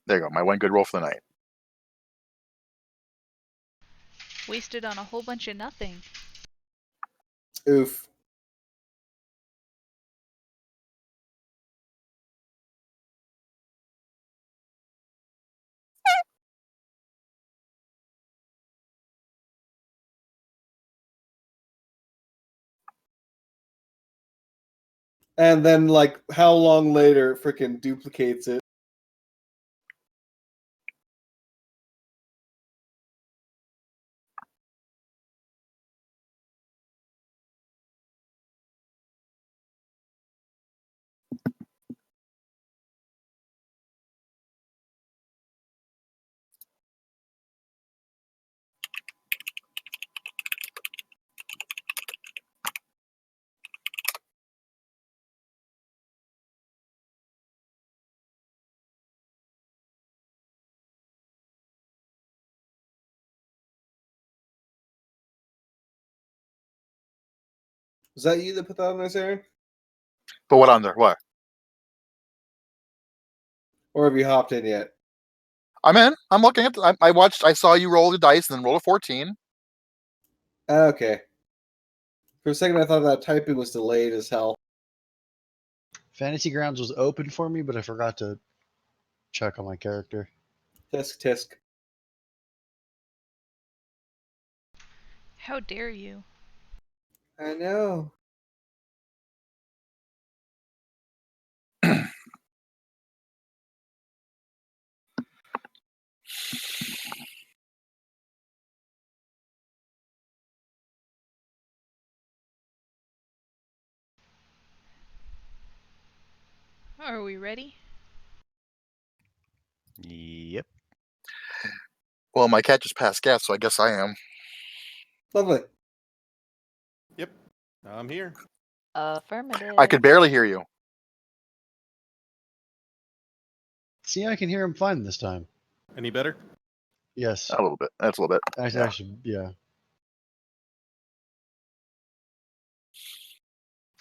There you go. My one good roll for the night. Wasted on a whole bunch of nothing. Oof. And then, like, how long later, freaking duplicates it. Was that you that put that on there, Sarah? But what on there? What? Or have you hopped in yet? I'm in. I'm looking at. I watched. I saw you roll the dice and then roll a 14. Okay. For a second, I thought that typing was delayed as hell. Fantasy Grounds was open for me, but I forgot to check on my character. Tisk tisk. How dare you? I know. Are we ready? Yep. Well, my cat just passed gas, so I guess I am. Lovely. Yep, I'm here. Affirmative. I could barely hear you. See, I can hear him fine this time. Any better? Yes. A little bit. That's a little bit. Actually, yeah.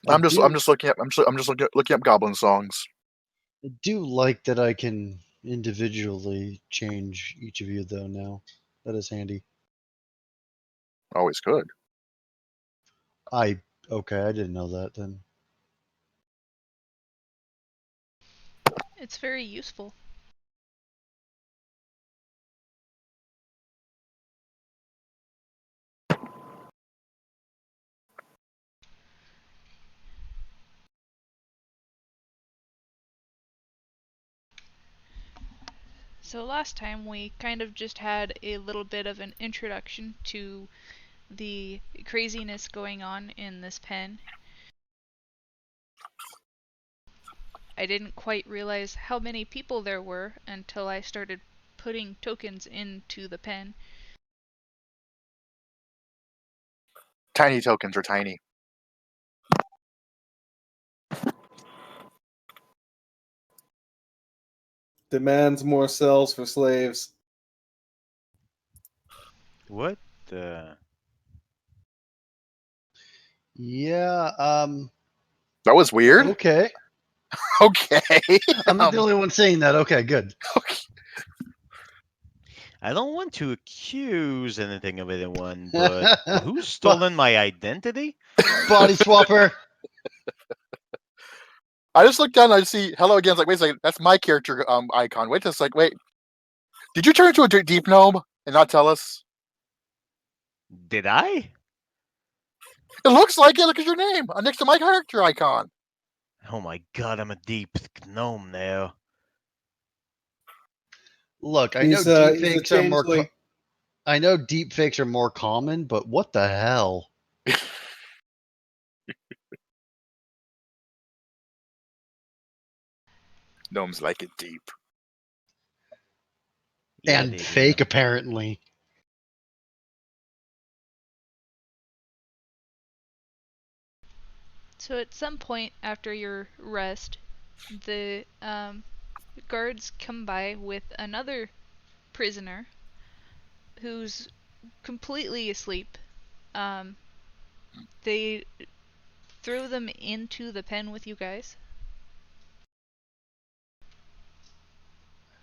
I'm just looking up. I'm just looking up goblin songs. I do like that I can individually change each of you, though, now. That is handy. Always good. Okay, I didn't know that then. It's very useful. So last time we kind of just had a little bit of an introduction to the craziness going on in this pen. I didn't quite realize how many people there were until I started putting tokens into the pen. Tiny tokens are tiny. Demands more cells for slaves. What the? Yeah, That was weird. okay. Okay. I'm not the only one saying that. Okay, good. I don't want to accuse anything of anyone, but who's stolen my identity? Body swapper. I just look down and I see hello again. It's like, wait a second, that's my character icon. Wait just like, wait. Did you turn into a deep gnome and not tell us? Did I? It looks like it. Look at your name next to my character icon. Oh my god, I'm a deep gnome now. Look, I He's know a deepfakes are more. changeling. I know deepfakes are more common, but what the hell? Gnomes like it deep. Yeah, And they fake, do. apparently. So at some point after your rest, the guards come by with another prisoner who's completely asleep. They throw them into the pen with you guys.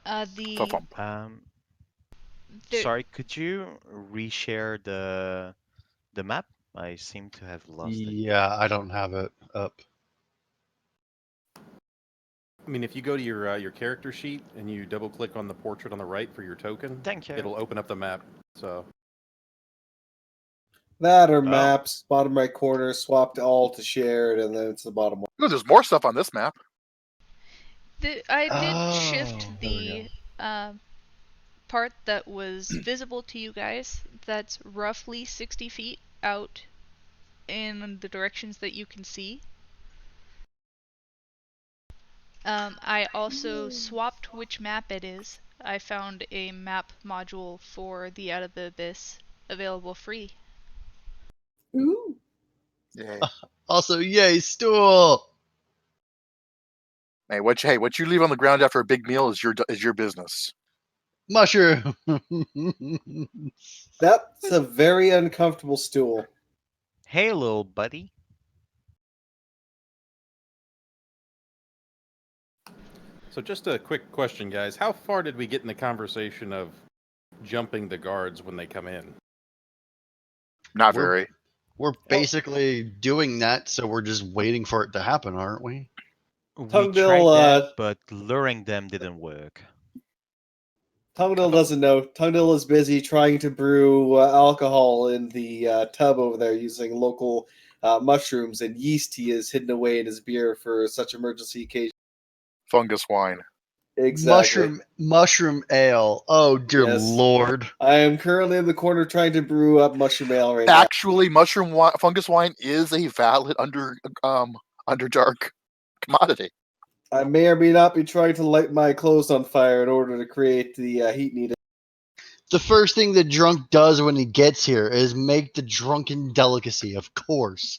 The Thump. there, Sorry, could you reshare the map? I seem to have lost it. Yeah, I don't have it up. I mean, if you go to your character sheet and you double click on the portrait on the right for your token, Thank you. it'll open up the map. So That or Oh. maps, bottom right corner, swapped all to shared, and then it's the bottom one. Oh, there's more stuff on this map. I did Oh, shift there we the part that was visible to you guys. That's roughly 60 feet out in the directions that you can see. I also swapped which map it is. I found a map module for the Out of the Abyss available free. Ooh. Yay. Also, yay, stool! Hey, what you leave on the ground after a big meal is your business. Mushroom! That's a very uncomfortable stool. Hey, little buddy. So just a quick question, guys. How far did we get in the conversation of jumping the guards when they come in? Not We're- very. We're basically doing that, so we're just waiting for it to happen, aren't we? We Tungdil, tried that, but luring them didn't work. Tungdil doesn't know. Tungdil is busy trying to brew alcohol in the tub over there using local mushrooms and yeast he has hidden away in his beer for such emergency occasions. Fungus wine. Exactly. Mushroom ale. Oh dear Yes. lord. I am currently in the corner trying to brew up mushroom ale right now. Actually, fungus wine is a valid underdark commodity. I may or may not be trying to light my clothes on fire in order to create the heat needed. The first thing the drunk does when he gets here is make the drunken delicacy, of course.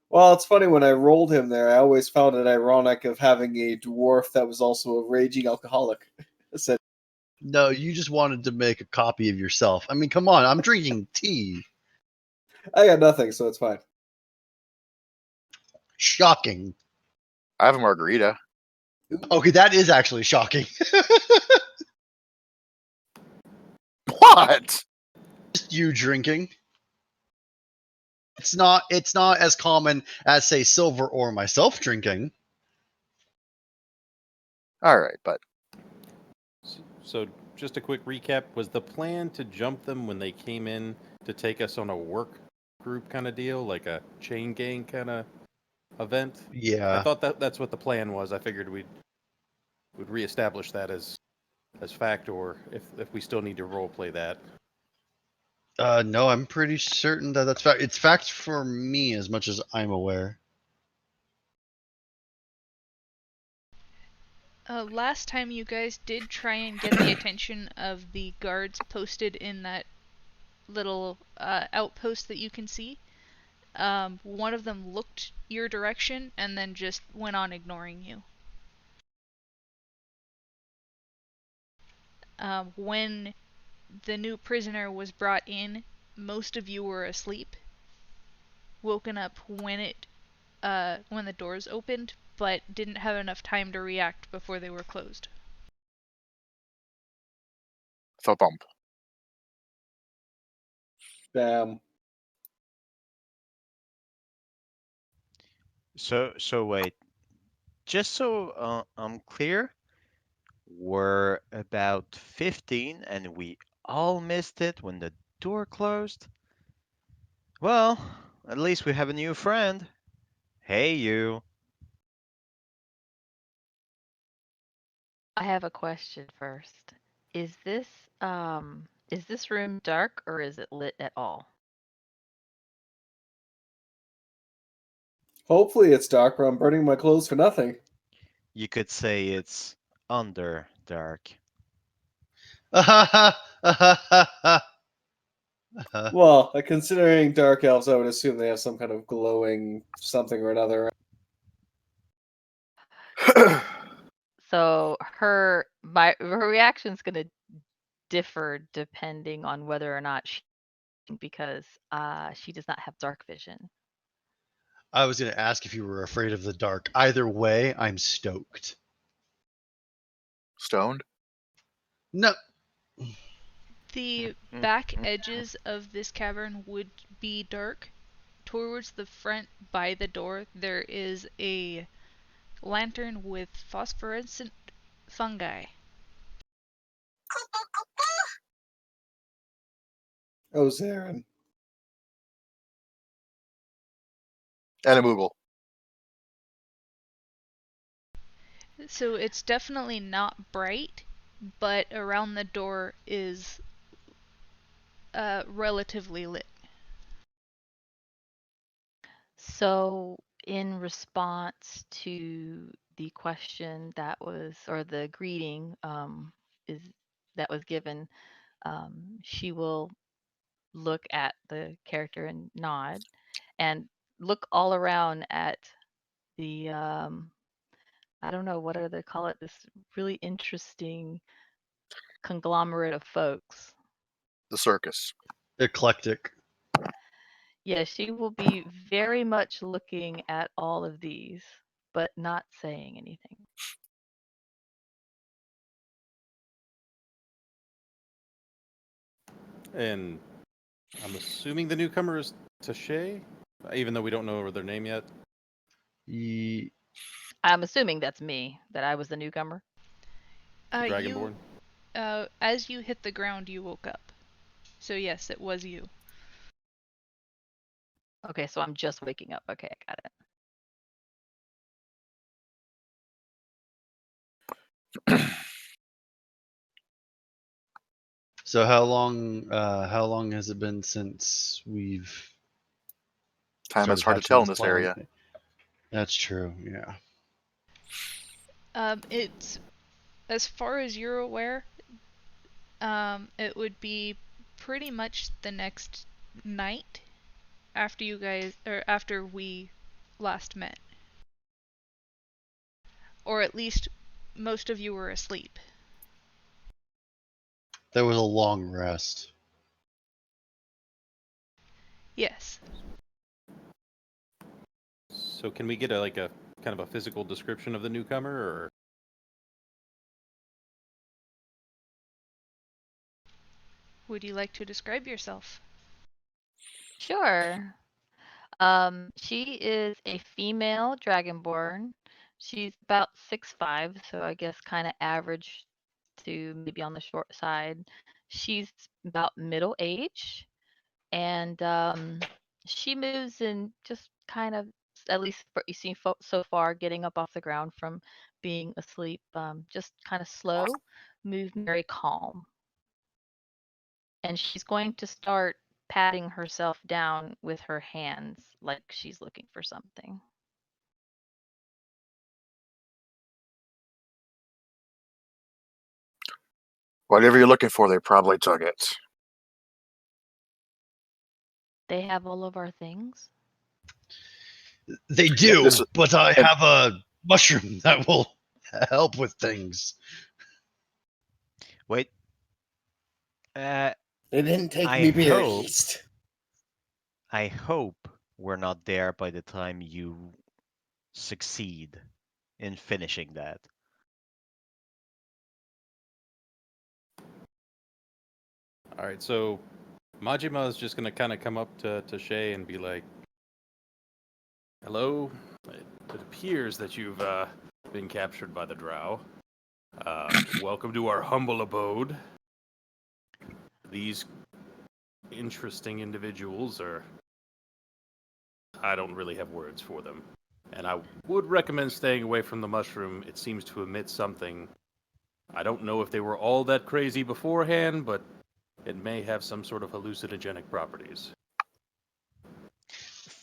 Well, it's funny, when I rolled him there, I always found it ironic of having a dwarf that was also a raging alcoholic. Said, No, you just wanted to make a copy of yourself. I mean, come on, I'm drinking tea. I got nothing, so it's fine. Shocking. I have a margarita. Okay, that is actually shocking. What? Just you drinking. It's not as common as, say, Silver or myself drinking. All right, but So just a quick recap. Was the plan to jump them when they came in to take us on a work group kind of deal, like a chain gang kind of event? I Yeah. thought that's what the plan was. I figured we'd reestablish that as fact, or if we still need to role play that. No, I'm pretty certain that that's fact. It's fact for me as much as I'm aware. Last time you guys did try and get the attention of the guards posted in that little outpost that you can see. One of them looked your direction and then just went on ignoring you. When the new prisoner was brought in, most of you were asleep, woken up when the doors opened, but didn't have enough time to react before they were closed. thump. Damn. So wait. Just so I'm clear, we're about 15 and we all missed it when the door closed. Well, at least we have a new friend. Hey, you. I have a question first. Is this room dark or is it lit at all? Hopefully it's dark, or I'm burning my clothes for nothing. You could say it's under dark. Well, considering dark elves, I would assume they have some kind of glowing something or another. So her reaction's gonna differ depending on whether or not she, because she does not have dark vision. I was going to ask if you were afraid of the dark. Either way, I'm stoked. Stoned. No, The back edges of this cavern would be dark. Towards the front by the door, there is a lantern with phosphorescent fungi. Oh, Zarin. And a Moogle. So it's definitely not bright, but around the door is relatively lit. So, in response to the question that was, or the greeting is that was given, she will look at the character and nod, and look all around at the I don't know what do they call it, this really interesting conglomerate of folks. The circus. eclectic. Yeah, she will be very much looking at all of these, but not saying anything. And I'm assuming the newcomer is Tashay, even though we don't know their name yet. Ye- I'm assuming that's me, that I was the newcomer. The You, Dragonborn. as you hit the ground, you woke up. So yes, it was you. Okay, so I'm just waking up. Okay, I got it. So how long has it been since we've Time is started hard to hatching tell in this this plan? area. That's true, yeah. It's, as far as you're aware, it would be pretty much the next night after you guys, or after we last met. Or at least most of you were asleep. That was a long rest. Yes. So can we get a kind of a physical description of the newcomer, or Would you like to describe yourself? Sure. She is a female dragonborn. She's about 6'5", so I guess kind of average to maybe on the short side. She's about middle age, and she moves in just kind of, at least for, you see so far, getting up off the ground from being asleep, just kind of slow, move very calm. And she's going to start patting herself down with her hands like she's looking for something. Whatever you're looking for, they probably took it. They have all of our things. They do, This is- but I and- have a mushroom that will help with things. Wait. They didn't take I me beer hope- yeast. I hope we're not there by the time you succeed in finishing that. all right? So Majima is just gonna kind of come up to Shay and be like, "Hello, it appears that you've been captured by the Drow. Welcome to our humble abode. These interesting individuals are... I don't really have words for them. And I would recommend staying away from the mushroom. It seems to emit something. I don't know if they were all that crazy beforehand, but it may have some sort of hallucinogenic properties."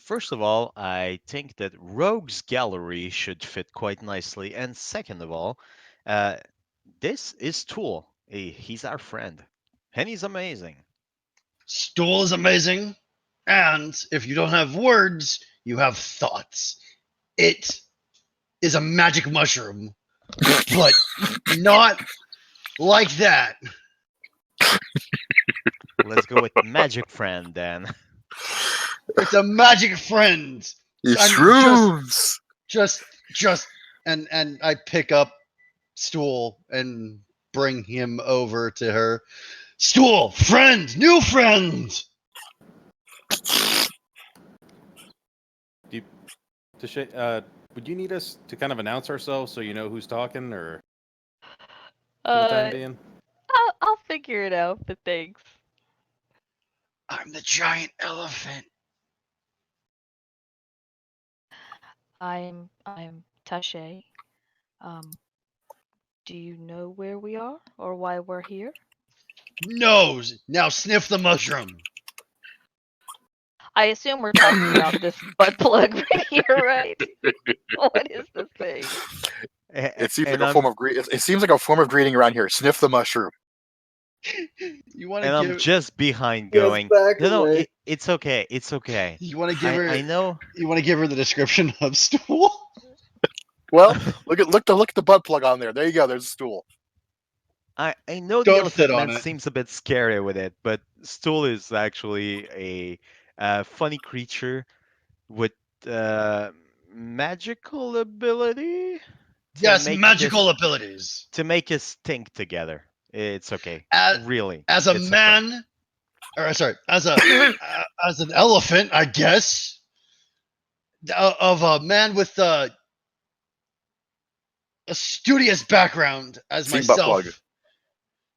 First of all, I think that Rogue's Gallery should fit quite nicely. And second of all, this is Tool. He's our friend. And he's amazing. Stool is amazing, and if you don't have words, you have thoughts. It is a magic mushroom, but not like that. Let's go with Magic Friend then. It's a magic friend. These I mean, shrooms. just, and I pick up Stool and bring him over to her. Stool, friend, new friend. Do you, would you need us to kind of announce ourselves so you know who's talking, or for the time being? I'll figure it out, but thanks. I'm the giant elephant. I'm Tache. Do you know where we are or why we're here? Nose. Now sniff the mushroom. I assume we're talking about this butt plug right here, right? What is this thing? It seems like And a I'm form of it seems like a form of greeting around here. Sniff the mushroom. You want to and I'm give? just behind Yes, going. back No, no, away. it's okay. It's okay. You want to give her? I know. You want to give her the description of Stool? Well, look at the butt plug on there. There you go. There's a stool. I know the Don't sit Elephant on Man it. seems a bit scary with it, but Stool is actually a funny creature with uh, magical ability to Yes, make magical abilities. to make us think together. It's okay. As, Really, as a it's a friend. man, or sorry, as an elephant, I guess, of a man with a studious background as Seen butt plug. myself,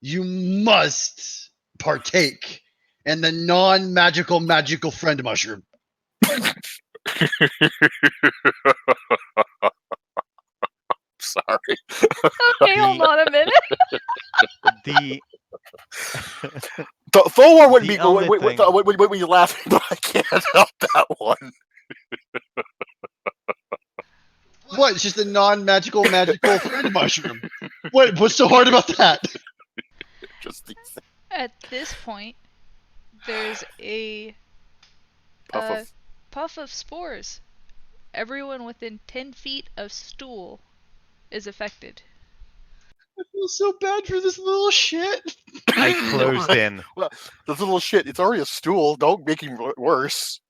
you must partake in the non-magical magical friend mushroom. Sorry. Okay, hold on a minute. The Thor wouldn't the be only thing when you laughing, but I can't help that one. What? It's just a non-magical magical friend mushroom. What's so hard about that? Just these At this point, there's a puff of puff of spores. Everyone within 10 feet of Stool is affected. I feel so bad for this little shit. I closed in. Well, this little shit. It's already a stool. Don't make him worse.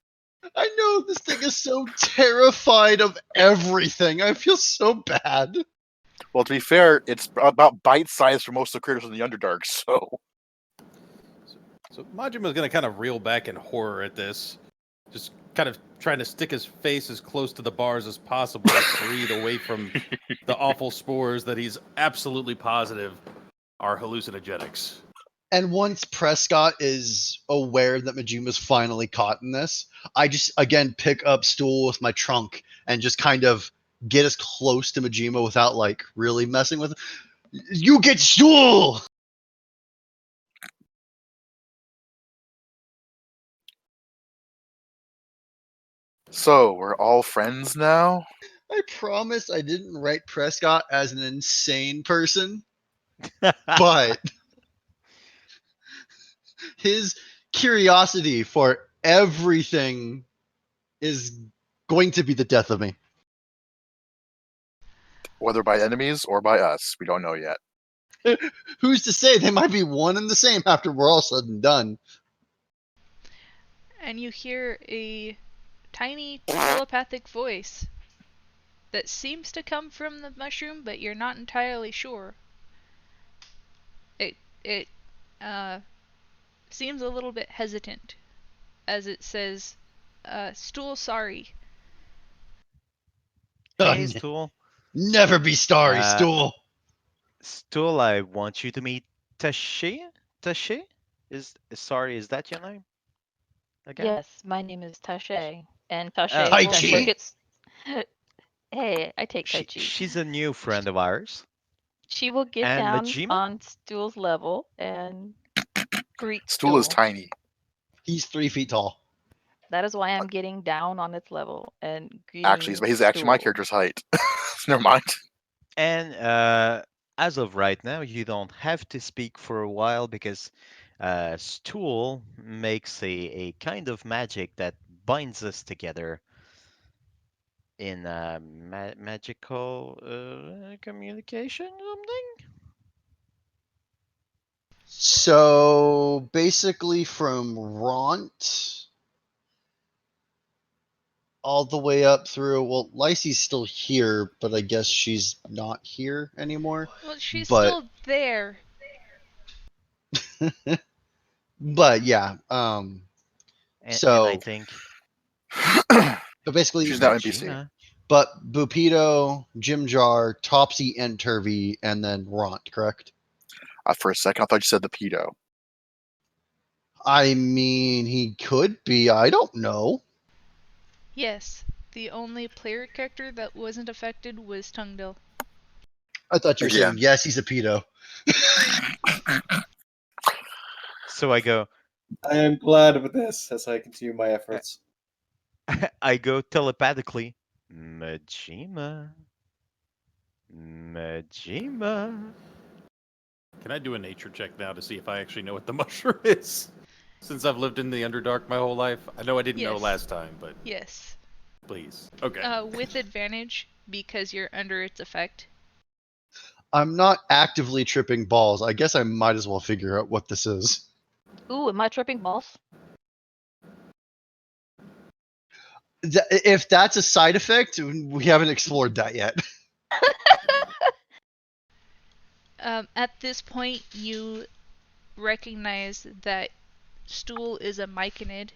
I know this thing is so terrified of everything. I feel so bad. Well, to be fair, it's about bite size for most of the critters in the Underdark. So So Majima's going to kind of reel back in horror at this, just kind of trying to stick his face as close to the bars as possible to breathe away from the awful spores that he's absolutely positive are hallucinogenics. And once Prescott is aware that Majima's finally caught in this, I just again pick up Stool with my trunk and just kind of get as close to Majima without like really messing with him. You get Stool! So we're all friends now. I promise I didn't write Prescott as an insane person, but his curiosity for everything is going to be the death of me. Whether by enemies or by us, we don't know yet. Who's to say they might be one and the same after we're all said and done? And you hear a tiny telepathic voice that seems to come from the mushroom, but you're not entirely sure. It seems a little bit hesitant as it says, Stool sorry. Hey, Stool. Never be starry, Uh, Stool. Stool, I want you to meet Tashi. Tashi? Sorry, is that your name? Again? Yes, my name is Tache, and Tache Oh, Tai will Chi. look okay. at. Hey, I take Tai Chi. She's a new friend of ours. She will get And down Majima? on Stool's level and greet Stool is Stool. tiny. He's 3 feet tall. That is why I'm getting down on its level and Actually, greeting he's actually my Stool. character's height. Never mind. And as of right now, you don't have to speak for a while because Stool makes a kind of magic that binds us together in magical communication something. So basically, from Ront all the way up through. Well, Lacey's still here, but I guess she's not here anymore. Well, she's But- still there. But yeah, And I So- think but basically, She's now NPC. Majima- but Bupito, Jim Jar, Topsy, and Turvy, and then Ront, correct? For a second, I thought you said the pedo. I mean, he could be. I don't know. Yes, the only player character that wasn't affected was Tungdil. I thought you were Again. saying yes, he's a pedo. So I go, I am glad of this as I continue my efforts. I go telepathically, Majima, Majima. Can I do a nature check now to see if I actually know what the mushroom is? Since I've lived in the Underdark my whole life. I know I didn't know Yes. last time, but Yes. please. Okay. With advantage because you're under its effect. I'm not actively tripping balls. I guess I might as well figure out what this is. Ooh, am I tripping balls? If that's a side effect, we haven't explored that yet. At this point, you recognize that Stool is a myconid.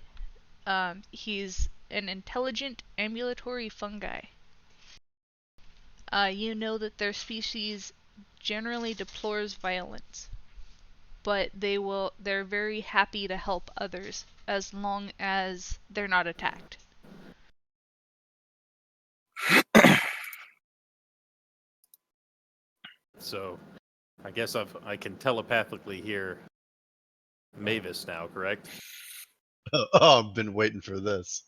He's an intelligent ambulatory fungi. You know that their species generally deplores violence, but they're very happy to help others as long as they're not attacked. So, I guess I can telepathically hear Mavis now, correct? Oh, I've been waiting for this.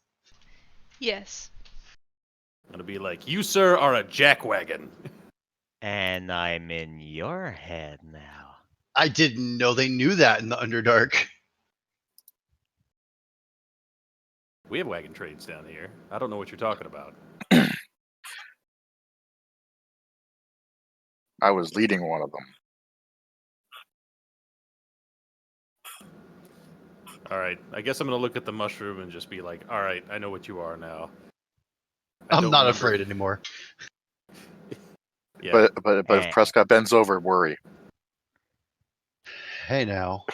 Yes. I'm gonna be like, you, sir, are a jackwagon. And I'm in your head now. I didn't know they knew that in the Underdark. We have wagon trains down here. I don't know what you're talking about. I was leading one of them. All right, I guess I'm gonna look at the mushroom and just be like, all right, I know what you are now. I I'm don't not remember- afraid anymore. Yeah. But if Prescott bends over, worry. Hey now.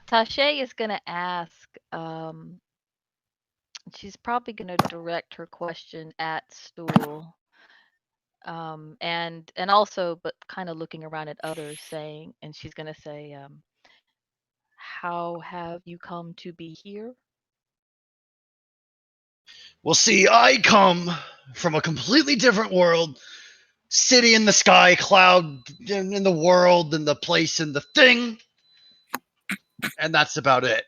Tashay is gonna ask, she's probably gonna direct her question at Stool. And also, but kind of looking around at others saying, and she's gonna say, how have you come to be here? Well, see, I come from a completely different world. City in the sky, cloud in the world, and the place and the thing. And that's about it.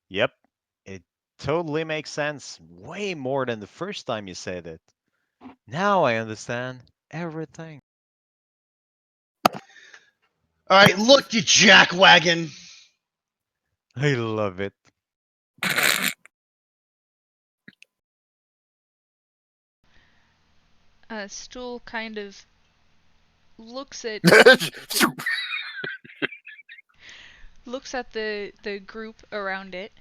Yep, it totally makes sense. Way more than the first time you said it. Now I understand everything. All right, look, you jackwagon. I love it. Stool kind of looks at the group around it,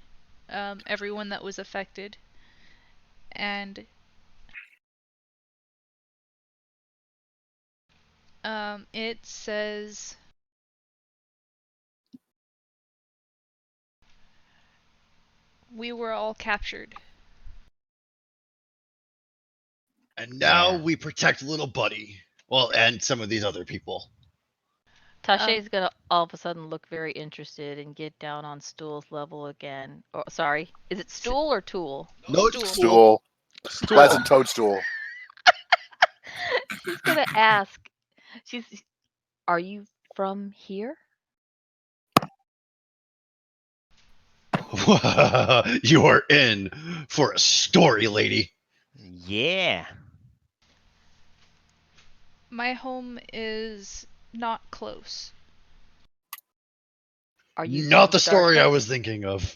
everyone that was affected, and it says, we were all captured. And now Yeah. we protect little buddy. Well, and some of these other people. Tashay's gonna all of a sudden look very interested and get down on Stool's level again. Or sorry, is it Stool or Tool? No, Stool. Stool. Stool. Pleasant toadstool. She's gonna ask, are you from here? You are in for a story, lady. Yeah. My home is not close. Are you Not from the story I darkness? was thinking of.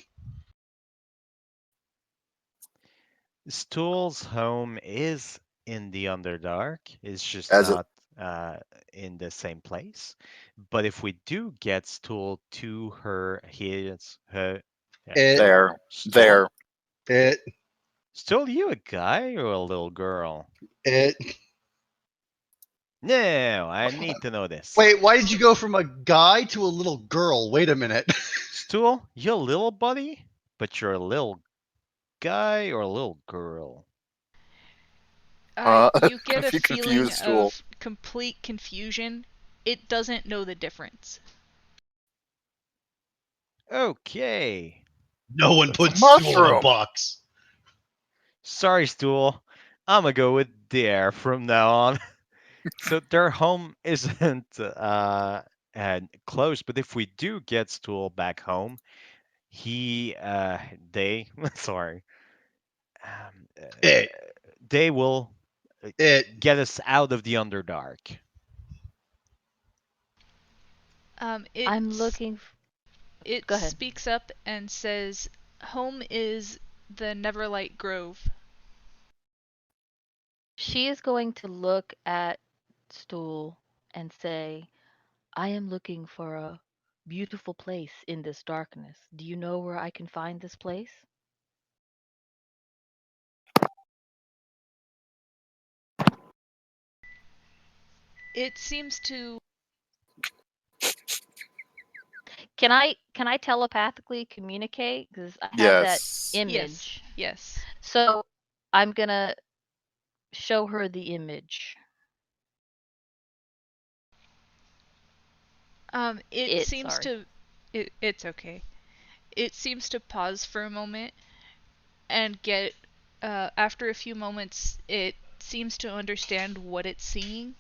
Stool's home is in the Underdark. It's just As it- not in the same place. But if we do get Stool to her It, There. Stool, There. it, Stool, you a guy or a little girl? it. No, I need to know this. Wait, why did you go from a guy to a little girl? Wait a minute. Stool, you're a little buddy, but you're a little guy or a little girl? You get a You feeling confused Stool. of complete confusion. It doesn't know the difference. Okay. No one It's a puts Stool in a mushroom. box. Sorry, Stool. I'm gonna go with Dare from now on. So their home isn't close, but if we do get Stool back home, they sorry, um, uh, It, they will it. get us out of the Underdark. I'm looking. It Go ahead. speaks up and says, "Home is the Neverlight Grove." She is going to look at Stool and say, I am looking for a beautiful place in this darkness. Do you know where I can find this place? It seems to. Can I telepathically communicate? Because I have that Yes. image. Yes. So I'm gonna show her the image. It seems Sorry. to. It's okay. It seems to pause for a moment and get. After a few moments, it seems to understand what it's seeing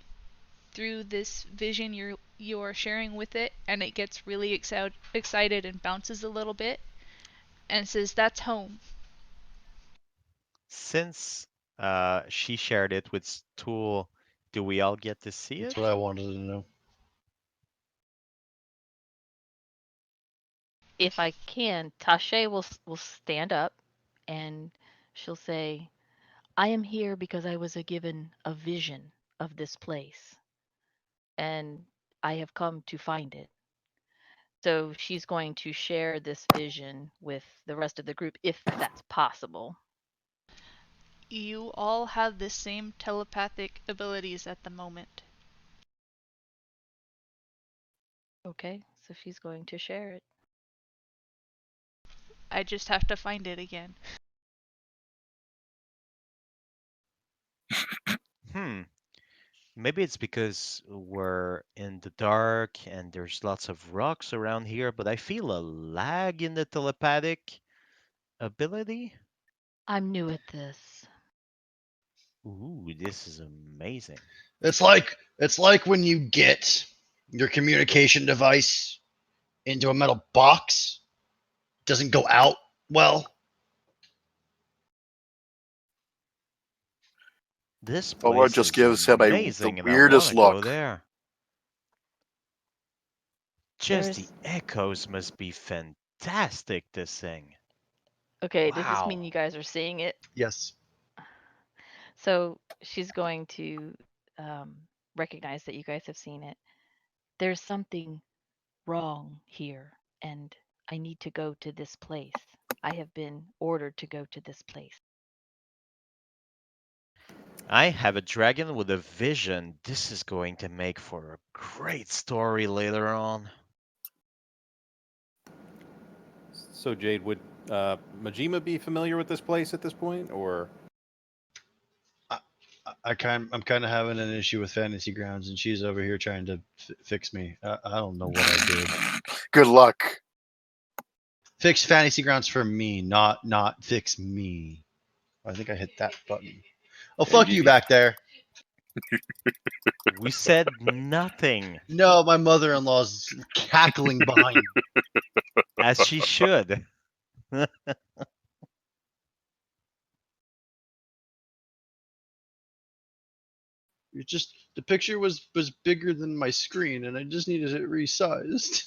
through this vision you're sharing with it, and it gets really excited and bounces a little bit and says, "That's home." Since she shared it with Stool, do we all get to see That's it? what I wanted to know. If I can, Tashe will stand up and she'll say, I am here because I was given a vision of this place and I have come to find it. So she's going to share this vision with the rest of the group if that's possible. You all have the same telepathic abilities at the moment. Okay, so she's going to share it. I just have to find it again. Hmm. Maybe it's because we're in the dark and there's lots of rocks around here, but I feel a lag in the telepathic ability. I'm new at this. Ooh, this is amazing. It's like when you get your communication device into a metal box, doesn't go out well. This Bubba place just is gives him the amazing and I want weirdest to go look. there. Just the echoes must be fantastic, this thing. Okay, does this mean Wow. you guys are seeing it? Yes. So she's going to um, recognize that you guys have seen it. There's something wrong here, and I need to go to this place. I have been ordered to go to this place. I have a dragon with a vision. This is going to make for a great story later on. So Jade, would Majima be familiar with this place at this point, or? I'm kind of having an issue with Fantasy Grounds, and she's over here trying to fix me. I don't know what I did. Good luck. Fix Fantasy Grounds for me, not fix me. I think I hit that button. Oh, fuck you back there. We said nothing, No, my mother-in-law's cackling behind me. as she should. It just the picture was bigger than my screen, and I just needed it resized.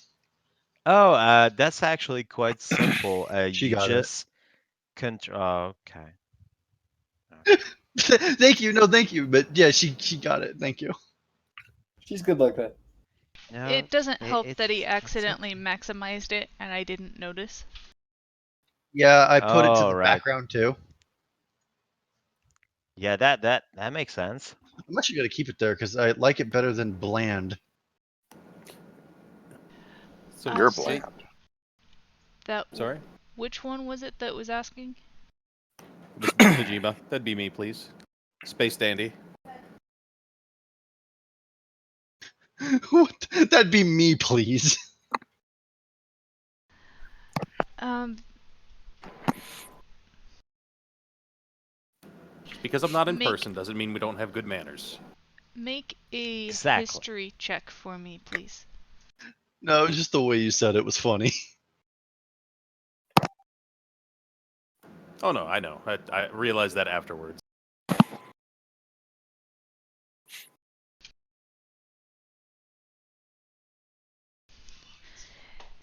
Oh, that's actually quite simple. She You got it. just control. Okay. Thank you. No, thank you. But yeah, she got it. Thank you. She's good like that. No, It doesn't help it's that he it's accidentally okay. maximized it and I didn't notice. Yeah, I put it to Oh, the right. background too. Yeah, that makes sense. I'm actually gonna keep it there because I like it better than bland. So You're So bland. that sorry, which one was it that was asking? Majima. That'd be me, please. Space Dandy. What? That'd be me, please. Um, Because I'm not in Make- person doesn't mean we don't have good manners. make a Exactly. history check for me, please. No, just the way you said it was funny. Oh no, I know. I realized that afterwards.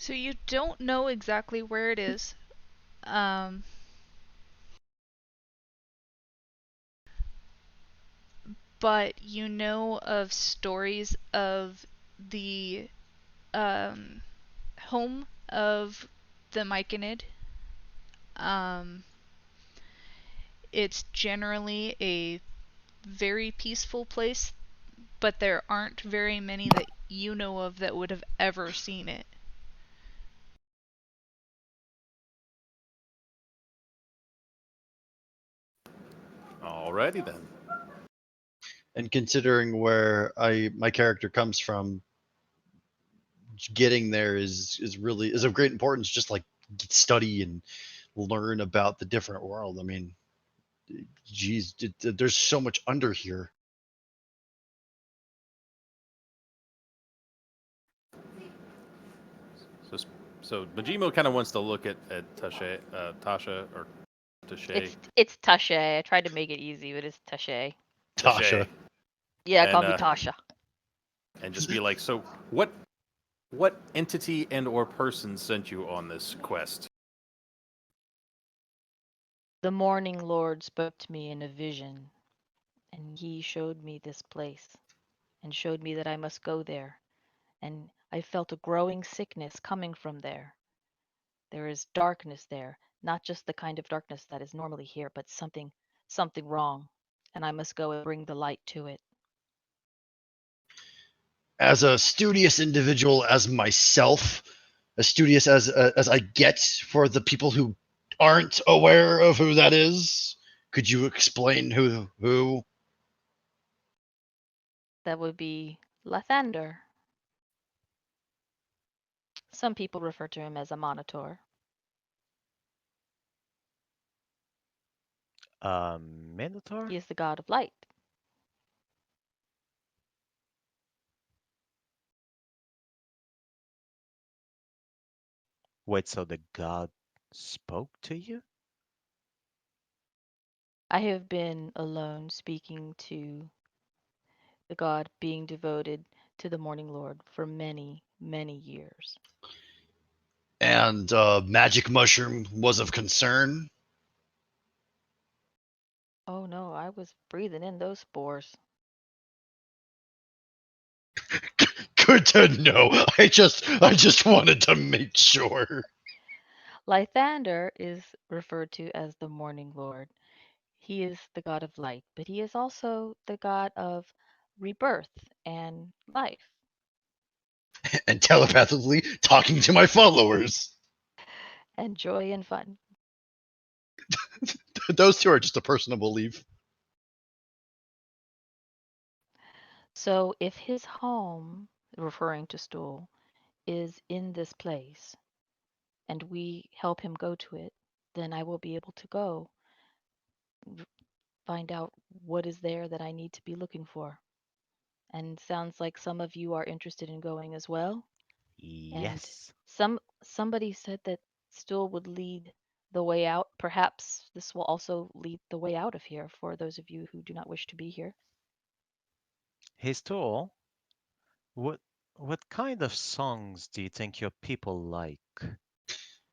So you don't know exactly where it is. Um, but you know of stories of the home of the Myconid. It's generally a very peaceful place, but there aren't very many that you know of that would have ever seen it. Alrighty then. And considering where my character comes from, getting there is of great importance. Just like study and learn about the different world. I mean, geez, there's so much under here. So Majimo kind of wants to look at Tasha or Tashay. It's Tasha. I tried to make it easy, but it's Tasha. Tasha. Yeah, And, call me Tasha. and just be like, so what entity and or person sent you on this quest? The Morning Lord spoke to me in a vision, and he showed me this place, and showed me that I must go there. And I felt a growing sickness coming from there. There is darkness there, not just the kind of darkness that is normally here, but something wrong, and I must go and bring the light to it. As a studious individual, as myself, as studious as I get for the people who aren't aware of who that is, could you explain who? That would be Lathander. Some people refer to him as a monitor. Minotaur? He is the god of light. Wait, so the god spoke to you? I have been alone speaking to the god being devoted to the Morning Lord for many, many years. And magic mushroom was of concern. Oh no, I was breathing in those spores. Good to know. I just wanted to make sure. Lythander is referred to as the Morning Lord. He is the god of light, but he is also the god of rebirth and life And telepathically talking to my followers. and joy and fun. Those two are just a personal belief. So if his home, referring to Stool, is in this place and we help him go to it, then I will be able to go find out what is there that I need to be looking for. And sounds like some of you are interested in going as well. And Yes. somebody said that Stool would lead the way out. Perhaps this will also lead the way out of here for those of you who do not wish to be here. His tool? What what kind of songs do you think your people like?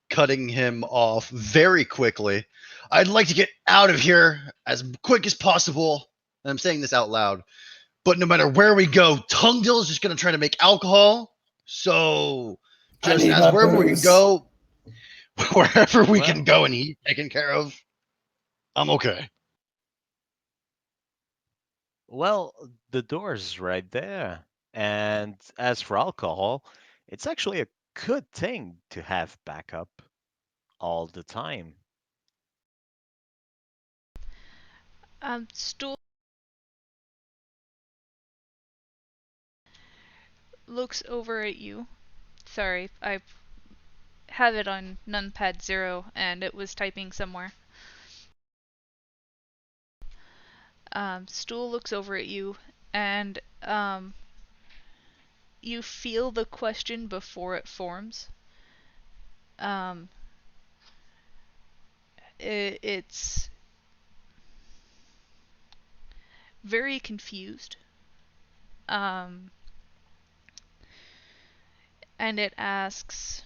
Cutting him off very quickly. I'd like to get out of here as quick as possible. And I'm saying this out loud. But no matter where we go, Tungdill is just going to try to make alcohol. So I just need as my wherever we can booze. go, wherever we can Well. go and eat taken care of, I'm okay. Well, the door's right there. And as for alcohol, it's actually a good thing to have backup all the time. Stool looks over at you. Sorry, I have it on numpad 0 and it was typing somewhere. Stool looks over at you and you feel the question before it forms. It's very confused. And it asks,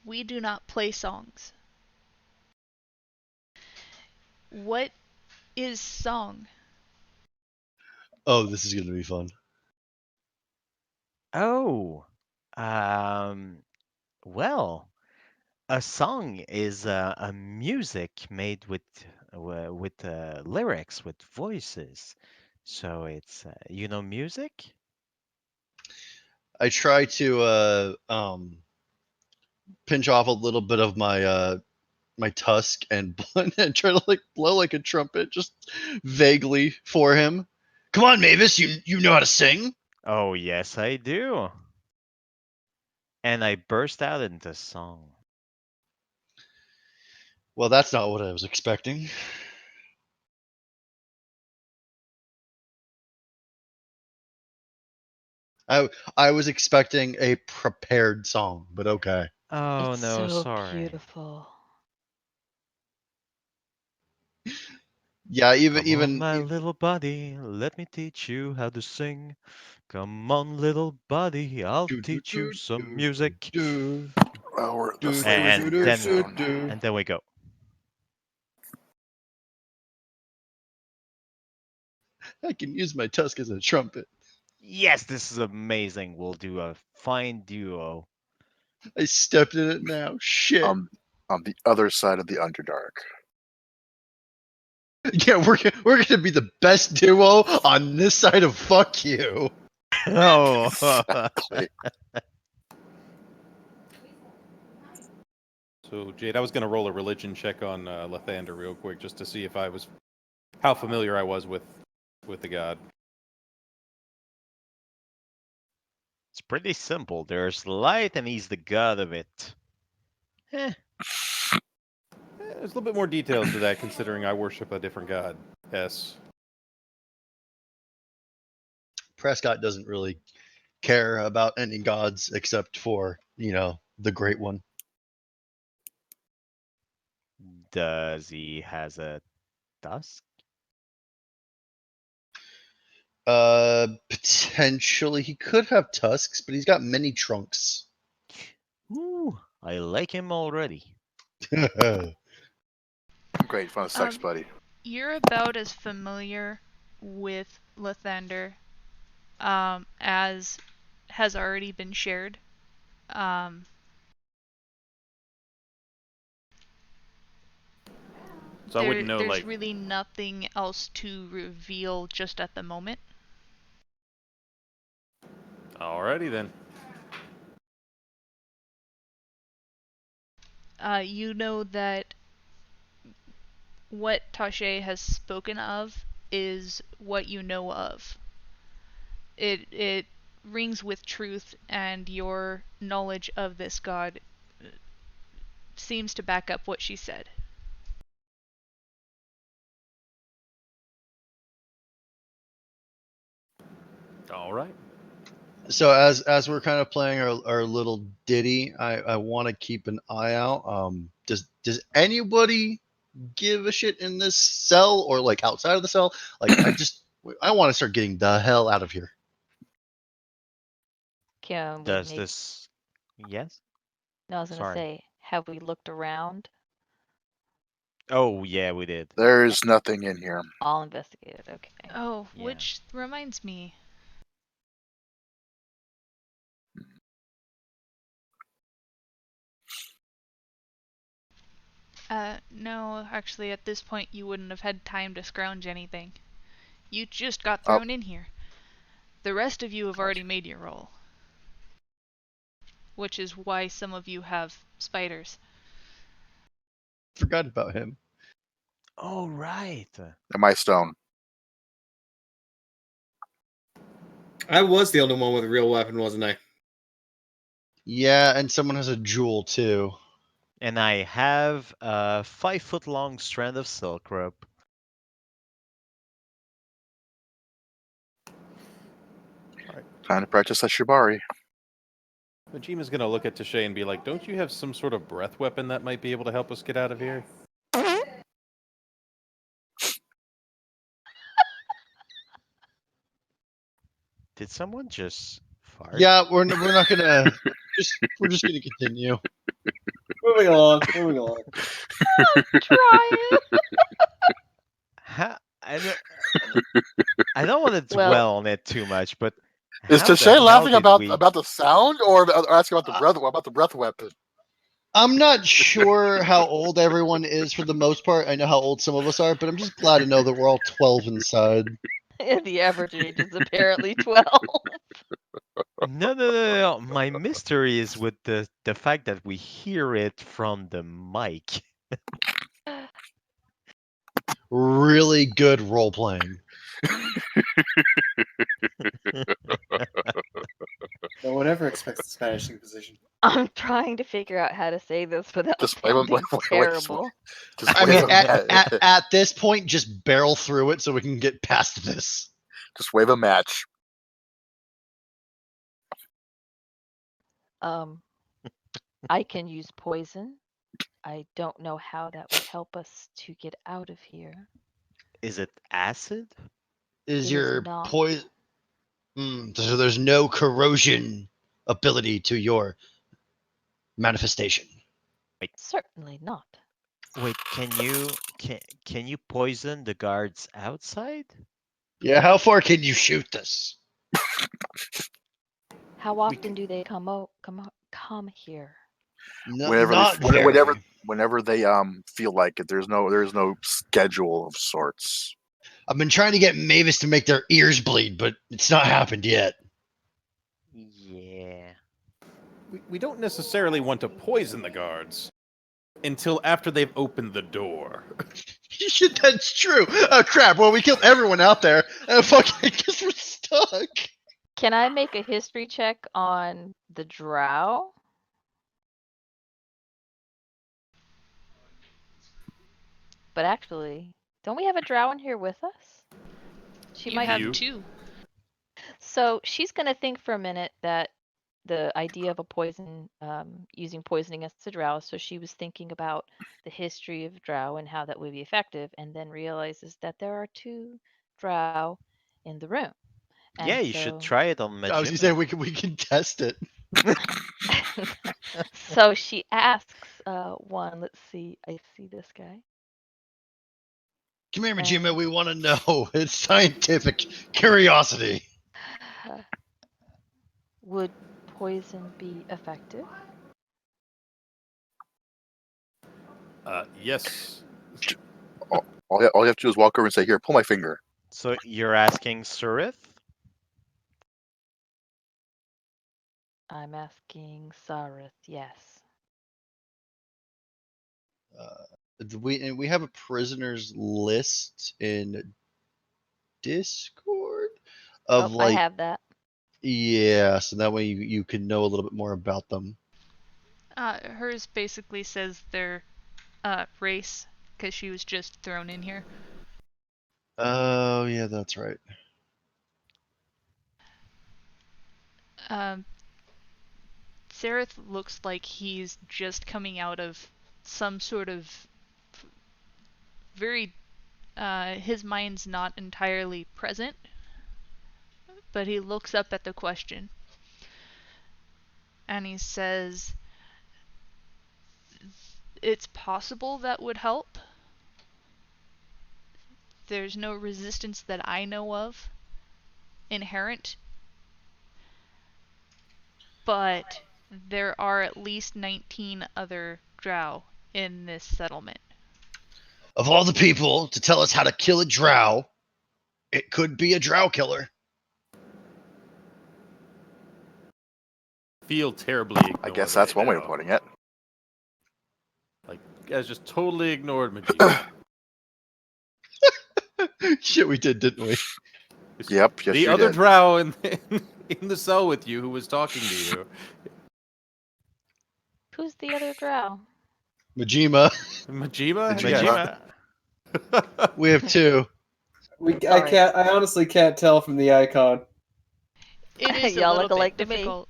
we do not play songs. What is song? Oh, this is going to be fun. Oh, well, a song is a music made with lyrics, with voices. So it's music. I try to pinch off a little bit of my tusk and and try to like blow like a trumpet, just vaguely for him. Come on, Mavis, you know how to sing. Oh yes, I do. And I burst out into song. Well, that's not what I was expecting. I was expecting a prepared song, but okay. Oh It's no, so sorry. beautiful. Yeah, Come on, my little buddy, let me teach you how to sing. Come on, little buddy, I'll do do teach you do some do do music. do Well, the do sleigh was do And in do your then do zone. do. and then we go. I can use my tusk as a trumpet. Yes, this is amazing. We'll do a fine duo. I stepped in it now. Shit. On the other side of the Underdark. Yeah, we're gonna be the best duo on this side of fuck you. Oh, Exactly. So Jade, I was gonna roll a religion check on Lathander real quick just to see if I was how familiar I was with the god. it's pretty simple. There's light, and he's the god of it. Eh, There's a little bit more details to that, considering I worship a different god. Yes. Prescott doesn't really care about any gods except for, the great one. does he has a tusk? Potentially he could have tusks, but he's got many trunks. Ooh, I like him already. Great fun sex buddy. You're about as familiar with Lathander as has already been shared. So I wouldn't know, There's like, really nothing else to reveal just at the moment. alrighty then. You know that what Tashe has spoken of is what you know of. It rings with truth, and your knowledge of this god seems to back up what she said. All right. So as we're kind of playing our little ditty, I want to keep an eye out. Does anybody give a shit in this cell or like outside of the cell? Like I want to start getting the hell out of here. Can we Does make? this? Yes. No, I was gonna Sorry. say, have we looked around? Oh yeah, we did. There's nothing in here. All investigated. Okay. Oh, Yeah. which reminds me. No, actually, at this point, you wouldn't have had time to scrounge anything. You just got Oh. thrown in here. The rest of you have already made your roll. Which is why some of you have spiders. Forgot about him. Oh right. Am I stone? I was the only one with a real weapon, wasn't I? Yeah, and someone has a jewel too. And I have a 5-foot long strand of silk rope. Time to practice that shibari. Majima's gonna look at Tashay and be like, "Don't you have some sort of breath weapon that might be able to help us get out of here?" Did someone just fart? Yeah, we're not gonna we're just gonna continue. Moving along. Moving along. Try it. Ha- I don't want to Well- dwell on it too much, but Is how the Tashay hell laughing did about we... the sound or asking about the breath weapon? I'm not sure how old everyone is for the most part. I know how old some of us are, but I'm just glad to know that we're all 12 inside. The average age is apparently 12. No. My mystery is with the fact that we hear it from the mic. Really good role playing. No one ever expects the Spanish Inquisition. I'm trying to figure out how to say this without Just wave sounding wait, terrible. Just I wave mean, at this point, just barrel through it so we can get past this. just wave a match. I can use poison. I don't know how that would help us to get out of here. Is it acid? Is It is your not. poison? So there's no corrosion ability to your manifestation. Certainly not. Wait, can you poison the guards outside? Yeah, how far can you shoot this? How often do they come here? No, Whenever not they, very. whenever they feel like it. There's no schedule of sorts. I've been trying to get Mavis to make their ears bleed, but it's not happened yet. Yeah. We don't necessarily want to poison the guards until after they've opened the door. That's true. Oh crap! Well, we killed everyone out there. Fuck! I guess we're stuck. Can I make a history check on the drow? But actually, don't we have a drow in here with us? She You might have You. two. So she's gonna think for a minute that the idea of a poison, using poisoning as a drow. So she was thinking about the history of drow and how that would be effective, and then realizes that there are two drow in the room. And Yeah, you should try it on I was gonna say Majima. we can test it. so she asks one. Let's see. I see this guy. Come here, Majima. We want to know. It's scientific curiosity. Would poison be effective? Yes. All you have to do is walk over and say, "Here, pull my finger." So you're asking Surith? I'm asking Sarith. Yes. We have a prisoners list in Discord of I have that. yeah, so that way you can know a little bit more about them. Hers basically says their race, because she was just thrown in here. Oh yeah, that's right. Sereth looks like he's just coming out of some sort of very. His mind's not entirely present, but he looks up at the question and he says, "It's possible that would help, There's no resistance that I know of inherent, but there are at least 19 other drow in this settlement. Of all the people to tell us how to kill a drow, it could be a drow killer. Feel terribly ignored. I guess that's right one way of now. putting it. Like, you guys just totally ignored Majima. Shit, we did, didn't we? Yep, yes, The you other did. drow in the cell with you who was talking to you. Who's the other drow? Majima. Majima? Majima. Yeah. We have two. Sorry. I honestly can't tell from the icon. It is a Y'all little look bit alike to me. difficult.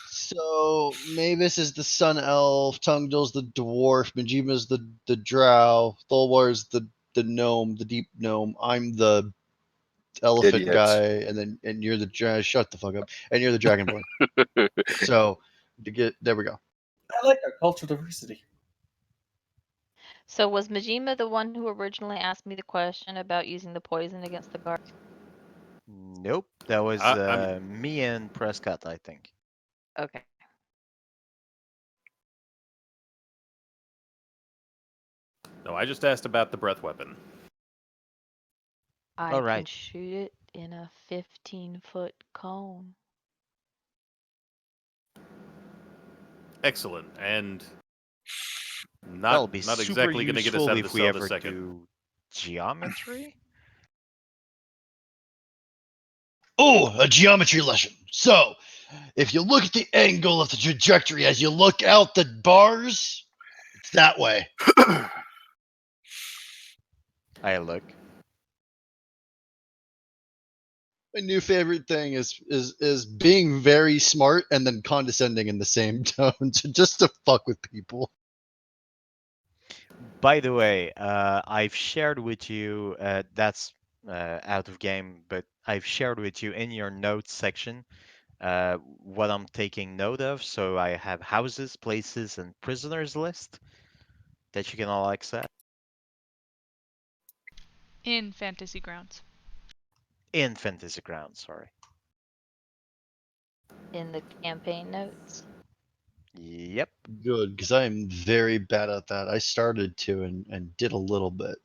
So Mavis is the sun elf, Tungdil's the dwarf, Majima's the drow, Thulwar's the gnome, the deep gnome. I'm the elephant Idiot. guy, and you're the shut the fuck up, and you're the dragonborn. So there we go. I like our cultural diversity. So was Majima the one who originally asked me the question about using the poison against the guard? Nope, that was me and Prescott, I think. Okay. No, I just asked about the breath weapon. I All can right. shoot it in a 15-foot cone. Excellent, and That'll be not super exactly going to get us useful out of the if we cell ever this second. do geometry. Oh, a geometry lesson. So, if you look at the angle of the trajectory as you look out the bars, it's that way. I look. My new favorite thing is being very smart and then condescending in the same tone, just to fuck with people. By the way, I've shared with you, that's out of game, but I've shared with you in your notes section what I'm taking note of. So I have houses, places, and prisoners list that you can all access In Fantasy Grounds. in Fantasy Grounds. Sorry. In the campaign notes. Yep. Good, because I'm very bad at that. I started to and did a little bit.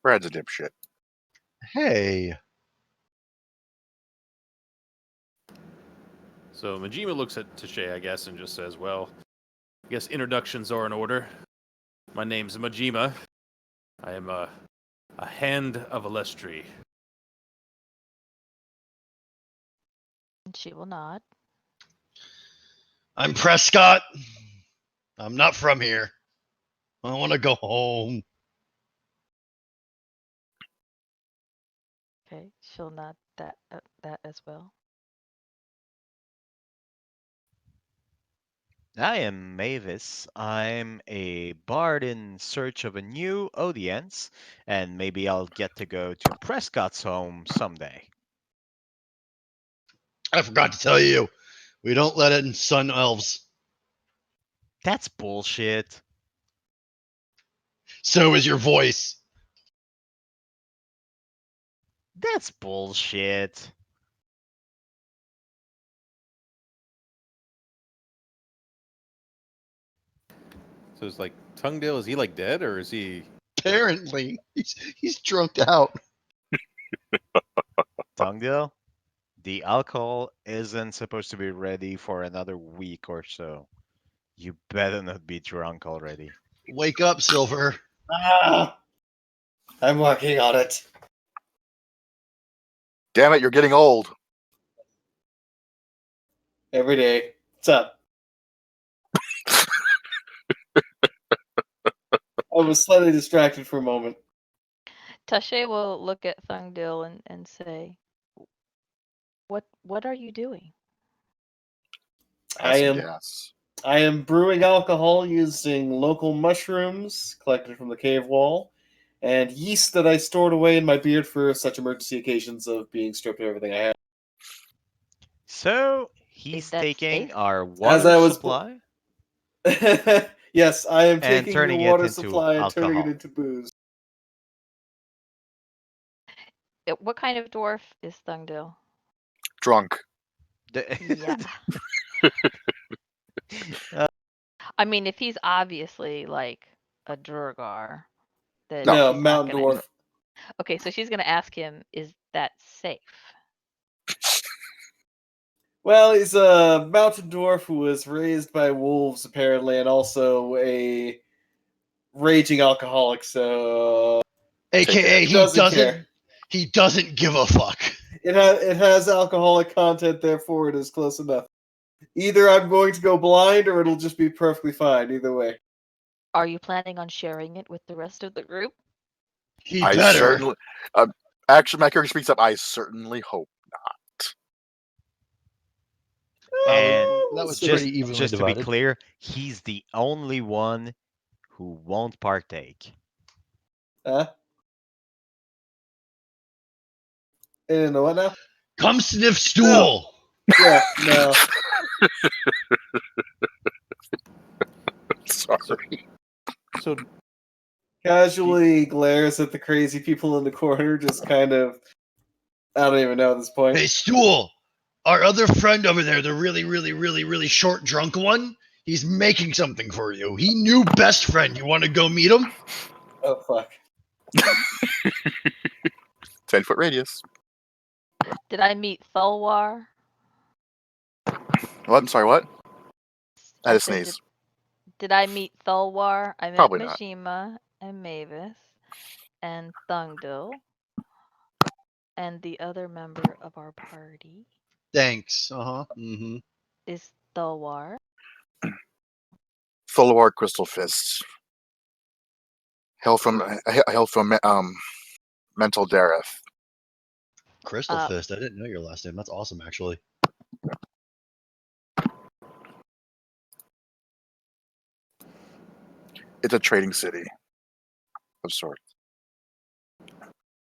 Brad's a dipshit. Hey, So Majima looks at Tashay, I guess, and just says, well, I guess introductions are in order. My name's Majima. I am a hand of Alestri. And she will nod. I'm Prescott. I'm not from here. I want to go home. Okay, she'll nod that as well. I am Mavis. I'm a bard in search of a new audience, and maybe I'll get to go to Prescott's home someday. I forgot to tell you, we don't let in sun elves. That's bullshit. So is your voice. That's bullshit. So it's like, Tungdale, is he like dead, or is he... Apparently, he's drunk out. Tungdale, the alcohol isn't supposed to be ready for another week or so. You better not be drunk already. Wake up, Silver. Ah, I'm working on it. Damn it, you're getting old. Every day. What's up? I was slightly distracted for a moment. Tashe will look at Thungdil and say, What are you doing? I Acid am gas. I am brewing alcohol using local mushrooms collected from the cave wall and yeast that I stored away in my beard for such emergency occasions of being stripped of everything I have. So he's that taking safe? our As water I was supply. Yes, I am And taking your turning it water into supply and turning it alcohol. into booze. What kind of dwarf is Thungdil? Drunk. Yeah. I mean, if he's obviously like a Durgar, then No. No, she's not mountain gonna. dwarf. Okay, so she's gonna ask him, "Is that safe?" Well, he's a mountain dwarf who was raised by wolves, apparently, and also a raging alcoholic. So AKA Doesn't care. he doesn't give a fuck. it has alcoholic content, therefore it is close enough. Either I'm going to go blind, or it'll just be perfectly fine. Either way. Are you planning on sharing it with the rest of the group? He I better. certainly. Actually, my character speaks up. I certainly hope. And That was just pretty evenly just to be divided. clear, he's the only one who won't partake. Huh? And what now? Come sniff stool. Yeah, no. Sorry. So Casually glares at the crazy people in the corner, just kind of. I don't even know at this point. Hey, stool. Our other friend over there, the really short drunk one, he's making something for you. He knew best friend. You want to go meet him? Oh fuck. 10-foot radius. Did I meet Thulwar? What? I'm sorry. What? I had a said, sneeze. Did I meet Thulwar? I met Probably not. Majima and Mavis and Thungdil and the other member of our party Thanks. Uh-huh. Mm-hmm. is Thulwar. Full crystal fists. Hail from mental Dareth. Crystal Fist. I didn't know your last name. That's awesome, actually. It's a trading city of sorts.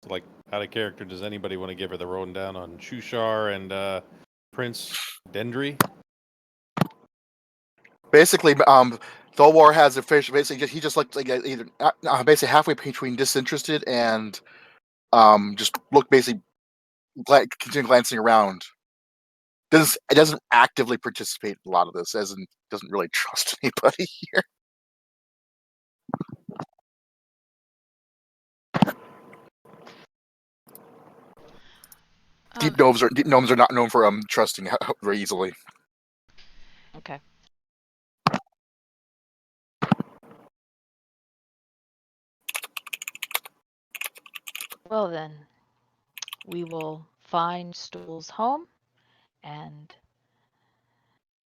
like out of character, does anybody want to give her the rundown on Shushar and Prince Dendry? Basically, Thulwar has a fish. Basically, he just looked like either basically halfway between disinterested and just look basically continue glancing around. It doesn't actively participate in a lot of this, as in doesn't really trust anybody here. Deep gnomes are not known for trusting very easily. Okay. Well then, we will find Stool's home and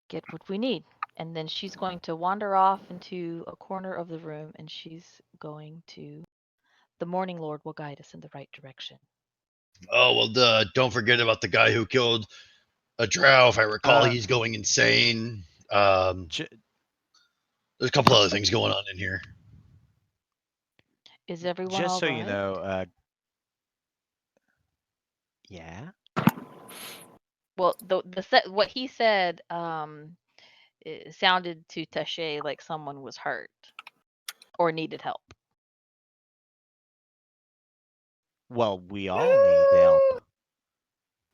get what we need. And then she's going to wander off into a corner of the room and she's going to. The Morning Lord will guide us in the right direction. Oh, well, don't forget about the guy who killed a drow. If I recall, he's going insane. J- There's a couple other things going on in here. Is everyone just all so right? you know, yeah. Well, what he said it sounded to Taché like someone was hurt or needed help. Well, we all need help.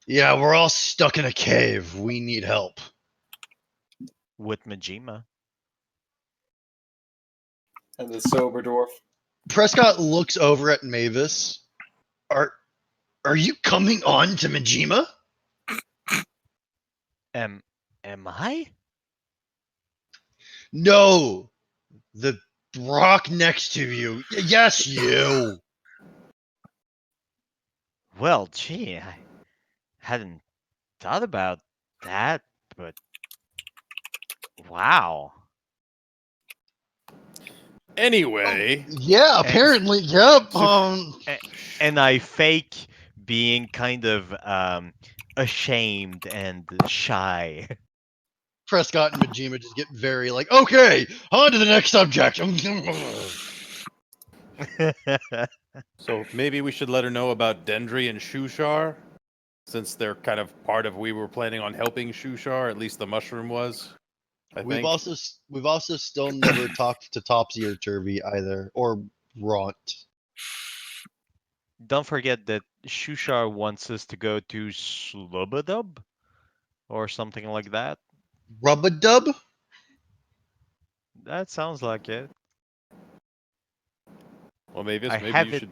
Yeah, we're all stuck in a cave. We need help. With Majima. And the sober dwarf. Prescott looks over at Mavis. Are you coming on to Majima? Am I? No, the rock next to you. Yes, you. Well, gee, I hadn't thought about that, but wow. Anyway, Yeah, apparently. Yep. And I fake being kind of ashamed and shy. Prescott and Majima just get very like, okay, on to the next subject. so maybe we should let her know about Dendry and Shushar, since they're kind of part of we were planning on helping Shushar, at least the mushroom was. I We've think. also still never talked to Topsy or Turvy either, or Ront. Don't forget that Shushar wants us to go to Slobodub or something like that. Rub-a-dub? That sounds like it. Well, maybe I maybe have you it. should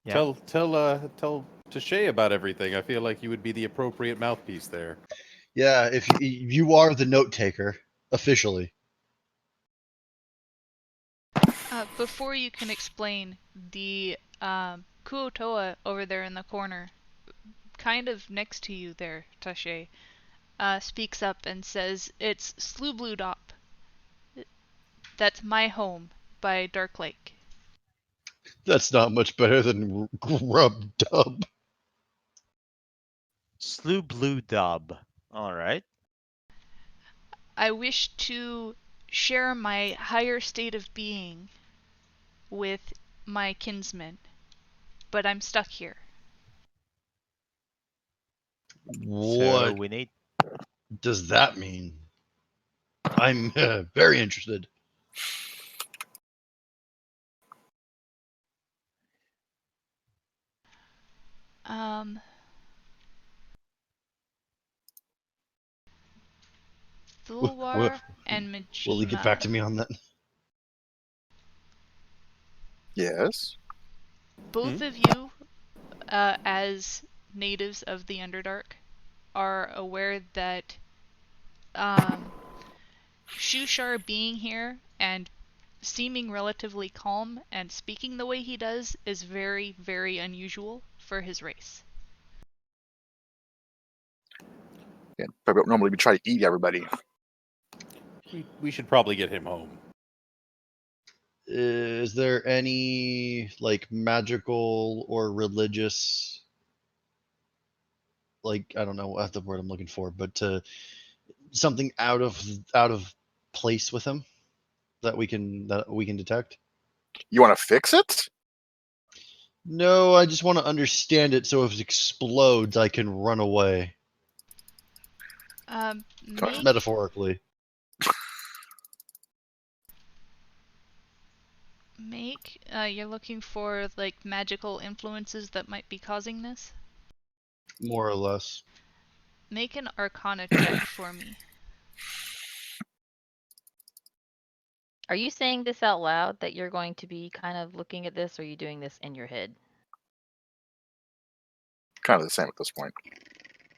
Yeah. tell Tashay about everything. I feel like you would be the appropriate mouthpiece there. Yeah, if you are the note taker officially. Before you can explain, the Kuotoa over there in the corner, kind of next to you there, Tashe, speaks up and says, "It's Sloobludop. That's my home by Dark Lake." That's not much better than Grub-dub. Sloobludub. All right. I wish to share my higher state of being with my kinsmen, but I'm stuck here. So What we need does that mean? I'm very interested. Um, Thulwar and Will he get back Majima. to me on that? Yes. Both of you, as natives of the Underdark, are aware that Shushar being here and seeming relatively calm and speaking the way he does is very, very unusual for his race. Yeah, probably don't normally we try to eat everybody. We should probably get him home. Is there any like magical or religious, like I don't know, that's the word I'm looking for, but something out of place with him that we can detect? You want to fix it? No, I just want to understand it so if it explodes, I can run away. Make Metaphorically. you're looking for like magical influences that might be causing this? More or less. Make an Arcana check for me. Are you saying this out loud that you're going to be kind of looking at this, or are you doing this in your head? Kind of the same at this point.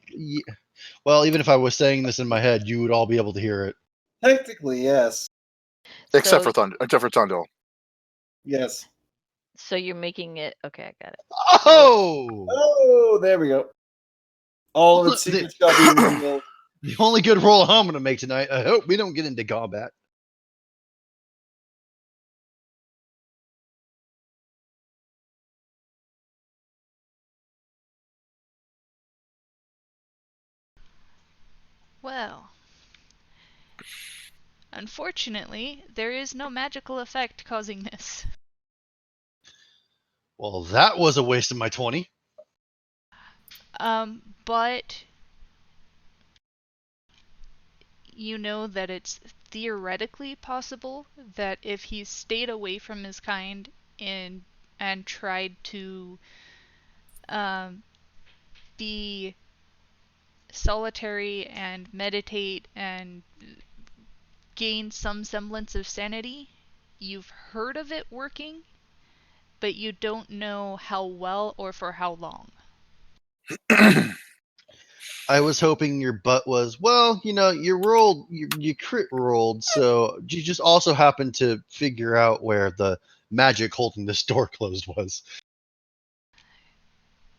Yeah. Well, even if I was saying this in my head, you would all be able to hear it. Technically, yes. Except So, for Tundle. Yes. so you're making it. Okay, I got it. Oh! Oh, there we go. All of its The- secrets shall be revealed. The only good roll I'm going to make tonight. I hope we don't get into combat. Well, unfortunately, there is no magical effect causing this. Well, that was a waste of my 20. But you know that it's theoretically possible that if he stayed away from his kind and tried to be solitary and meditate and gain some semblance of sanity, you've heard of it working, but you don't know how well or for how long. I was hoping your butt was, well, you rolled, you crit rolled, so you just also happened to figure out where the magic holding this door closed was.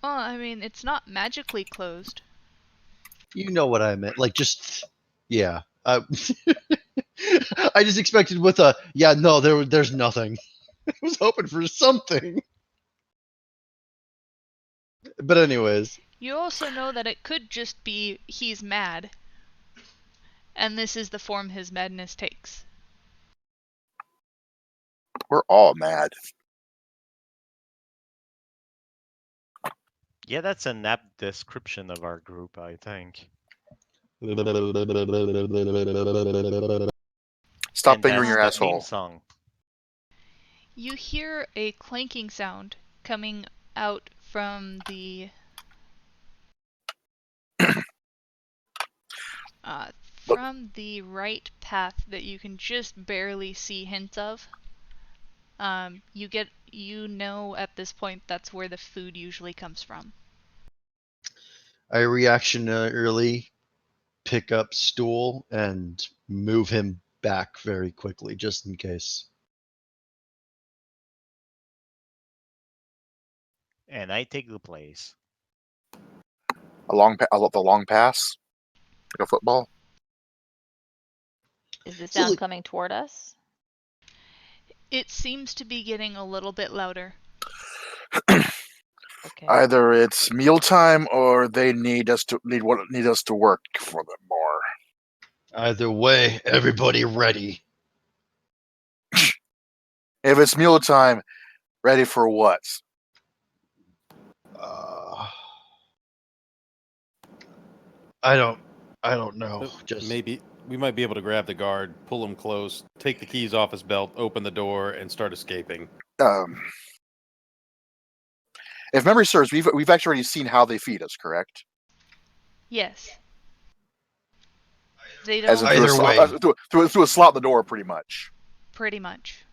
Well, I mean, it's not magically closed. You know what I meant. Like, just, yeah. I just expected with a, yeah, no, there's nothing. I was hoping for something. But anyways, You also know that it could just be he's mad, and this is the form his madness takes. We're all mad. Yeah, that's an apt description of our group, I think. Stop And fingering that's your the theme asshole. song. You hear a clanking sound coming out from the Look, right path that you can just barely see hints of. You know at this point that's where the food usually comes from. I reactionarily pick up stool and move him back very quickly, just in case. And I take the place. the long pass, like a football. Is the So, sound like, coming toward us? It seems to be getting a little bit louder. Okay. Either it's mealtime or they need us to work for them more. either way, everybody ready. If it's mealtime, ready for what? I don't know. Just Maybe we might be able to grab the guard, pull him close, take the keys off his belt, open the door, and start escaping. If memory serves, we've actually already seen how they feed us, correct? Yes. They As in don't. Either way. through a slot in the door, pretty much. Pretty much.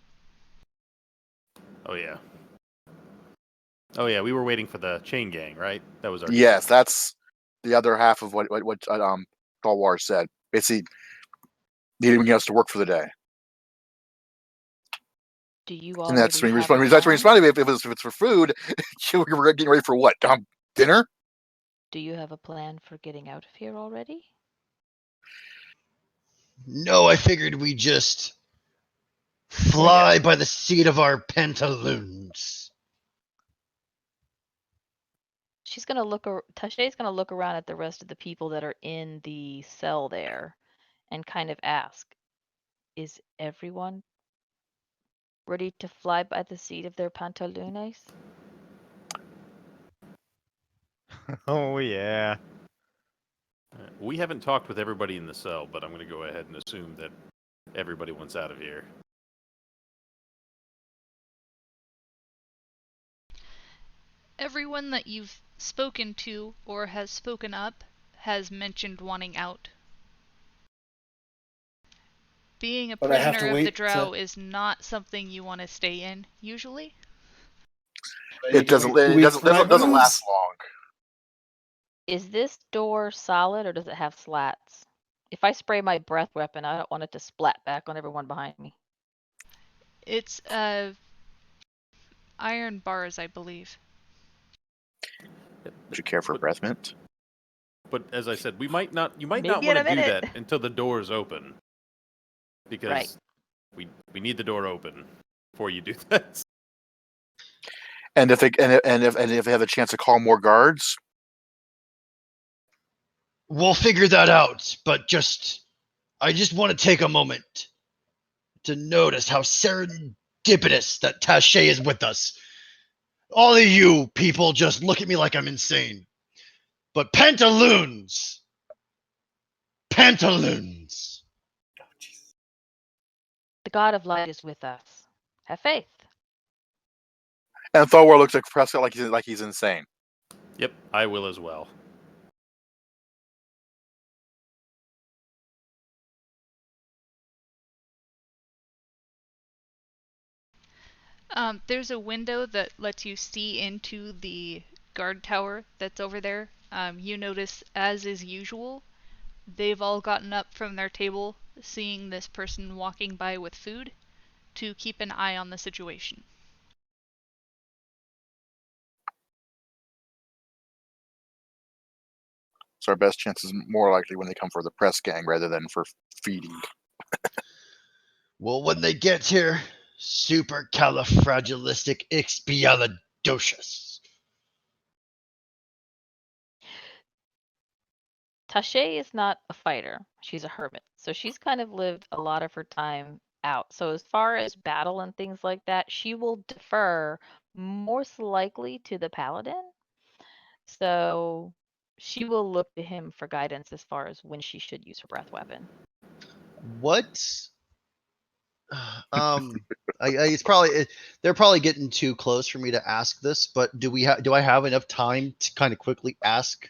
Oh yeah. Oh yeah, we were waiting for the chain gang, right? That was our deal. Yes, that's the other half of what Dalwar said. Basically, needing us to work for the day. Do you And that's already when have a he responded. plan? If it's for food, we were getting ready for what? Dinner? Do you have a plan for getting out of here already? no, I figured we just fly by the seat of our pantaloons. She's gonna Tasha's gonna look around at the rest of the people that are in the cell there and kind of ask, is everyone ready to fly by the seat of their pantalones? Oh yeah. We haven't talked with everybody in the cell, but I'm going to go ahead and assume that everybody wants out of here. Everyone that you've spoken to or has spoken up has mentioned wanting out. Being a But I have prisoner to of the wait. drow is not something you want to stay in, usually. It doesn't last long. Is this door solid or does it have slats? If I spray my breath weapon, I don't want it to splat back on everyone behind me. It's iron bars, I believe. Would you care for breath mint? But as I said, you might not Maybe want in to a do minute. that until the door is open. Because Right. we need the door open before you do that. And if they have a chance to call more guards, We'll figure that out, but I just want to take a moment to notice how serendipitous that Taché is with us. All of you people just look at me like I'm insane. But pantaloons! Pantaloons! The god of light is with us. Have faith. and Thorwar looks at Prescott like he's insane. Yep, I will as well. There's a window that lets you see into the guard tower that's over there. You notice, as is usual, they've all gotten up from their table, seeing this person walking by with food, to keep an eye on the situation. So our best chance is more likely when they come for the press gang rather than for feeding. Well, when they get here, supercalifragilisticexpialidocious. Tashay is not a fighter. She's a hermit. So she's kind of lived a lot of her time out. So as far as battle and things like that, she will defer most likely to the paladin. So she will look to him for guidance as far as when she should use her breath weapon. What? It's probably they're probably getting too close for me to ask this, but do I have enough time to kind of quickly ask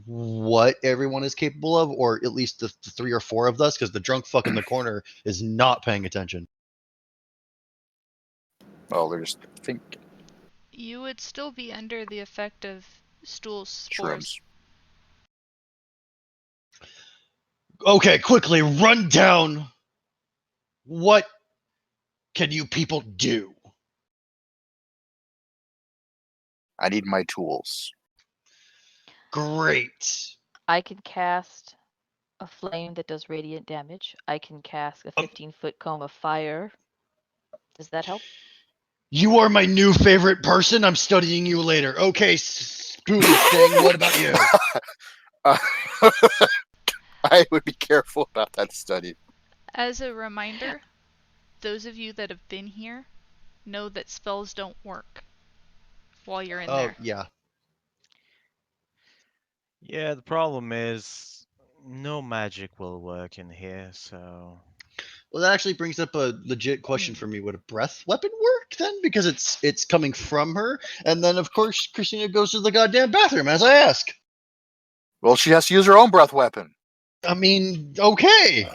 what everyone is capable of, or at least the 3 or 4 of us, because the drunk fuck in the corner is not paying attention. Well, they're just thinking. You would still be under the effect of stool spores. Shrooms. Okay, quickly run down. What can you people do? I need my tools. Great. I can cast a flame that does radiant damage. I can cast a 15-foot cone of fire. Does that help? You are my new favorite person. I'm studying you later. Okay, Spoon thing. What about you? I would be careful about that study. As a reminder, those of you that have been here know that spells don't work while you're in there. Yeah. Yeah, the problem is no magic will work in here, so Well, that actually brings up a legit question for me. Would a breath weapon work then? Because it's coming from her, and then of course Christina goes to the goddamn bathroom as I ask. Well, she has to use her own breath weapon. I mean, okay.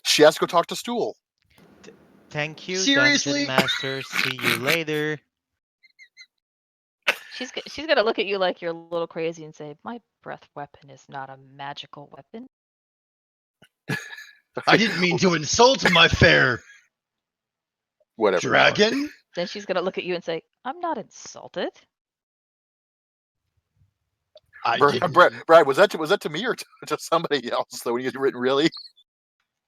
She has to go talk to Stool. thank you, Seriously? Dungeon Master. See you later. She's gonna look at you like you're a little crazy and say, "My breath weapon is not a magical weapon." I didn't mean to insult my fair Whatever. dragon. Then she's gonna look at you and say, "I'm not insulted." Brad, was that to me or to somebody else? Though when you get written, really?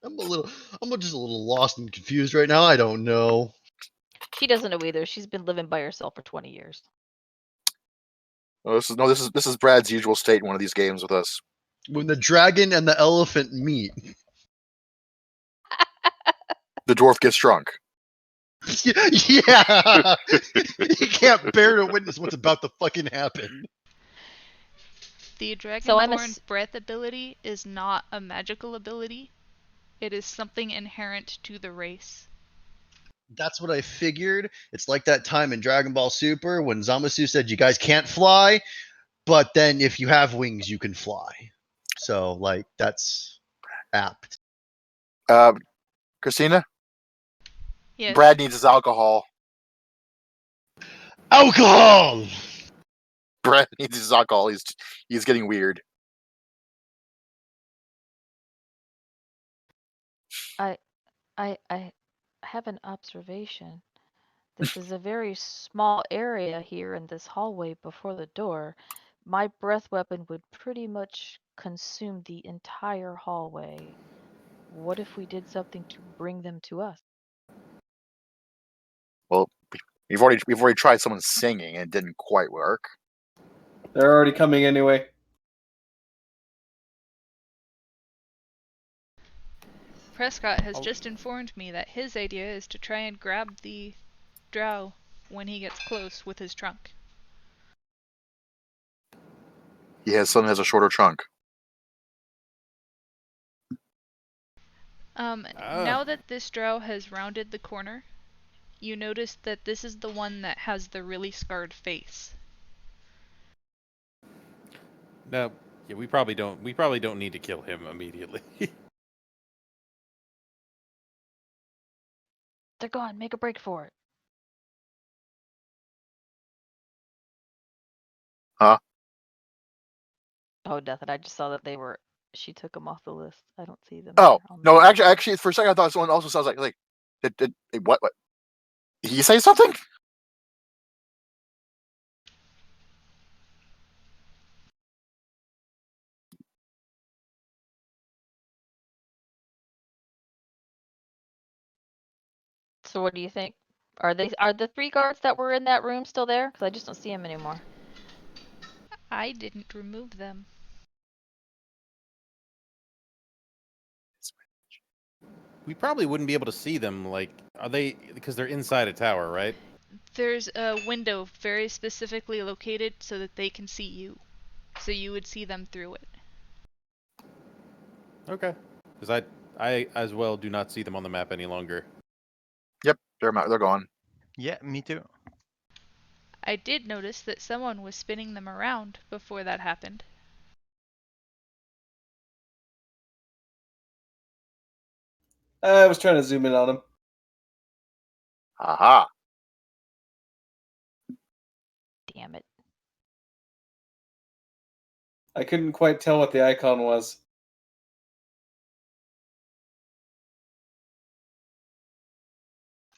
I'm just a little lost and confused right now. I don't know. She doesn't know either. She's been living by herself for 20 years. Oh, this is Brad's usual state in one of these games with us. When the dragon and the elephant meet. The dwarf gets drunk. Yeah. You can't bear to witness what's about to fucking happen. The So I'm Dragonborn breath ability is not a magical ability. It is something inherent to the race. That's what I figured. It's like that time in Dragon Ball Super when Zamasu said you guys can't fly, but then if you have wings, you can fly. So, like, that's apt. Christina, Yes. Brad needs his alcohol. Alcohol! Brad needs his alcohol. He's getting weird. I have an observation. This is a very small area here in this hallway before the door. My breath weapon would pretty much consume the entire hallway. What if we did something to bring them to us? Well, we've already tried someone singing and it didn't quite work. They're already coming anyway. Prescott has just informed me that his idea is to try and grab the drow when he gets close with his trunk. Son has a shorter trunk. Now that this drow has rounded the corner, you notice that this is the one that has the really scarred face. No, yeah, we probably don't need to kill him immediately. They're gone. Make a break for it. Huh? Oh, nothing. I just saw that she took them off the list. I don't see them. Oh here on no, the- actually, for a second I thought someone also sounds like did what? Did he say something? So what do you think? Are the 3 guards that were in that room still there? Because I just don't see them anymore. I didn't remove them. We probably wouldn't be able to see them. Like, are they? Because they're inside a tower, right? There's a window very specifically located so that they can see you. so you would see them through it. Okay. Because I as well do not see them on the map any longer. Yep, they're gone. Yeah, me too. I did notice that someone was spinning them around before that happened. I was trying to zoom in on him. Aha. Damn it. I couldn't quite tell what the icon was.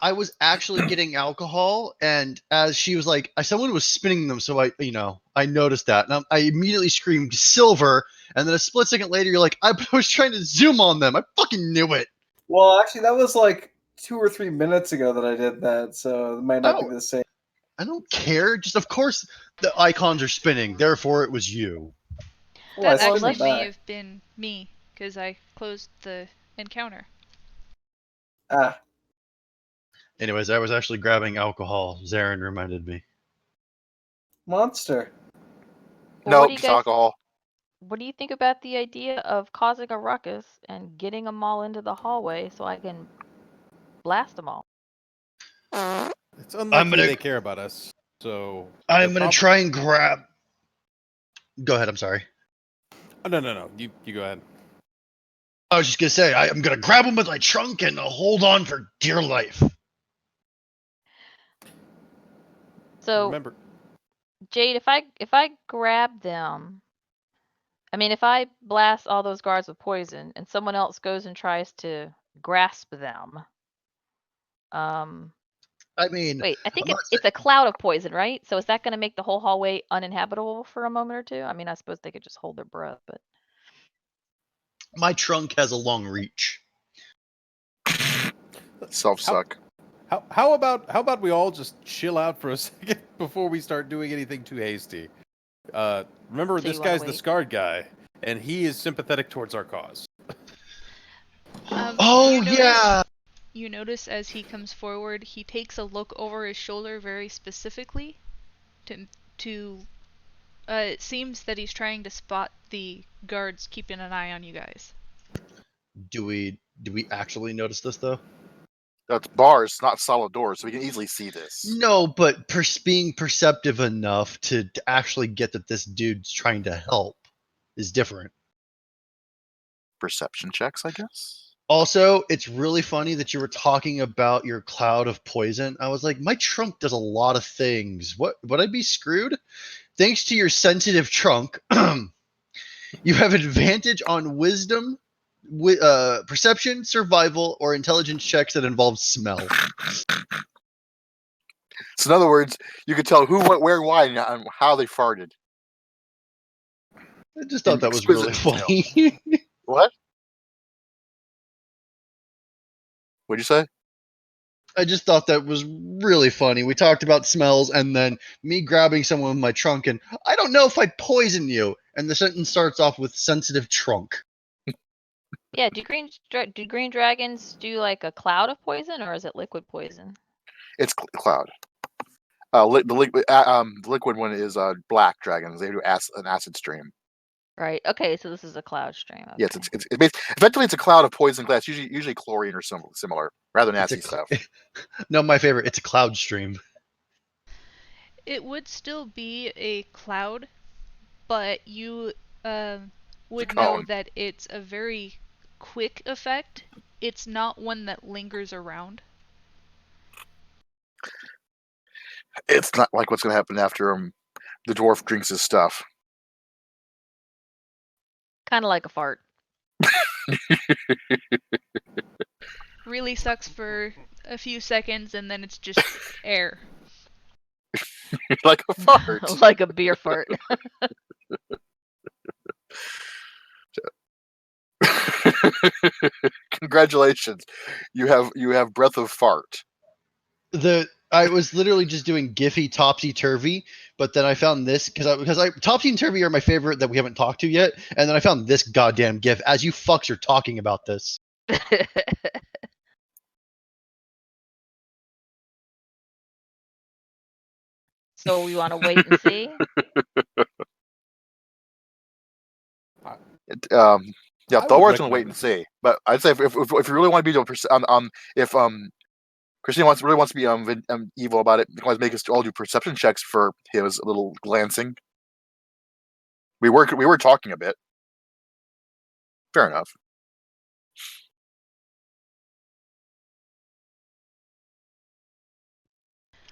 I was actually getting alcohol, and as she was like, someone was spinning them, so I noticed that, and I immediately screamed silver, and then a split second later, you're like, I was trying to zoom on them. I fucking knew it. Well, actually, that was like 2 or 3 minutes ago that I did that, so it might not be Oh, the same. I don't care. Just of course the icons are spinning, therefore it was you. Oh, I That spun actually them may back. have been me, because I closed the encounter. Ah, Anyways, I was actually grabbing alcohol. Zarin reminded me. monster. Well, what Nope, do you just guys alcohol. what do you think about the idea of causing a ruckus and getting them all into the hallway so I can blast them all? It's unlikely gonna- they care about us. So I'm gonna try and grab. Go ahead. I'm sorry. Oh, no. You go ahead. I was just gonna say I'm gonna grab them with my trunk and hold on for dear life. So, Remember, Jade, if I grab them, I mean, if I blast all those guards with poison and someone else goes and tries to grasp them, I mean, wait, I think I'm not it's a cloud of poison, right? So is that going to make the whole hallway uninhabitable for a moment or two? I mean, I suppose they could just hold their breath, but my trunk has a long reach. Self-suck. how about we all just chill out for a second before we start doing anything too hasty? Remember, So this you wanna guy's the wait? scarred guy, and he is sympathetic towards our cause. Oh yeah. You notice as he comes forward, he takes a look over his shoulder very specifically to it seems that he's trying to spot the guards keeping an eye on you guys. Do we actually notice this though? That's bars, not solid doors, so we can easily see this. No, but being perceptive enough to actually get that this dude's trying to help is different. Perception checks, I guess. Also, it's really funny that you were talking about your cloud of poison. I was like, my trunk does a lot of things. What would I be screwed? Thanks to your sensitive trunk, you have advantage on wisdom, perception, survival, or intelligence checks that involve smell. So in other words, you could tell who went where, why, and how they farted. I just thought that was Exquisite really detail. funny. What? What'd you say? I just thought that was really funny. We talked about smells, and then me grabbing someone with my trunk, and I don't know if I poison you. And the sentence starts off with sensitive trunk. Yeah, do green dragons do like a cloud of poison or is it liquid poison? It's cloud. The liquid one is black dragons. They do an acid stream. Right. Okay, so this is a cloud stream. Okay. Yes, effectively it's a cloud of poison glass, usually chlorine or similar, rather It's nasty stuff. No, my favorite. It's a cloud stream. It would still be a cloud, but you would know cone. that it's a very quick effect. It's not one that lingers around. It's not like what's going to happen after the dwarf drinks his stuff. Kind of like a fart. Really sucks for a few seconds and then it's just air. Like a fart. Like a beer fart. Congratulations, you have breath of fart. I was literally just doing Giphy topsy turvy, but then I found this because I topsy and turvy are my favorite that we haven't talked to yet, and then I found this goddamn gif as you fucks are talking about this. So we want to wait and see. Yeah, I would Thor's gonna wait recommend and see. But I'd say if you really want to be if Christine really wants to be evil about it, you can always make us all do perception checks for his little glancing. We were talking a bit. Fair enough.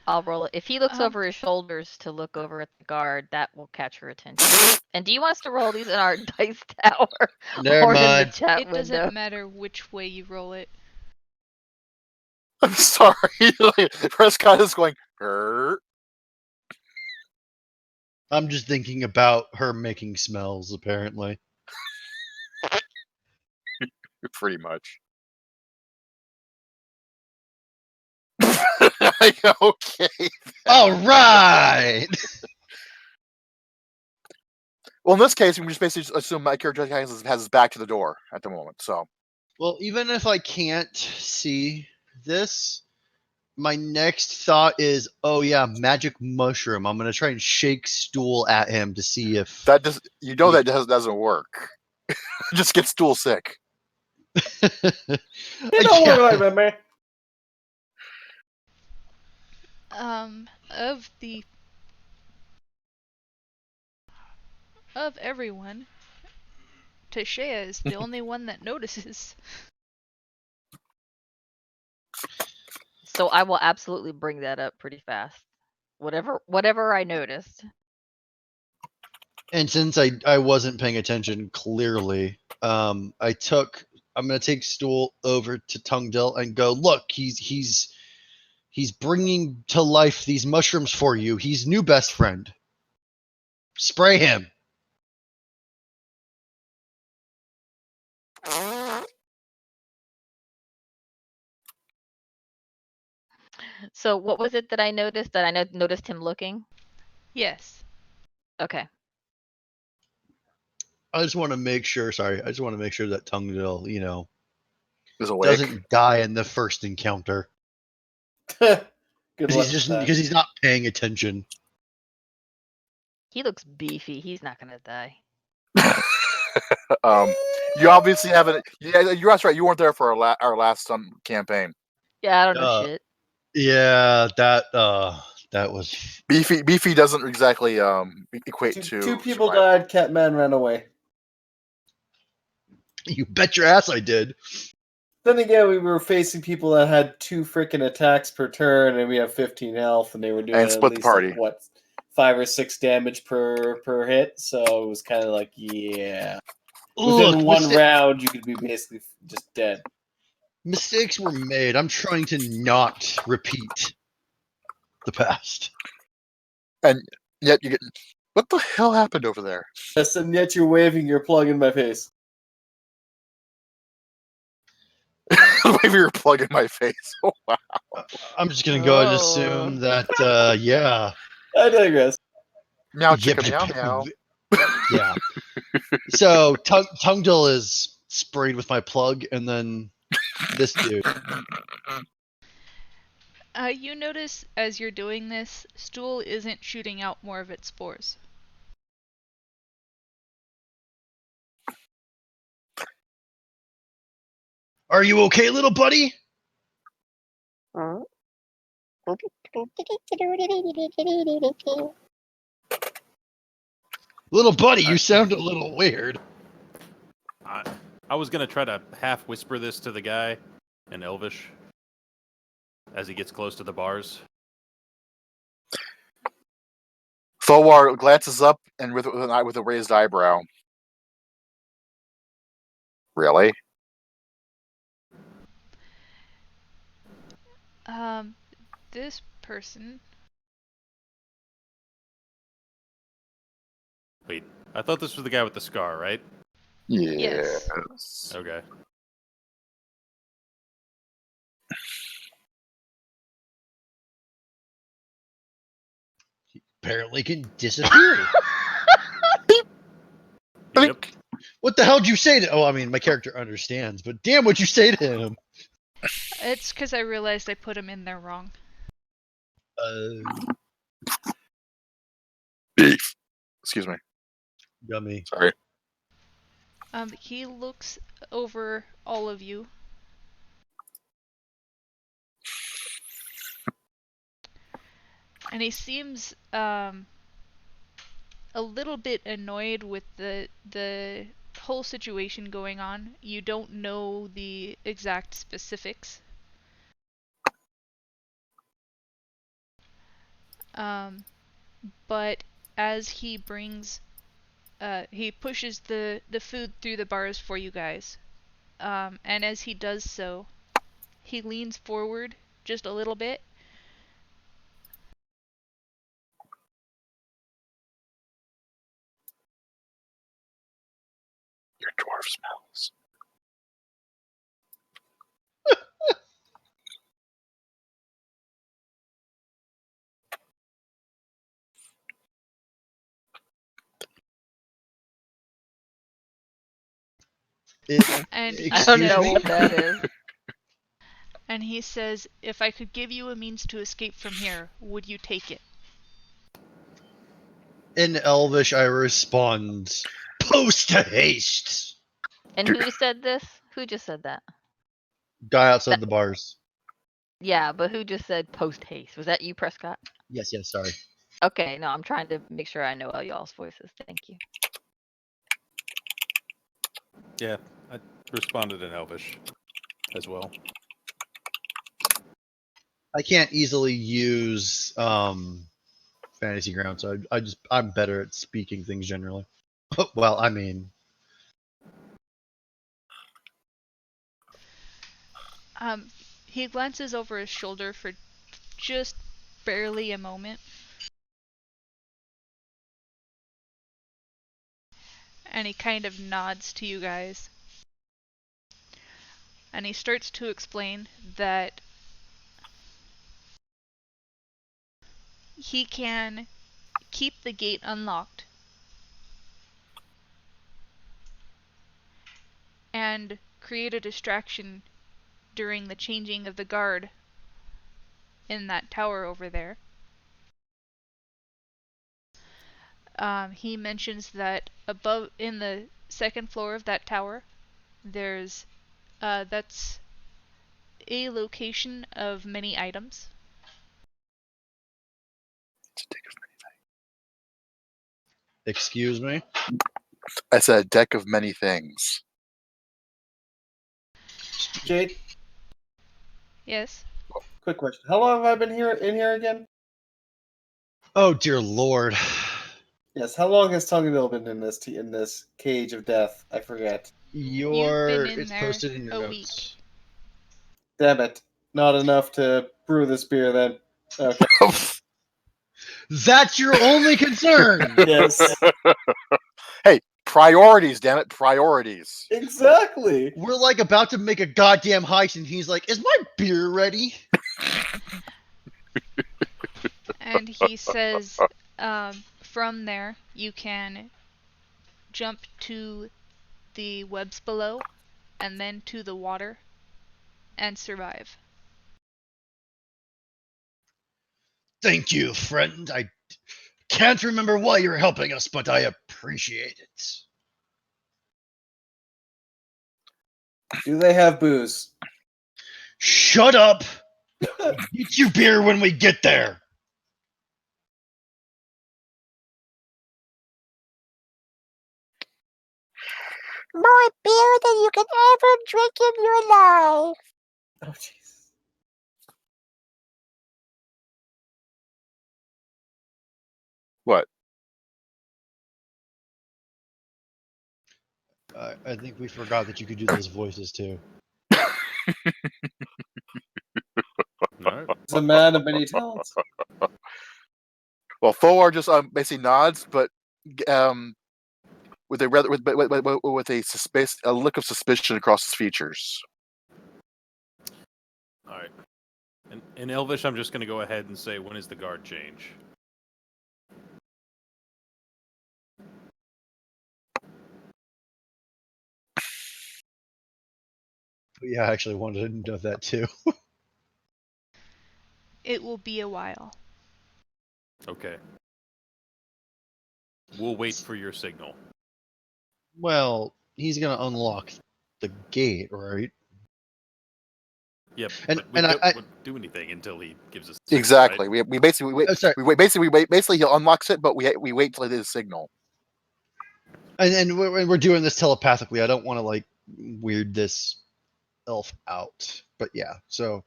I'll roll it. If he looks Um, over his shoulders to look over at the guard, that will catch her attention. And do you want us to roll these in our dice tower Never or in the mind. chat it window? doesn't matter which way you roll it. I'm sorry. Prescott is going. "Grr." I'm just thinking about her making smells, apparently. Pretty much. Okay. All right. Well, in this case, we can just basically assume my character has his back to the door at the moment. So Well, even if I can't see this, my next thought is, oh yeah, magic mushroom. I'm gonna try and shake stool at him to see if that doesn't work. Just get stool sick. You don't Yeah. worry about it, man. Of everyone, Tashea is the only one that notices. So I will absolutely bring that up pretty fast. Whatever I noticed. And since I wasn't paying attention clearly, I'm gonna take stool over to Tungdil and go, look, he's bringing to life these mushrooms for you. He's new best friend. Spray him. So what was it that I noticed that I noticed him looking? Yes. Okay. I just want to make sure. Sorry, I just want to make sure that Tungdil, Is awake. doesn't die in the first encounter. Good Because luck he's with that. because he's not paying attention. He looks beefy. He's not gonna die. You obviously haven't. Yeah, you're that's right. You weren't there for our last campaign. Yeah, I don't know Uh, shit. Yeah, that was. Beefy doesn't exactly equate to Two people survival. died, Catman ran away. You bet your ass I did. Then again, we were facing people that had 2 freaking attacks per turn, and we have 15 health, and they were doing And at split the least party. 5 or 6 damage per hit. So it was kind of like, yeah, Look, within one round, you could be basically just dead. mistakes were made. I'm trying to not repeat the past. And yet you get. What the hell happened over there? Yes, and yet you're waving your plug in my face. Maybe you're plugging my face. Oh, wow. I'm just gonna go ahead and Oh. assume that, yeah. I digress. Meow Yep, chicka meow meow. Yeah. So Tungdil is sprayed with my plug, and then this dude. You notice as you're doing this, Stool isn't shooting out more of its spores. Are you okay, little buddy? Little buddy, you sound a little weird. I was gonna try to half whisper this to the guy in Elvish as he gets close to the bars. Thorwar glances up and with a raised eyebrow. Really? This person. Wait, I thought this was the guy with the scar, right? Yes. Okay. Apparently can disappear. Yep. What the hell did you say to? Oh, I mean, my character understands, but damn, what'd you say to him? It's because I realized I put him in there wrong. Beef. Excuse me. Yummy. Sorry. He looks over all of you. And he seems a little bit annoyed with the whole situation going on. You don't know the exact specifics. But as he brings, he pushes the food through the bars for you guys. And as he does so, he leans forward just a little bit. Your dwarf smells. And he I don't Excuse know me? what that is. And he says, "If I could give you a means to escape from here, would you take it?" In Elvish, I respond, post haste! And who said this? Who just said that? Guy outside That the bars. yeah, but who just said post haste? Was that you, Prescott? Yes, sorry. Okay, no, I'm trying to make sure I know all y'all's voices. Thank you. Yeah, I responded in Elvish as well. I can't easily use fantasy ground, so I'm better at speaking things generally. Well, I mean, He glances over his shoulder for just barely a moment. And he kind of nods to you guys. And he starts to explain that he can keep the gate unlocked and create a distraction during the changing of the guard in that tower over there. He mentions that above, in the second floor of that tower, there's that's a location of many items. It's a deck of excuse me? I said a deck of many things. Jade, Yes. quick question. How long have I been here in here again? Oh dear lord. Yes, how long has Tonganil been in this cage of death? I forget. You've been in It's there posted in your a notes. Damn it. Not enough to brew this beer then. Okay. That's your only concern! Yes. Hey, priorities, damn it, priorities. Exactly. We're like about to make a goddamn heist, and he's like, "Is my beer ready?" And he says, from there you can jump to the webs below and then to the water and survive. Thank you, friend. I can't remember why you're helping us, but I appreciate it. Do they have booze? Shut up! Get your beer when we get there! More beer than you can ever drink in your life. Oh, jeez. What? I think we forgot that you could do those voices too. Alright. He's a man of many talents. Well, Foar just basically nods, but with a rather with a look of suspicion across his features. Alright. In Elvish, I'm just going to go ahead and say, when is the guard change? Yeah, I actually wanted to know that too. It will be a while. Okay. We'll wait for your signal. Well, he's gonna unlock the gate, right? Yep, And but we and don't do anything until he gives us the signal, Exactly. right? We basically wait. Oh, sorry. Basically he unlocks it, but we wait till it is signal. And we're doing this telepathically. I don't want to like weird this elf out, but yeah. So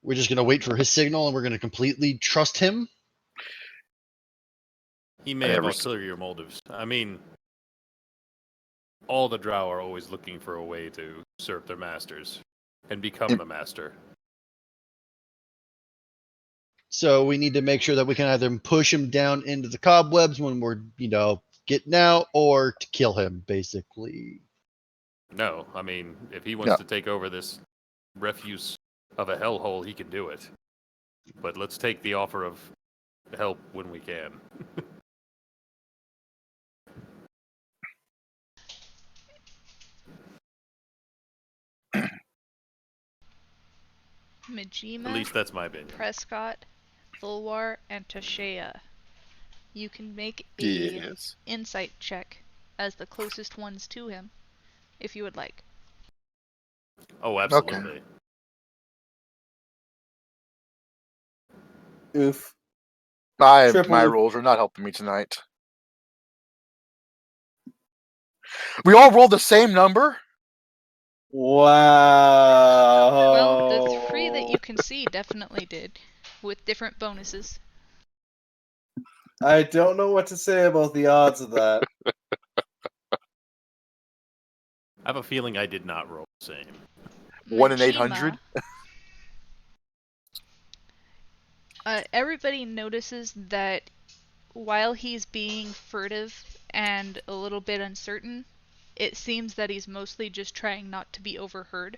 we're just gonna wait for his signal, and we're gonna completely trust him. He may I have never ulterior motives. I mean, all the drow are always looking for a way to serve their masters and become Yep. the master. So we need to make sure that we can either push him down into the cobwebs when we're, getting out, or to kill him, basically. No, I mean, if he wants No. to take over this refuse of a hellhole, he can do it. But let's take the offer of help when we can. At Majima, least that's my opinion. Prescott, Thulwar, and Tashea. You can make a Yes. insight check as the closest ones to him, if you would like. Oh, absolutely. Oof. My Triple. rolls are not helping me tonight. We all rolled the same number. Wow. Well, the three that you can see definitely did, with different bonuses. I don't know what to say about the odds of that. I have a feeling I did not roll the same. 1 in 800. Everybody notices that while he's being furtive and a little bit uncertain, it seems that he's mostly just trying not to be overheard.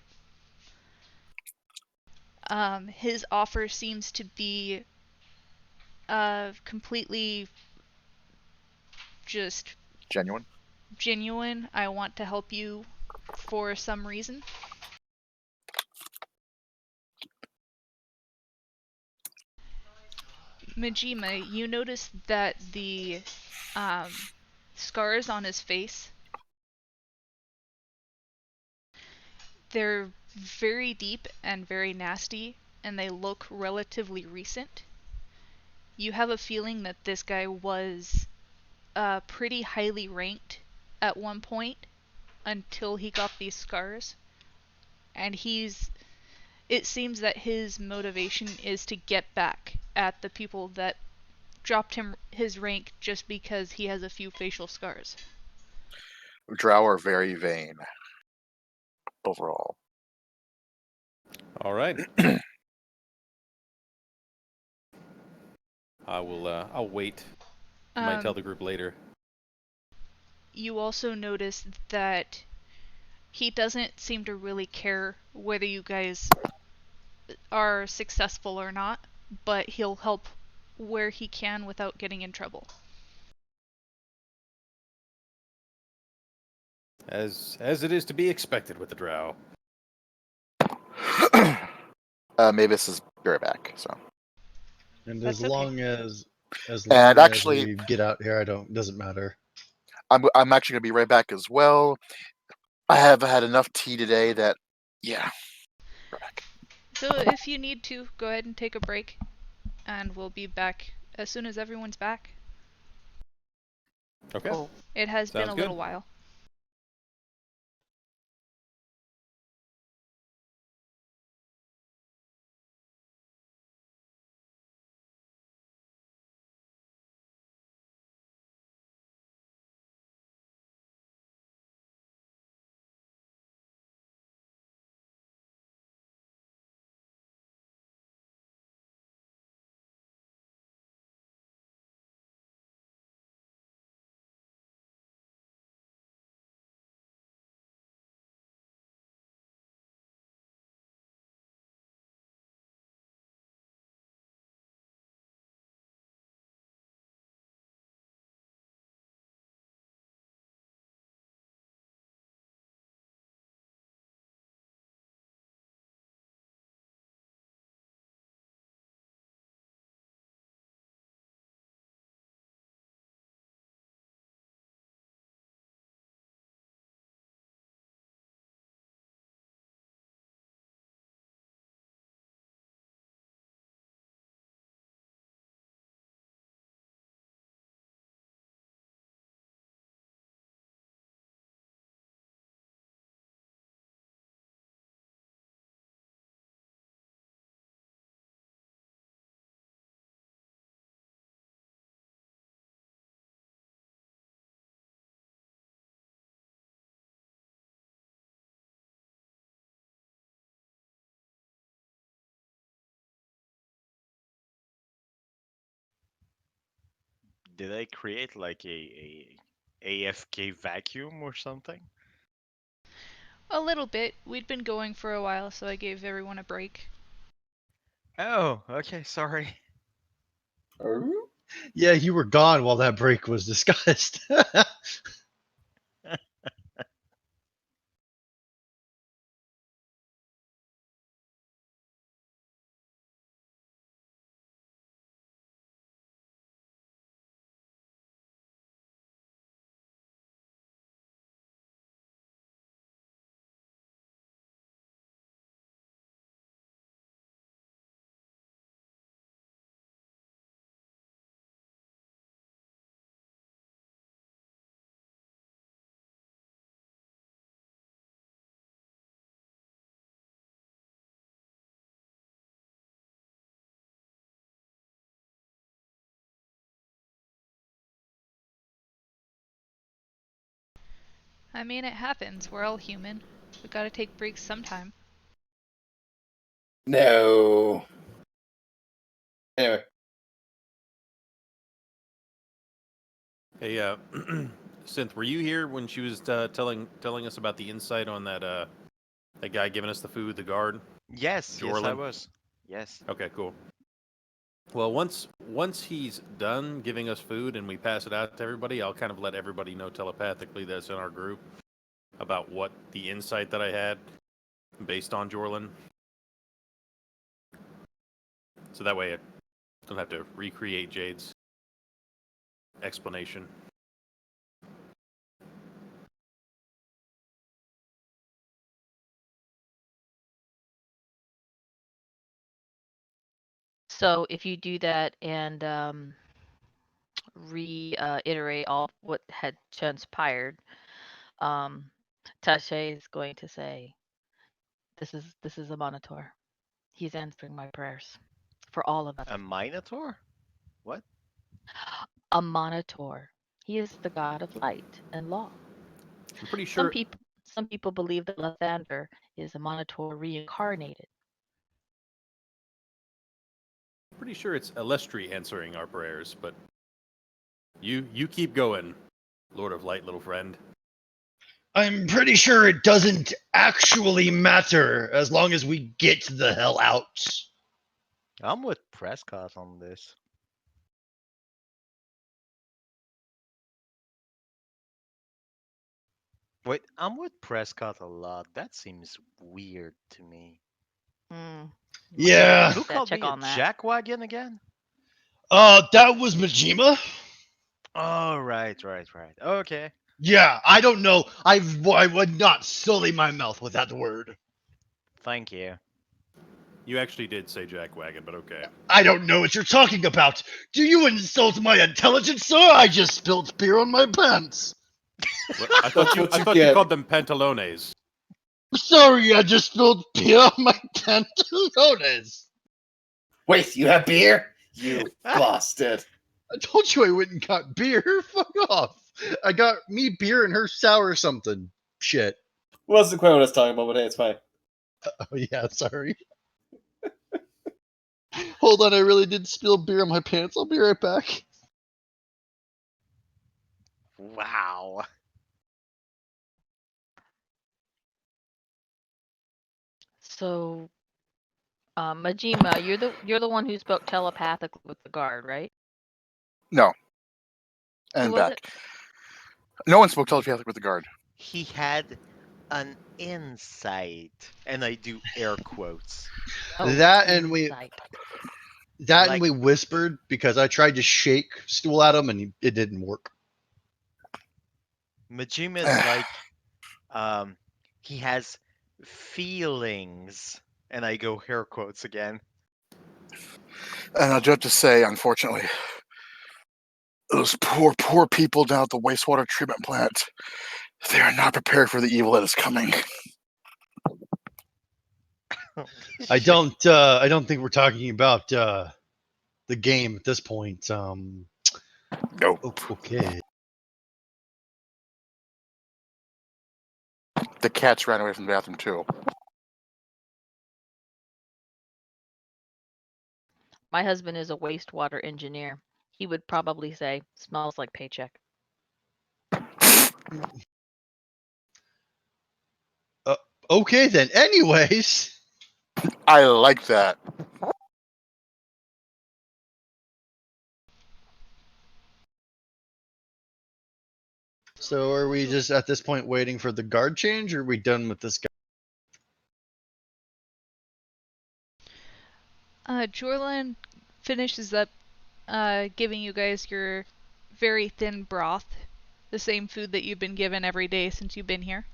His offer seems to be completely just Genuine. I want to help you for some reason. Majima, you notice that the scars on his face, they're very deep and very nasty, and they look relatively recent. You have a feeling that this guy was pretty highly ranked at one point until he got these scars, and it seems that his motivation is to get back at the people that dropped him his rank just because he has a few facial scars. Drow are very vain. Overall. All right. I'll wait. I might tell the group later. You also notice that he doesn't seem to really care whether you guys are successful or not, but he'll help where he can without getting in trouble. As it is to be expected with the drow. Mavis is right back. So. And That's as okay. long as And actually, we get out here, doesn't matter. I'm actually gonna be right back as well. I have had enough tea today that, yeah. Right back. So if you need to, go ahead and take a break, and we'll be back as soon as everyone's back. Okay. Cool. It has been Sounds a good. little while. Did I create like a AFK vacuum or something? A little bit. We'd been going for a while, so I gave everyone a break. Oh, okay, sorry. Oh? Yeah, you were gone while that break was discussed. I mean, it happens. We're all human. We gotta take breaks sometime. No. Anyway. Hey, Synth, were you here when she was telling us about the insight on that that guy giving us the food, the guard? Yes, yes, I Jorlin? was. Yes. Okay, cool. Well, once he's done giving us food and we pass it out to everybody, I'll kind of let everybody know telepathically that's in our group about what the insight that I had based on Jorlin. So that way I don't have to recreate Jade's explanation. So if you do that and reiterate all what had transpired, Tashe is going to say, "This is a monitor. He's answering my prayers for all of us." A Minotaur? What? A monitor. He is the god of light and law. I'm pretty Some sure people believe that Lathander is a monitor reincarnated. it's Elestri answering our prayers, but you keep going, Lord of Light, little friend. I'm pretty sure it doesn't actually matter as long as we get the hell out. I'm with Prescott on this. Wait, I'm with Prescott a lot. That seems weird to me. Might Yeah. Who called check me a on that. jackwagon again? That was Majima. Oh, right. Okay. Yeah, I don't know. I would not sully my mouth with that word. Thank you. You actually did say jackwagon, but okay. I don't know what you're talking about. Do you insult my intelligence, sir? I just spilled beer on my pants. Well, I thought you get. called them pantalones. Sorry, I just spilled beer on my pantalones. Wait, you have beer? You bastard. I told you I went and got beer. Fuck off. I got me beer and her sour something. Shit. Wasn't quite what I was talking about, but hey, it's fine. Oh, yeah, sorry. Hold on, I really did spill beer on my pants. I'll be right back. Wow. So, Majima, you're the one who spoke telepathically with the guard, right? No. Who And was back. it? No one spoke telepathic with the guard. He had an insight, and I do air quotes. Oh, That and we insight. Like whispered because I tried to shake stool at him and it didn't work. Majima's like, he has feelings, and I go air quotes again. And I'll just say, unfortunately, those poor people down at the wastewater treatment plant, they are not prepared for the evil that is coming. I don't think we're talking about the game at this point. Nope. Okay. The cats ran away from the bathroom too. My husband is a wastewater engineer. he would probably say, "Smells like paycheck." Okay then. Anyways, I like that. so are we just at this point waiting for the guard change, or are we done with this guy? Jorlan finishes up giving you guys your very thin broth, the same food that you've been given every day since you've been here.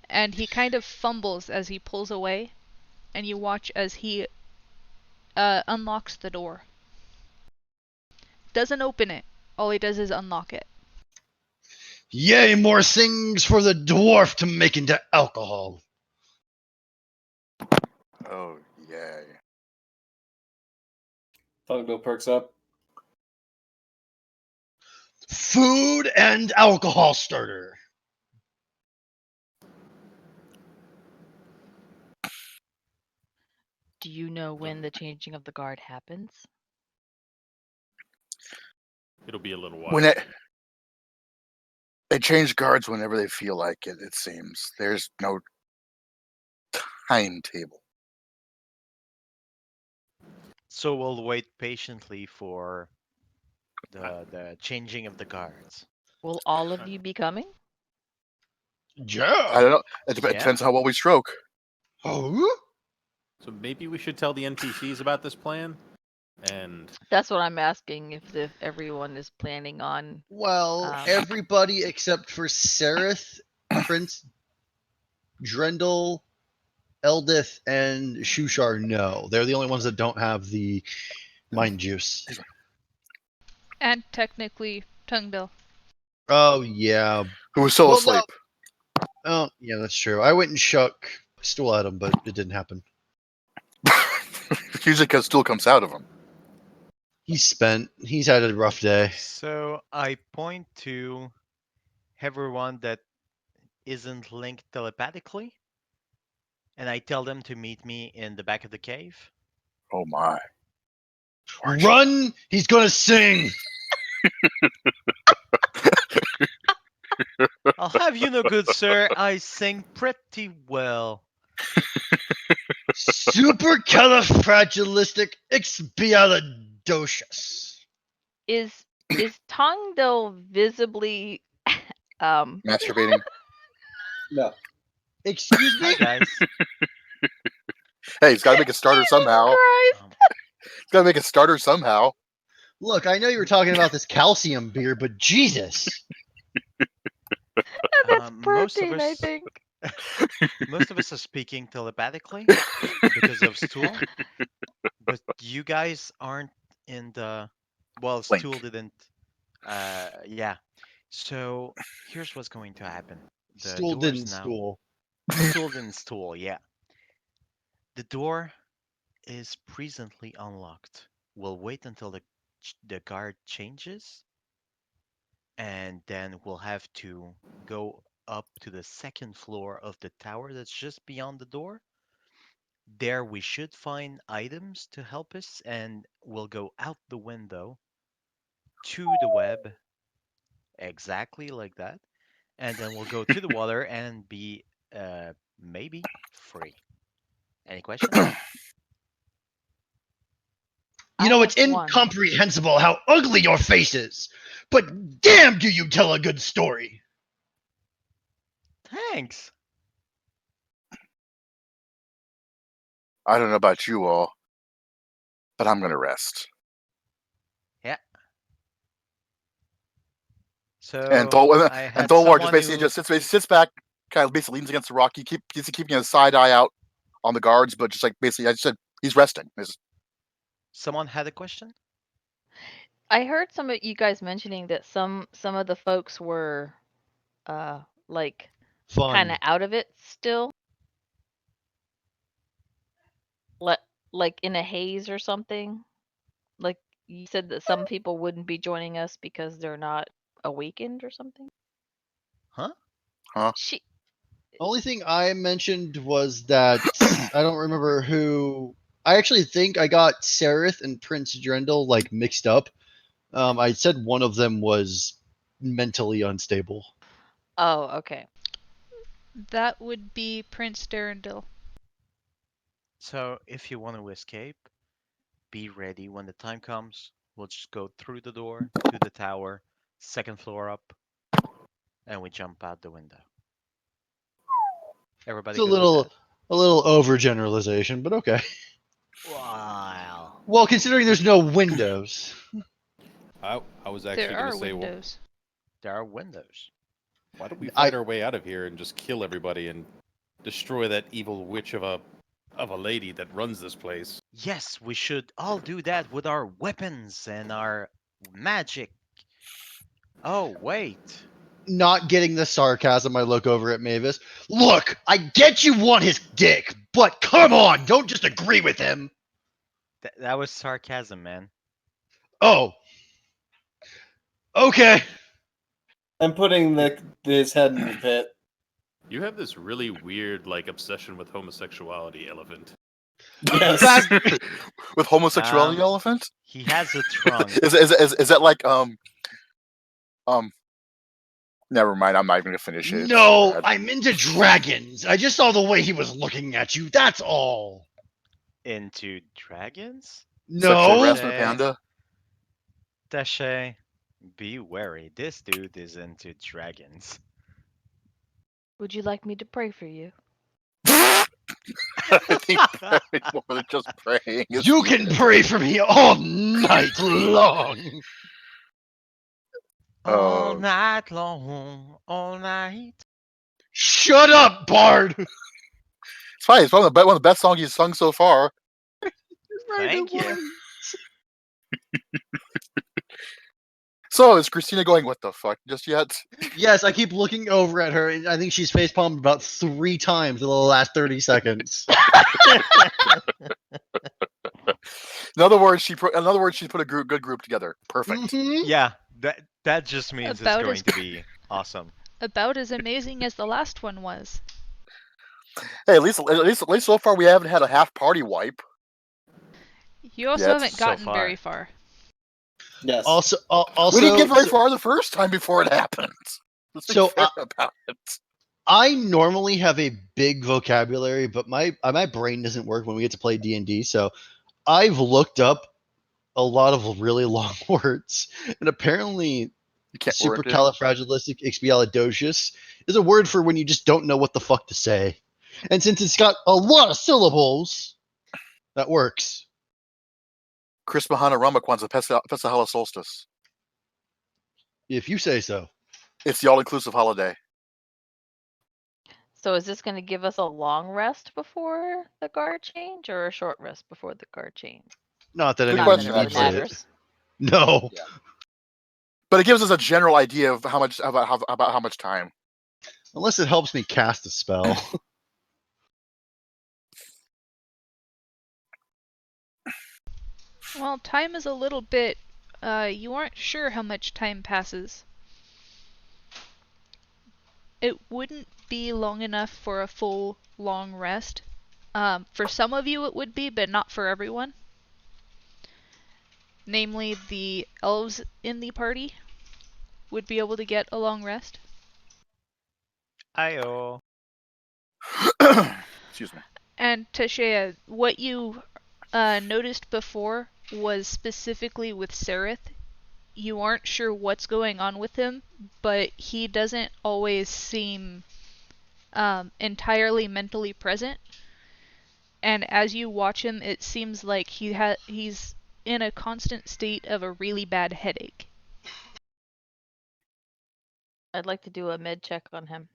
And he kind of fumbles as he pulls away, and you watch as he unlocks the door. Doesn't open it. All he does is unlock it. Yay, more things for the dwarf to make into alcohol. Oh, yay. Tugdale perks up. Food and alcohol starter. Do you know when the changing of the guard happens? It'll be a little while. When they change guards whenever they feel like it, it seems. There's no timetable. So we'll wait patiently for the changing of the guards. Will all of you be coming? I Yeah. don't know. It Yeah. depends how well we stroke. Oh? So maybe we should tell the NPCs about this plan. And That's what I'm asking. If everyone is planning on. Well, everybody except for Sereth, Prince Drendel, Eldith, and Shushar no. They're the only ones that don't have the mind juice. And technically, Tungdell. Oh, yeah. Who was still Well, asleep? Oh, yeah, that's true. I went and shook stool at him, but it didn't happen. Usually because stool comes out of him. He's spent. He's had a rough day. So I point to everyone that isn't linked telepathically, and I tell them to meet me in the back of the cave. Oh my. Run! He's gonna sing! I'll have you know, good sir, I sing pretty well. Supercalifragilisticexpialidocious. Is Tongdale visibly Masturbating. No. Excuse Hi me? guys. Hey, he's got to make a starter somehow. Christ. Um, He's got to make a starter somehow. Look, I know you were talking about this calcium beer, but Jesus. That's most of protein, I us- think. Most of us are speaking telepathically because of Stool, but you guys aren't in the. Well, Link. Stool didn't. Yeah. So here's what's going to happen. The Stool door's didn't now. stool. Stool didn't stool. Yeah. The door is presently unlocked. We'll wait until the guard changes, and then we'll have to go up to the second floor of the tower that's just beyond the door. There we should find items to help us, and we'll go out the window to the web, exactly like that, and then we'll go to the water and be maybe free. Any questions? You I know, it's have one. incomprehensible how ugly your face is, but damn do you tell a good story. Thanks. I don't know about you all, but I'm going to rest. So And I had Thorwar just someone basically who- just sits back, kind of basically leans against the rock. He's keeping a side eye out on the guards, but just like basically, I just said he's resting. Someone had a question? I heard some of you guys mentioning that some of the folks were like Fun. kind of out of it still. Like in a haze or something. Like you said that some people wouldn't be joining us because they're not awakened or something. Huh? She Only thing I mentioned was that I don't remember who. I actually think I got Sereth and Prince Drendel like mixed up. I said one of them was mentally unstable. Oh, okay. That would be Prince Darendil. So if you want to escape, be ready when the time comes. We'll just go through the door to the tower, second floor up, and we jump out the window. It's Everybody a good with that? little overgeneralization, but okay. Wow. Well, considering there's no windows. I was There actually going are to say, well, windows. There are windows. why don't we I- fight our way out of here and just kill everybody and destroy that evil witch of a lady that runs this place? Yes, we should all do that with our weapons and our magic. Oh, wait. Not getting the sarcasm, I look over at Mavis. Look, I get you want his dick, but come on, don't just agree with him. That was sarcasm, man. Oh. Okay. I'm putting his head in the pit. You have this really weird, like, obsession with homosexuality, Elephant. Yes. With homosexuality, elephant? He has a trunk. Is that like never mind, I'm not even gonna finish it. It's No, bad. I'm into dragons. I just saw the way he was looking at you. That's all. Into dragons? Sexual No. harassment panda. Dashay, be wary. This dude is into dragons. Would you like me to pray for you? I think praying more than just praying. is You can weird. pray for me all night long. All Oh. night long, all night. Shut up, Bard. It's fine. It's one of the best songs you've sung so far. Thank you. So is Christina going, what the fuck, just yet? Yes, I keep looking over at her, and I think she's facepalmed about 3 times in the last 30 seconds. In other words, she put a good group together. Perfect. Mhm. Yeah, that just means About it's going as- to be awesome. About as amazing as the last one was. Hey, at least so far we haven't had a half party wipe. You also Yet. haven't So gotten far. very far. Yes. Also, We didn't get very far the first time before it happened. Let's be So, fair about it. I normally have a big vocabulary, but my brain doesn't work when we get to play D&D. So I've looked up a lot of really long words, and apparently You can't word it. supercalifragilisticexpialidocious is a word for when you just don't know what the fuck to say. And since it's got a lot of syllables, that works. Chris Mahana Ramakwan's a Pesahela solstice. If you say so. It's the all-inclusive holiday. So is this going to give us a long rest before the guard change or a short rest before the guard change? Not that Good Not anyone that question, it really needs actually. it. matters. No. Yeah. But it gives us a general idea of how much time. Unless it helps me cast a spell. Well, time is a little bit. You aren't sure how much time passes. It wouldn't be long enough for a full, long rest. For some of you it would be, but not for everyone. Namely, the elves in the party would be able to get a long rest. Ayo. Excuse me. And Tashea, what you noticed before was specifically with Sereth. You aren't sure what's going on with him, but he doesn't always seem entirely mentally present. And as you watch him, it seems like he's in a constant state of a really bad headache. I'd like to do a med check on him.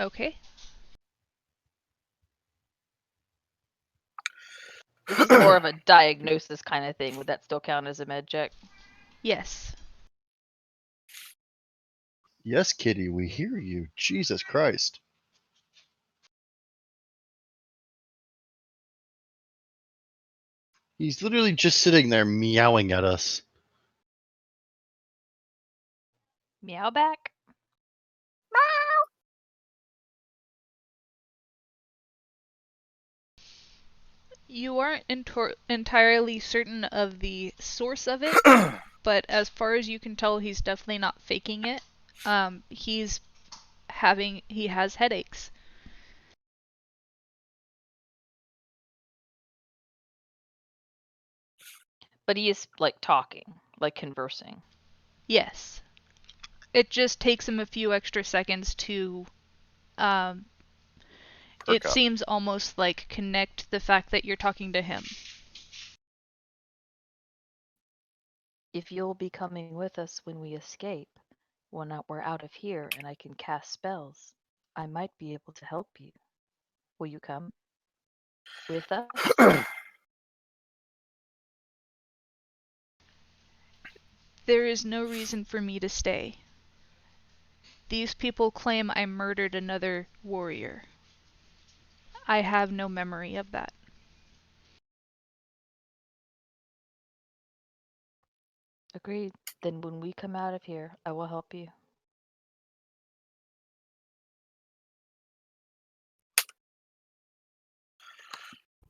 Okay. This is more of a diagnosis kind of thing. Would that still count as a med check? Yes. Yes, Kitty, we hear you. Jesus Christ. He's literally just sitting there meowing at us. Meow back? You aren't entirely certain of the source of it, but as far as you can tell, he's definitely not faking it. He has headaches. But he is like talking, like conversing. Yes. It just takes him a few extra seconds to, it up. seems almost like connect the fact that you're talking to him. If you'll be coming with us when we escape, when we're out of here and I can cast spells, I might be able to help you. Will you come with us? There is no reason for me to stay. These people claim I murdered another warrior. I have no memory of that. Agreed. Then when we come out of here, I will help you.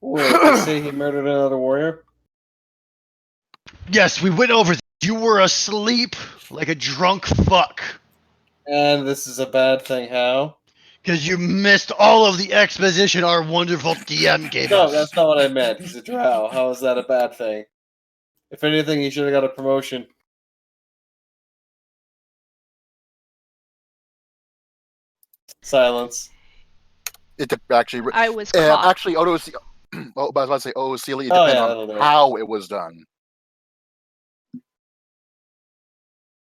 Wait, they say he murdered another warrior? Yes, we went over. You were asleep like a drunk fuck. And this is a bad thing, how? Because you missed all of the exposition our wonderful DM gave No, us. that's not what I meant. He's a drow. How is that a bad thing? If anything, he should have got a promotion. Silence. It actually, I was caught. actually, Odo. Oh, I was about to say, Sealy. It Oh, depends yeah, on that'll do it. how it was done.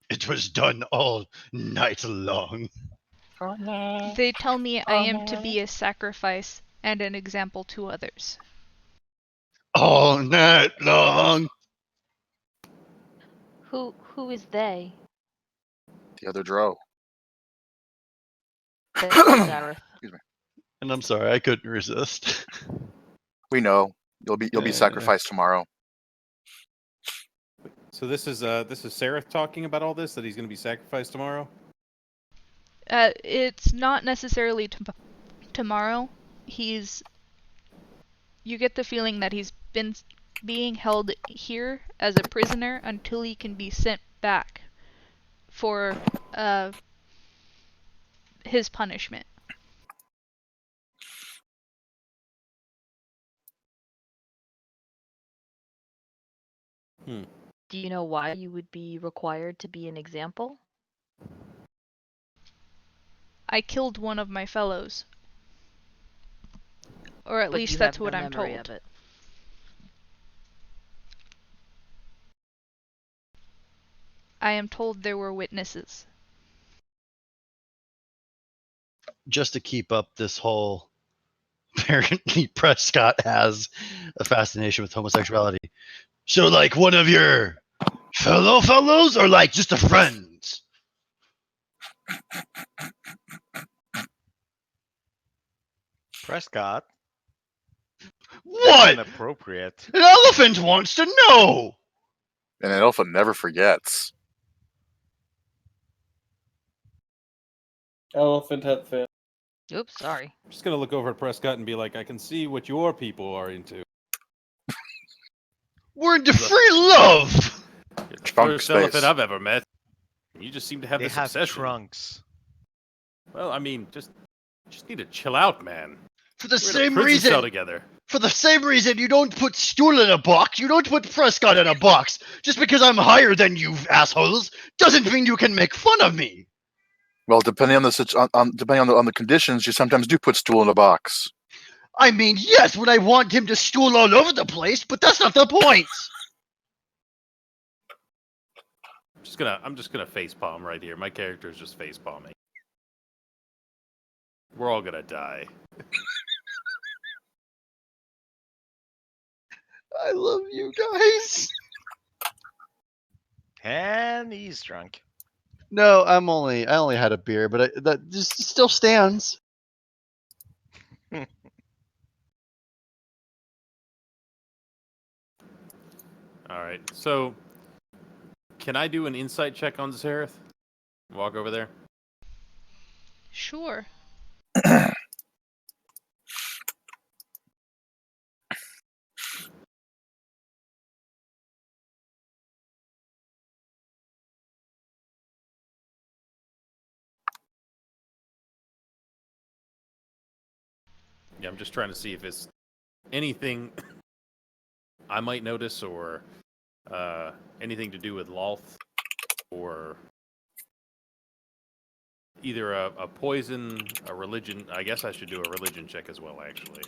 It was done all night long. They tell me I am to be a sacrifice and an example to others. All night long. Who is they? The other Dro. That's Zareth. And I'm sorry, I couldn't resist. We know you'll be Yeah. sacrificed tomorrow. So this is Sareth talking about all this, that he's going to be sacrificed tomorrow. It's not necessarily tomorrow. You get the feeling that he's been being held here as a prisoner until he can be sent back for his punishment. Do you know why you would be required to be an example? I killed one of my fellows. Or at But least you that's have no what I'm memory told. of it. I am told there were witnesses. Just to keep up this whole, apparently Prescott has a fascination with homosexuality. So, like, one of your fellows, or like just a friend? Prescott. What? Inappropriate. An elephant wants to know. And an elephant never forgets. Elephant head fin. Oops, sorry. I'm just going to look over at Prescott and be like, I can see what your people are into. We're into free love. You're the Trunk first space. elephant I've ever met. You just seem to have They this have obsession. trunks. Well, I mean, just need to chill out, man. For the We're in a same prison cell reason. together. For the same reason you don't put Stool in a box, you don't put Prescott in a box. Just because I'm higher than you assholes doesn't mean you can make fun of me. Well, depending on the conditions, you sometimes do put Stool in a box. I mean, yes, when I want him to stool all over the place, but that's not the point. I'm just gonna facepalm right here. My character is just facepalming. We're all gonna die. I love you guys. And he's drunk. No, I only had a beer, but that just still stands. All right. So, can I do an insight check on Zareth? Walk over there. Sure. Yeah, I'm just trying to see if it's anything I might notice or anything to do with Lolth or either a poison, a religion. I guess I should do a religion check as well, actually.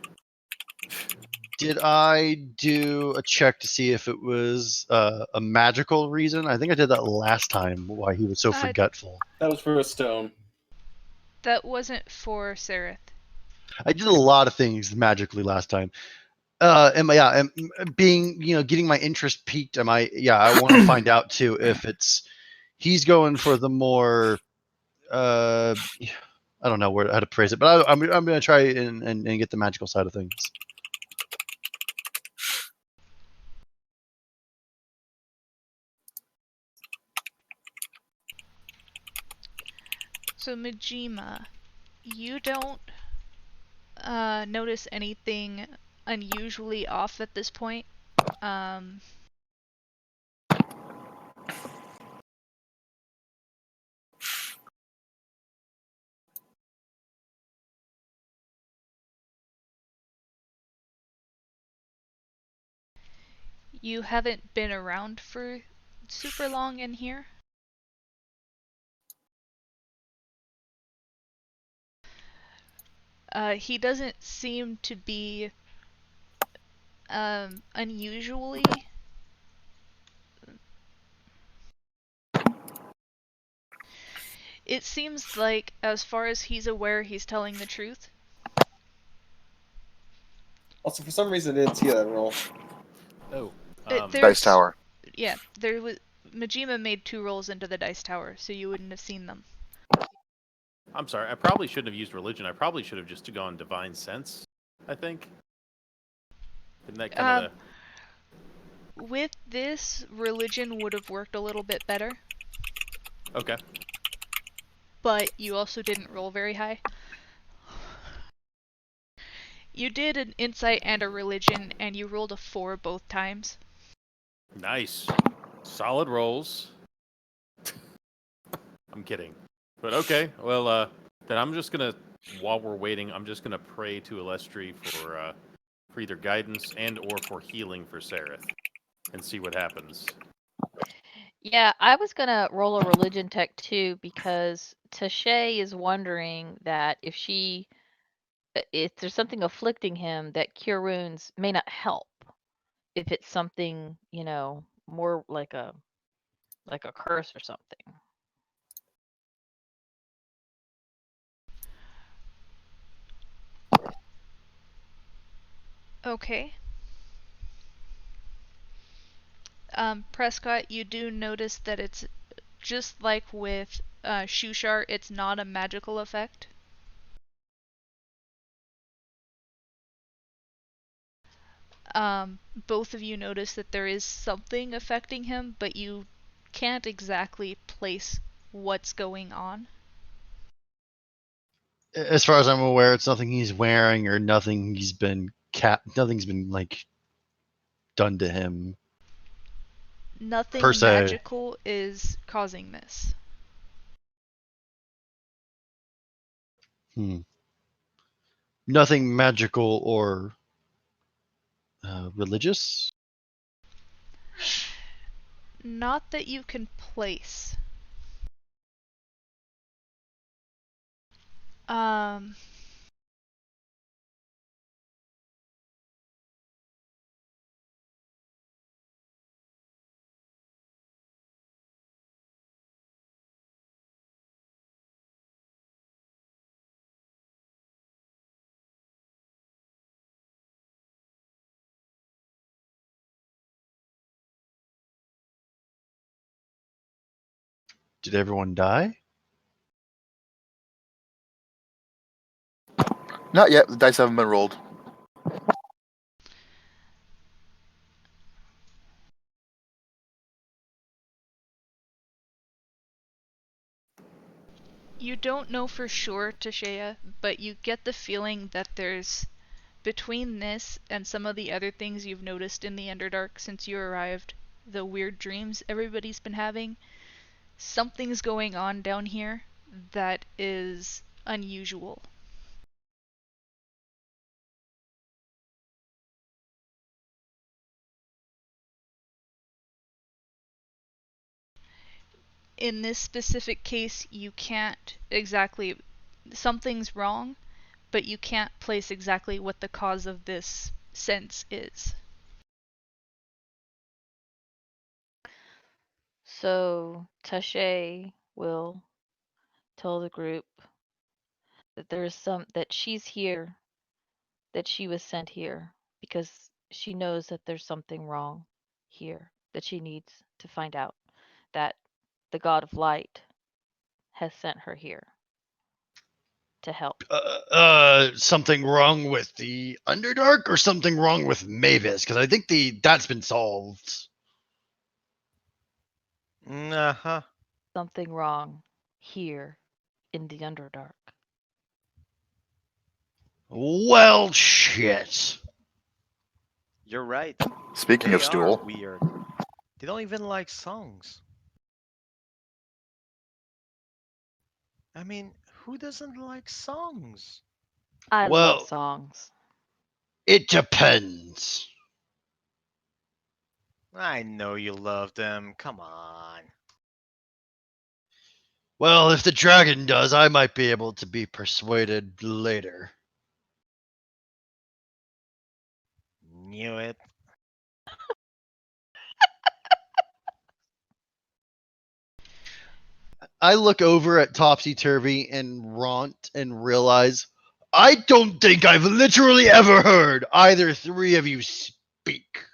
Did I do a check to see if it was a magical reason? I think I did that last time. Why he was so forgetful. That was for a stone. That wasn't for Sereth. I did a lot of things magically last time. Being getting my interest piqued. I want to find out too if it's he's going for the more I don't know how to phrase it, but I'm going to try and get the magical side of things. So Majima, you don't notice anything unusually off at this point. You haven't been around for super long in here. He doesn't seem to be unusually it seems like, as far as he's aware, he's telling the truth. Also, for some reason, I didn't see that roll. Oh, Dice tower. Yeah, there was Majima made 2 rolls into the dice tower, so you wouldn't have seen them. I'm sorry. I probably shouldn't have used religion. I probably should have just gone divine sense. I think. Isn't that kind of With this, religion would have worked a little bit better. Okay. But you also didn't roll very high. You did an insight and a religion, and you rolled a 4 both times. Nice. Solid rolls. I'm kidding. But okay, well, then I'm just gonna, while we're waiting, I'm just gonna pray to Elestri for either guidance and or for healing for Sereth, and see what happens. Yeah, I was gonna roll a religion tech too because Tashay is wondering that if there's something afflicting him, that cure wounds may not help. If it's something, more like a curse or something. Okay. Prescott, you do notice that it's just like with Shushar, it's not a magical effect. Both of you notice that there is something affecting him, but you can't exactly place what's going on. As far as I'm aware, it's nothing he's wearing or nothing's been like done to him. Nothing Per se. magical is causing this. Nothing magical or religious? Not that you can place. Did everyone die? Not yet. The dice haven't been rolled. You don't know for sure, Tashea, but you get the feeling that there's, between this and some of the other things you've noticed in the Underdark since you arrived, the weird dreams everybody's been having, something's going on down here that is unusual. in this specific case, you can't exactly. Something's wrong, but you can't place exactly what the cause of this sense is. So Tache will tell the group that that she's here, that she was sent here because she knows that there's something wrong here that she needs to find out, that the god of light has sent her here to help. Something wrong with the Underdark or something wrong with Mavis? Because I think that's been solved. Uh-huh. Something wrong here in the Underdark. Well, shit. You're right. Speaking They of are stool, weird. They don't even like songs. I mean, who doesn't like songs? I love Well, songs. it depends. I know you love them. Come on. Well, if the dragon does, I might be able to be persuaded later. Knew it. I look over at Topsy Turvy and Ront and realize I don't think I've literally ever heard either three of you speak.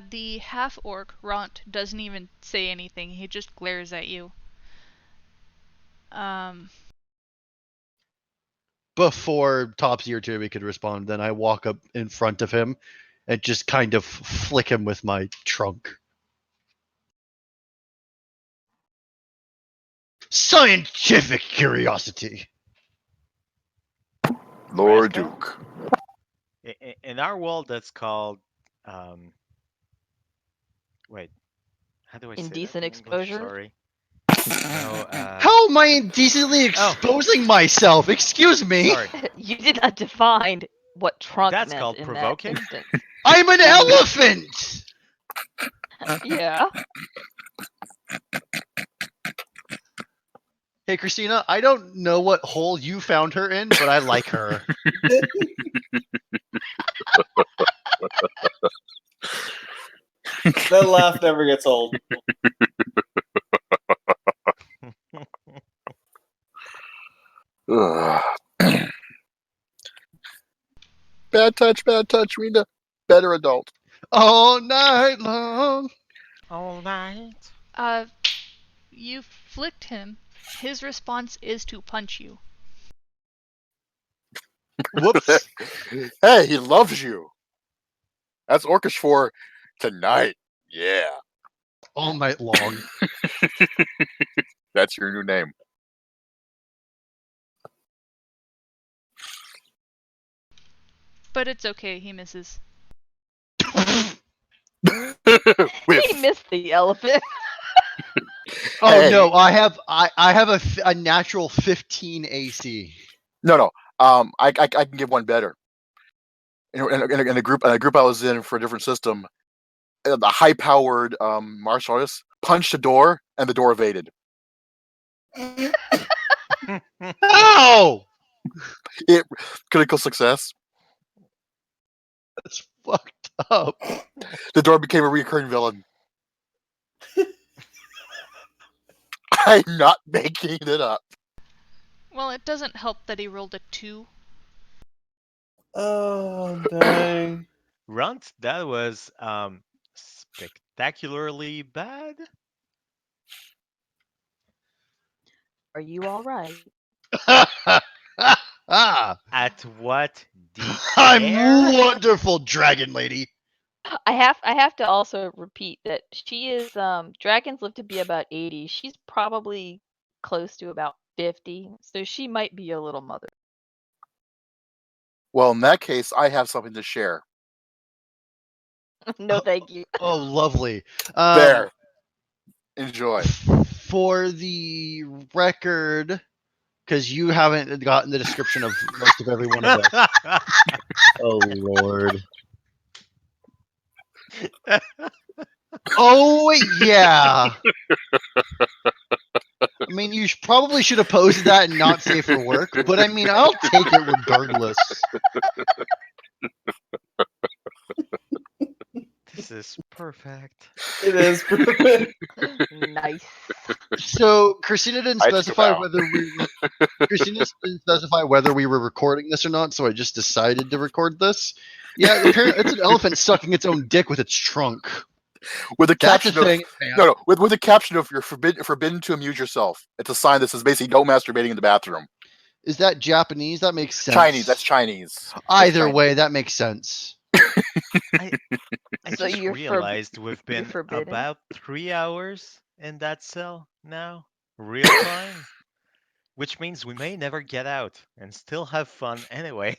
The half orc, Ront, doesn't even say anything. He just glares at you. Before Topsy or Turvy could respond, then I walk up in front of him and just kind of flick him with my trunk. Scientific curiosity. Lord Rascal? Duke. In our world, that's called. Um, wait, how do I say that Indecent in English? exposure? Sorry. No. How am I indecently Oh. exposing myself? Excuse me. Sorry. You did not define what trunk That's meant called in provoking? that instance. I'm an elephant. Yeah. Hey, Christina, I don't know what hole you found her in, but I like her. That laugh never gets old. Ugh. Bad touch, bad touch. We need a better adult. All night long. All right. You flicked him. His response is to punch you. Whoops. Hey, he loves you. That's Orcish for tonight. Yeah. All night long. That's your new name. But it's okay, he misses. He missed the elephant. Oh Hey. no, I have a natural 15 AC. No. I can give one better. In a group I was in for a different system, the high-powered martial artist punched a door, and the door evaded. Ow! It critical success. That's fucked up. The door became a recurring villain. I'm not making it up. Well, it doesn't help that he rolled a 2. Oh, dang. Runt, that was spectacularly bad. Are you all right? At what? The I'm air? wonderful, dragon lady. I have to also repeat that she is dragons live to be about 80. She's probably close to about 50, so she might be a little mother. Well, in that case, I have something to share. No, thank you. Oh, lovely. There. Enjoy. For the record, because you haven't gotten the description of most of every one of us. Oh Lord. Oh yeah. I mean, you probably should have posted that and not safe for work, but I mean, I'll take it regardless. This is perfect. It is perfect. Nice. So Christina didn't I have to go specify now. whether Christina didn't specify whether we were recording this or not, so I just decided to record this. Yeah, apparently it's an elephant sucking its own dick with its trunk. With the That's a caption of thing. man. no, with the caption of "You're forbidden to amuse yourself." It's a sign that says basically "Don't masturbating in the bathroom." Is that Japanese? That makes sense. Chinese. That's Chinese. That's Either Chinese. way, that makes sense. I So just you're realized we've been forbidden? about 3 hours in that cell now, real time, which means we may never get out and still have fun anyway.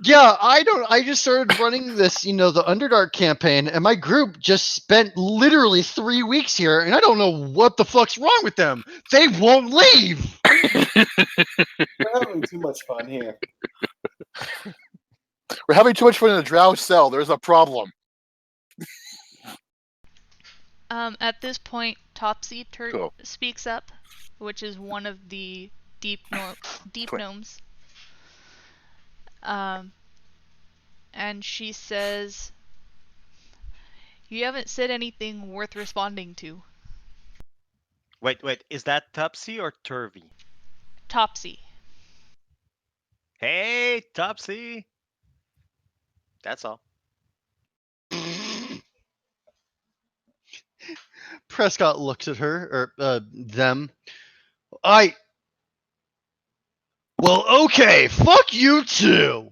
Yeah, I just started running this, the Underdark campaign, and my group just spent literally 3 weeks here, and I don't know what the fuck's wrong with them. They won't leave. We're having too much fun here. We're having too much fun in a drow cell. There's a problem. At this point, Topsy Cool. speaks up, which is one of the deep Twin. gnomes. And she says, "You haven't said anything worth responding to." Wait, is that Topsy or Turvy? Topsy. Hey, Topsy! That's all. Prescott looks at her, or them. Well, okay, fuck you too.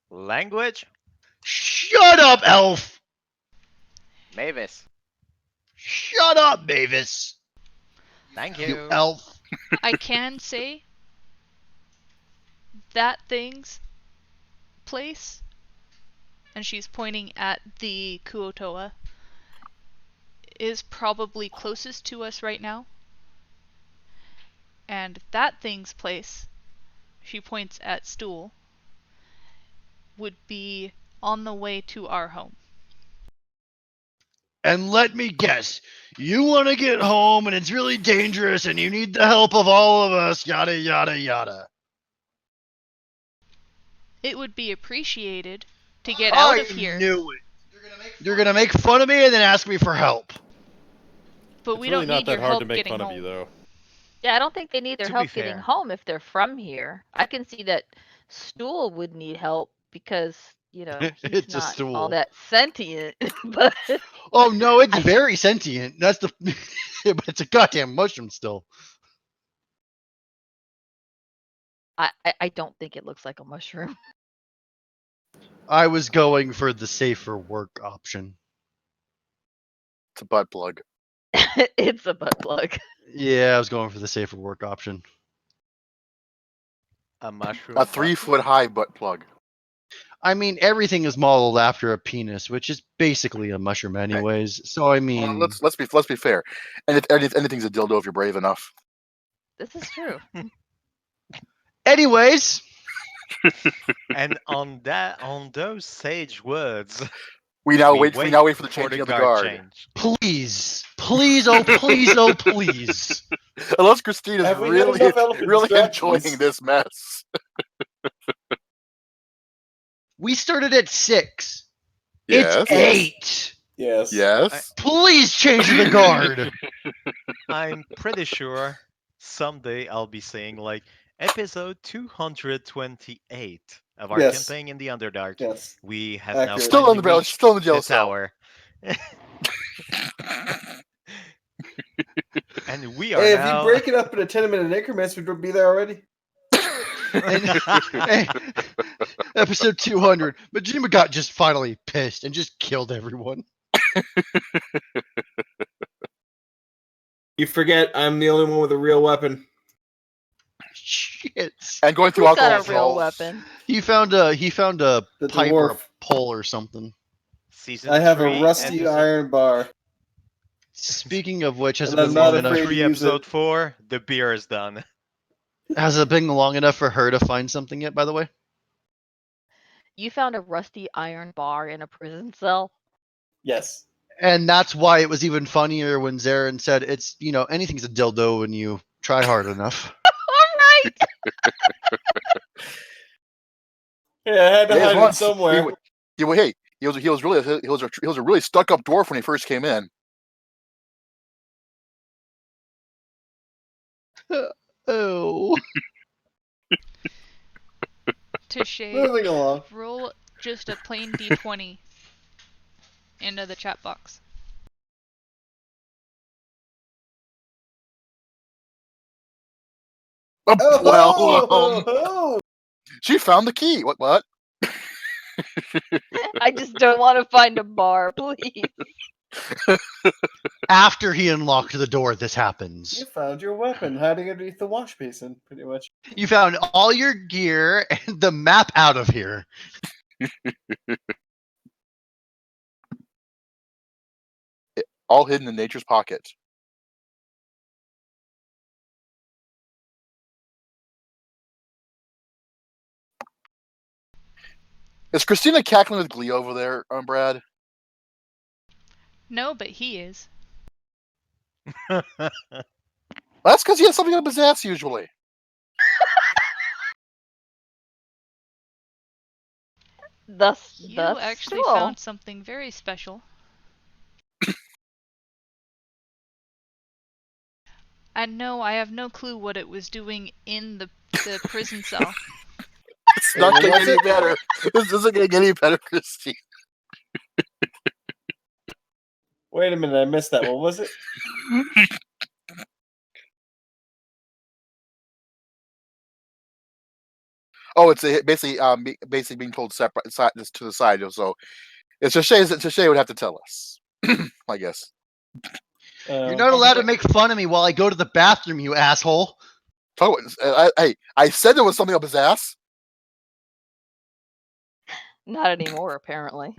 Language? Shut up, elf. Mavis. Shut up, Mavis. Thank You you. elf. I can say that thing's place, and she's pointing at the Kuotoa, is probably closest to us right now. And that thing's place, she points at Stool, would be on the way to our home. And let me guess, you want to get home and it's really dangerous and you need the help of all of us, yada, yada, yada. It would be appreciated to get out of I here, knew it. You're going to make fun of me and then ask me for help. but It's we really don't not need that your hard help to make getting fun home. of you, though. Yeah, I don't think they need their To help be getting fair. home if they're from here. I can see that Stool would need help because, he's It's a not all stool. that sentient. But Oh, no, it's I- very sentient. That's the. But it's a goddamn mushroom still. I don't think it looks like a mushroom. I was going for the safer work option. It's a butt plug. It's a butt plug. Yeah, I was going for the safer work option. A mushroom. A 3-foot high butt plug. I mean, everything is modeled after a penis, which is basically a mushroom, anyways. So I mean, Let's be fair. And anything's a dildo if you're brave enough. This is true. anyways, And on those sage words, We now we wait for the changing of the guard. change. please, oh please, oh please. Unless Christina's Have we had really enough elephant really distractions? enjoying this mess. We started at 6. Yes. It's 8. Yes. Yes. Please change the guard. I'm pretty sure someday I'll be saying like episode 228 of our Yes. campaign in the Underdark. Yes. We have Accurate. now Still on finally the reached still in the jail the cell. tower. And we are Hey, if now you break it up into 10-minute increments, we'd be there already. And, episode 200. Majima got just finally pissed and just killed everyone. You forget I'm the only one with a real weapon. Shit. And going through Who's alcohol got a real withdrawals. weapon? He found a The pipe or a dwarf. pole or something. season I have 3, a rusty episode, iron bar. Speaking of which, has it And I'm been not long enough? afraid to Season 3, use it. episode 4, the beer is done. Has it been long enough for her to find something yet? By the way, You found a rusty iron bar in a prison cell? Yes. And that's why it was even funnier when Zarin said, "It's anything's a dildo when you try hard enough." Alright! Yeah, I had to Days hide it once, somewhere. he was a really stuck up dwarf when he first came in. Oh. Touche. Moving along. Roll just a plain d20 into the chat box. Oh, She found the key. What? I just don't want to find a bar, please. After he unlocked the door, this you happens. found your weapon hiding underneath the wash basin, pretty much. You found all your gear and the map out of here. All hidden in nature's pocket. Is Christina cackling with glee over there, Brad? No, but he is. That's because he has something up his ass usually. You That's actually cool. found something very special. And no, I have no clue what it was doing in the prison cell. It's not getting any better. This isn't getting any better, Christine. Wait a minute, I missed that. What was it? Oh, it's basically being told separate just to the side. So it's Touche would have to tell us, I guess. You're not allowed to make fun of me while I go to the bathroom, you asshole. I said there was something up his ass. Not anymore, apparently.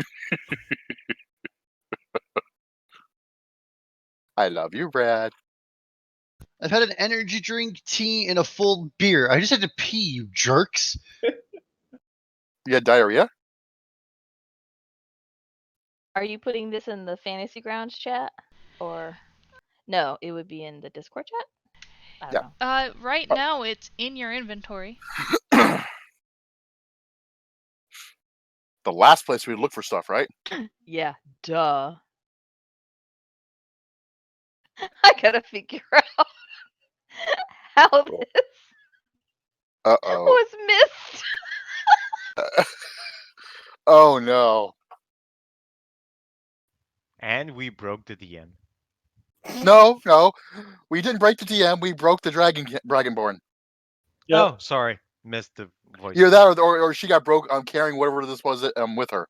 I love you, Brad. I've had an energy drink, tea, and a full beer. I just had to pee, you jerks. You had diarrhea? Are you putting this in the Fantasy Grounds chat? Or no, it would be in the Discord chat? I don't know. Right now it's in your inventory. The last place we'd look for stuff, right? Yeah, duh. I gotta figure out how this Uh-oh. was missed. Oh, no. And we broke the DM. No. We didn't break the DM. We broke the Dragonborn. Yep. Oh, sorry. Missed the voice. Either that or she got broke carrying whatever this was with her.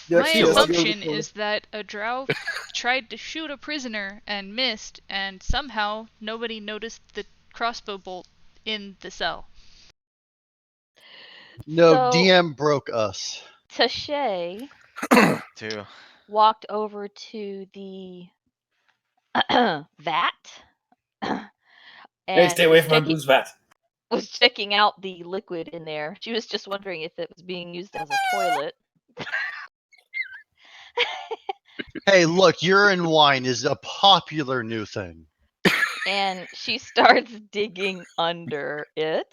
Yep, My she does. assumption is that a drow tried to shoot a prisoner and missed, and somehow nobody noticed the crossbow bolt in the cell. No, So- DM broke us. Touche Too. walked over to the vat Hey, and stay away from my booze vat. was checking out the liquid in there. She was just wondering if it was being used as a toilet. Hey, look, urine wine is a popular new thing. And she starts digging under it.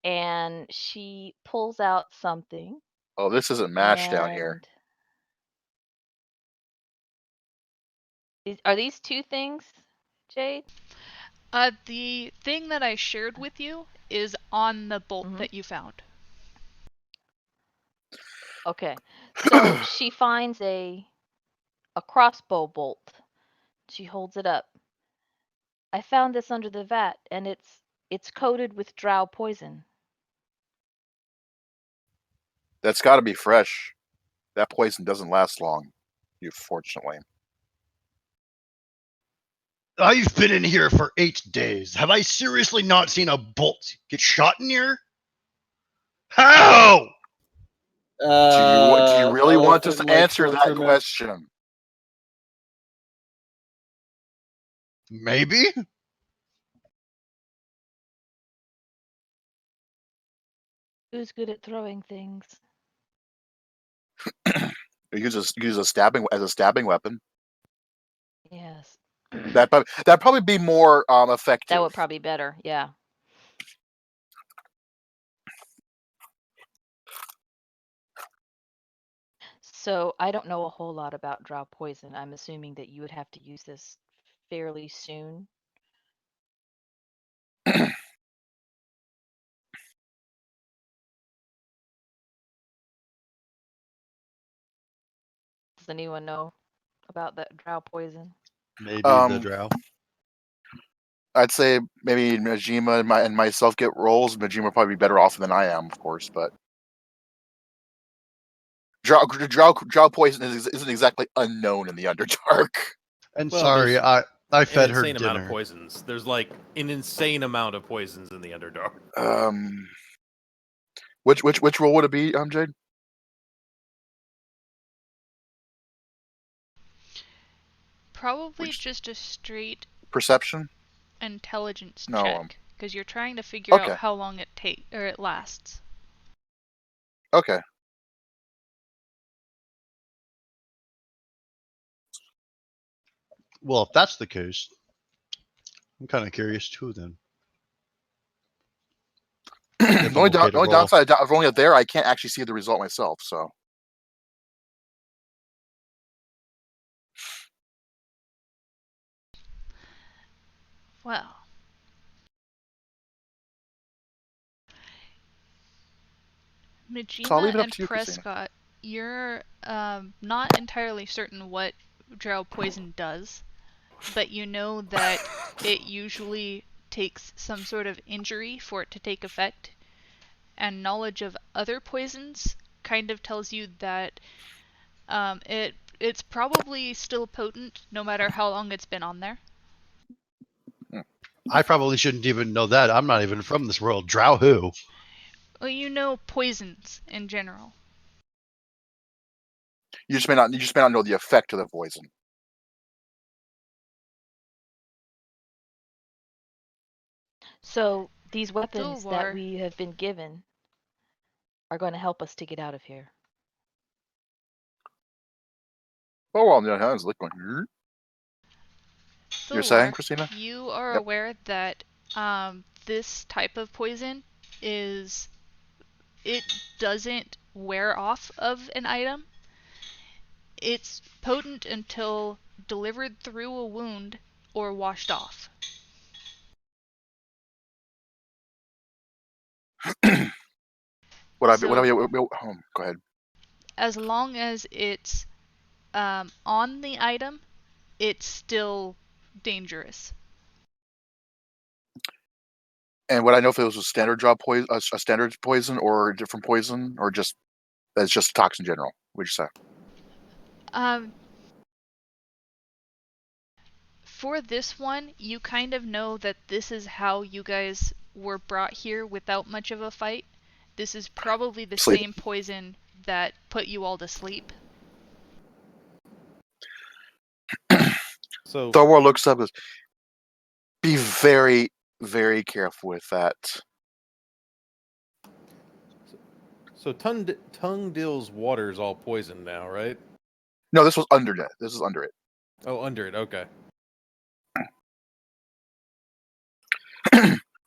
And she pulls out something. Oh, this isn't MASH down here. Are these two things, Jade? The thing that I shared with you is on the bolt that you found. Okay. So she finds a crossbow bolt. She holds it up. I found this under the vat, and it's coated with drow poison. That's got to be fresh. That poison doesn't last long, unfortunately. I've been in here for 8 days. Have I seriously not seen a bolt get shot in here? How? Do you really want us to answer that short-term question? Maybe. Who's good at throwing things? Use a stabbing weapon. Yes. That'd probably be more effective. That would probably be better. Yeah. So I don't know a whole lot about drow poison. I'm assuming that you would have to use this fairly soon. Does anyone know about that drow poison? Maybe the Um, drow. I'd say maybe Majima and myself get roles. Majima would probably be better off than I am, of course, but drow poison isn't exactly unknown in the Underdark. And Well, sorry, there's I an fed her insane amount of dinner. poisons. There's like an insane amount of poisons in the Underdark. Which role would it be, Jade? Probably just a straight Perception? intelligence No. check, because you're trying to figure out Okay. how long it lasts. Okay. Well, if that's the case, I'm kind of curious too. Then The if I'm okay to only roll. downside of rolling it there, I can't actually see the result myself. So Well, I'll leave Majima it up and to you, Christina. Prescott, you're not entirely certain what drow poison does, but you know that it usually takes some sort of injury for it to take effect, and knowledge of other poisons kind of tells you that it's probably still potent no matter how long it's been on there. I probably shouldn't even know that. I'm not even from this world. Drow who? Well, you know poisons in general. You just may not know the effect of the poison. So these weapons that Thulwar, we have been given are going to help us to get out of here. Oh well, on the other hand, it's like going. You're saying, Thulwar, Christina? you are Yep. aware that this type of poison it doesn't wear off of an item. It's potent until delivered through a wound or washed off. Go ahead. As long as it's on the item, it's still dangerous. And would I know if it was a standard drop poison, a standard poison, or a different poison, or just it's just a toxin in general? Would you say? For this one, you kind of know that this is how you guys were brought here without much of a fight. This is probably the Sleep. same poison that put you all to sleep. So Thorwald looks up and says, be very, very careful with that. So Tungdil's water is all poisoned now, right? No, this was under it. This is under it. Oh, under it. Okay.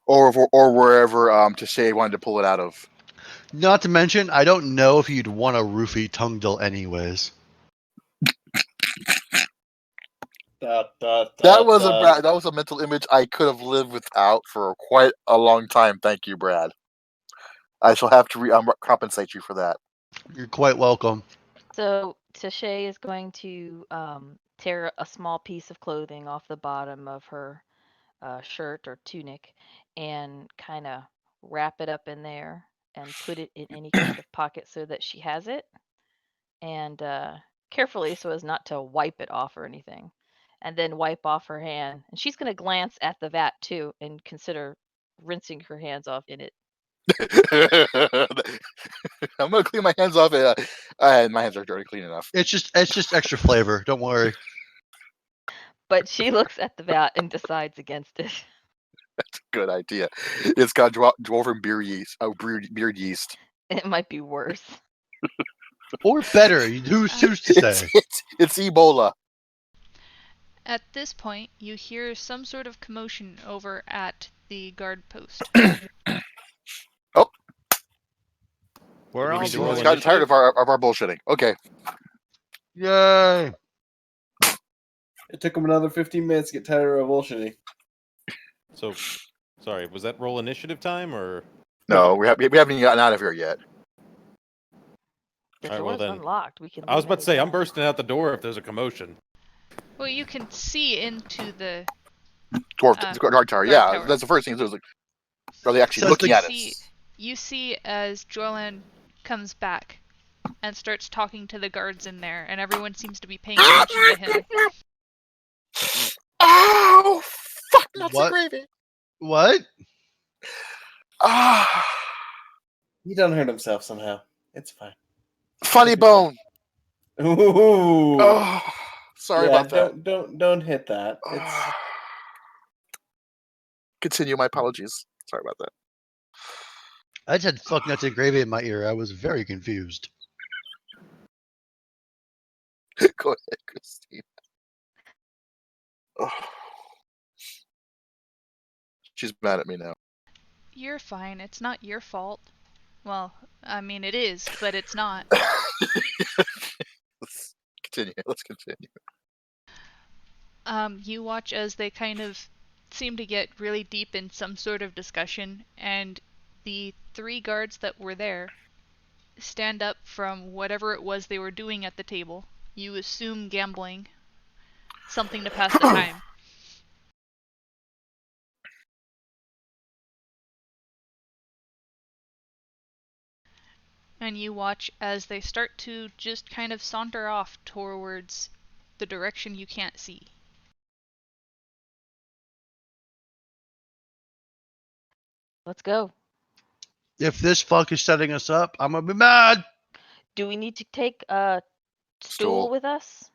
or wherever Tashay wanted to pull it out of. Not to mention, I don't know if you'd want to roofie Tungdil anyways. That was a mental image I could have lived without for quite a long time. Thank you, Brad. I shall have to compensate you for that. You're quite welcome. So Tashay is going to tear a small piece of clothing off the bottom of her shirt or tunic and kind of wrap it up in there and put it in any kind of pocket so that she has it, and carefully so as not to wipe it off or anything, and then wipe off her hand. And she's going to glance at the vat too and consider rinsing her hands off in it. I'm gonna clean my hands off. My hands are already clean enough. It's just extra flavor. Don't worry. But she looks at the vat and decides against it. Good idea. It's got dwarven beer yeast. Oh, beard yeast. It might be worse. Or better. Who's to say? It's Ebola. At this point, you hear some sort of commotion over at the guard post. Oh, We're we all need to roll he's doing gotten tired initiative? of our bullshitting. Okay. Yay! It took him another 15 minutes to get tired of bullshitting. So, sorry, was that roll initiative time or? No, we haven't even gotten out of here yet. The Alright, well door's then. unlocked. We can. I was leave about to say, I'm anytime. bursting out the door if there's a commotion. Well, you can see into the Guard tower. guard Yeah, tower. that's the first thing. Is like, are they actually So looking at see, us? you see as Jorlan comes back and starts talking to the guards in there, and everyone seems to be paying attention to him. Oh, fuck, nuts What? and gravy. What? Ah, He done hurt himself somehow. It's fine. funny bone. Ooh. Oh, sorry Yeah, about that. Don't hit that. It's Continue. My apologies. Sorry about that. I just had fuck nuts and gravy in my ear. I was very confused. Go ahead, Christine. Oh. She's mad at me now. You're fine. It's not your fault. Well, I mean, it is, but it's not. Let's continue. Let's continue. You watch as they kind of seem to get really deep in some sort of discussion, and the 3 guards that were there stand up from whatever it was they were doing at the table. You assume gambling, something to pass the time. And you watch as they start to just kind of saunter off towards the direction you can't see. Let's go. If this fuck is setting us up, I'm gonna be mad. Do we need to take a stool Stool. with us?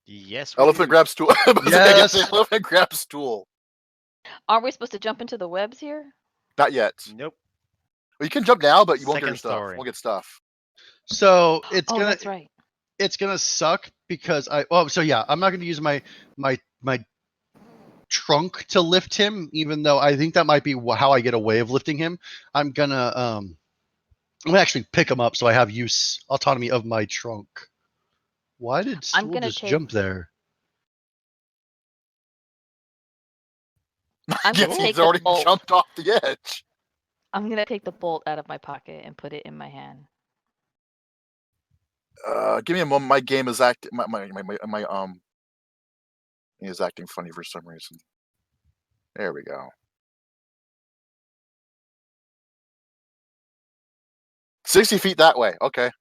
Yes, we Elephant do. grab stool. Yes. Elephant grab stool. Aren't we supposed to jump into the webs here? Not yet. Nope. Well, you can jump now, but you won't get your Second stuff. story. Won't get stuff. So it's Oh, gonna that's right. it's gonna suck because I'm not gonna use my trunk to lift him, even though I think that might be how I get away of lifting him. I'm gonna actually pick him up so I have autonomy of my trunk. Why did I'm stool gonna just take- jump there? I'm gonna Yes, take he's the already bolt. jumped off the edge. I'm gonna take the bolt out of my pocket and put it in my hand. Give me a moment. My game is acting. My is acting funny for some reason. There we go. 60 feet that way. Okay.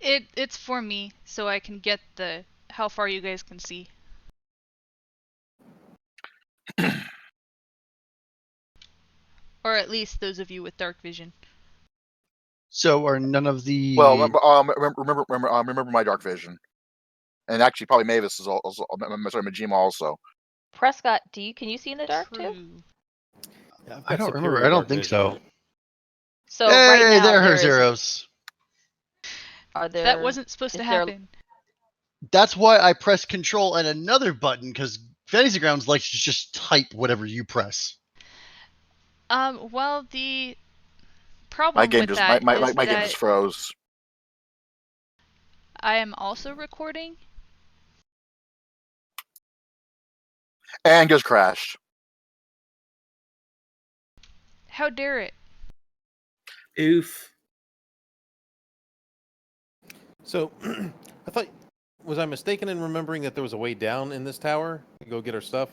It's for me, so I can get the how far you guys can see. Or at least those of you with dark vision. So are none of the Well, remember my dark vision, and actually probably Mavis is also. Sorry, Majima also. Prescott, can you see in the dark too? True. Yeah, I've I got don't remember. superior I don't dark think vision. so. So Hey, right now there her is- zeros. Are there? That wasn't supposed is to there- happen. That's why I pressed control and another button, because Fantasy Grounds likes to just type whatever you press. Well, the problem My game with just that my is game that just froze. I am also recording. And just crashed. How dare it? oof. So, I thought, was I mistaken in remembering that there was a way down in this tower to go get our stuff?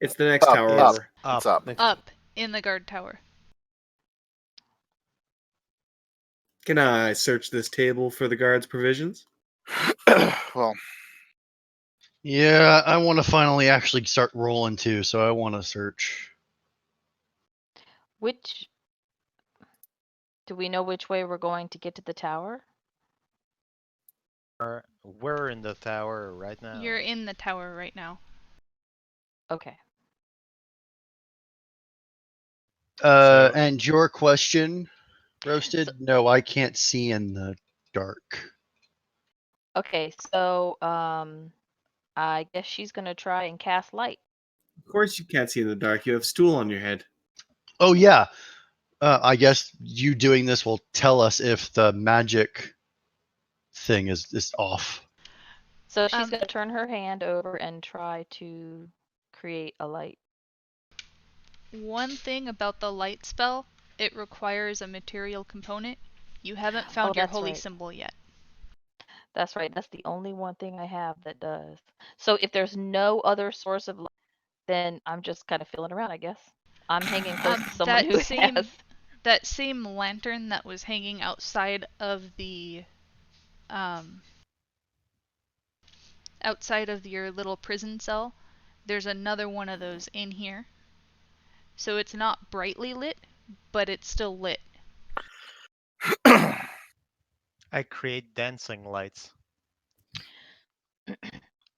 It's the next Up, tower up. over. It's up. Next- Up in the guard tower. Can I search this table for the guard's provisions? Well, Yeah, I want to finally actually start rolling too, so I want to search. Which? Do we know which way we're going to get to the tower? We're in the tower right now. You're in the tower right now. Okay. And your question, Roasted? No, I can't see in the dark. Okay, so I guess she's gonna try and cast light. Of course, you can't see in the dark. You have stool on your head. Oh yeah. I guess you doing this will tell us if the magic thing is off. So she's Um, gonna turn her hand over and try to create a light. One thing about the light spell, it requires a material component. You haven't found your that's holy right. symbol yet. That's right. That's the only one thing I have that does. So if there's no other source of light, then I'm just kind of feeling around, I guess. I'm hanging close to someone who has. That same lantern that was hanging outside of the outside of your little prison cell, there's another one of those in here. So it's not brightly lit, but it's still lit. I create dancing lights.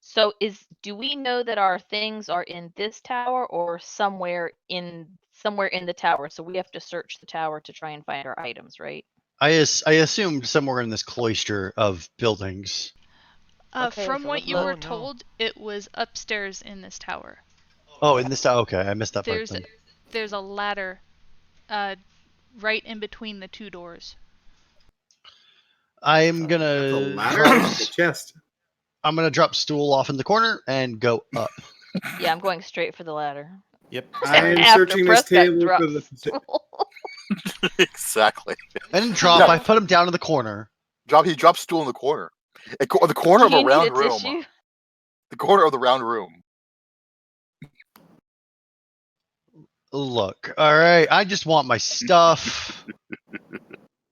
So do we know that our things are in this tower or somewhere in the tower? So we have to search the tower to try and find our items, right? I assumed somewhere in this cloister of buildings. Okay, From so what let's you look. were Oh, no. told, it was upstairs in this tower. Oh, in this tower. Okay, I missed that part. There's a ladder right in between the two doors. I'm That's a gonna ladder. drop, Like a chest. I'm gonna drop stool off in the corner and go up. Yeah, I'm going straight for the ladder. Yep. I'm After searching this Prescott table for drops the. stool. Exactly. I didn't drop. I put him down in the corner. He drops stool in the corner. The corner Do of a you need a round room. tissue? The corner of the round room. Look, all right. I just want my stuff.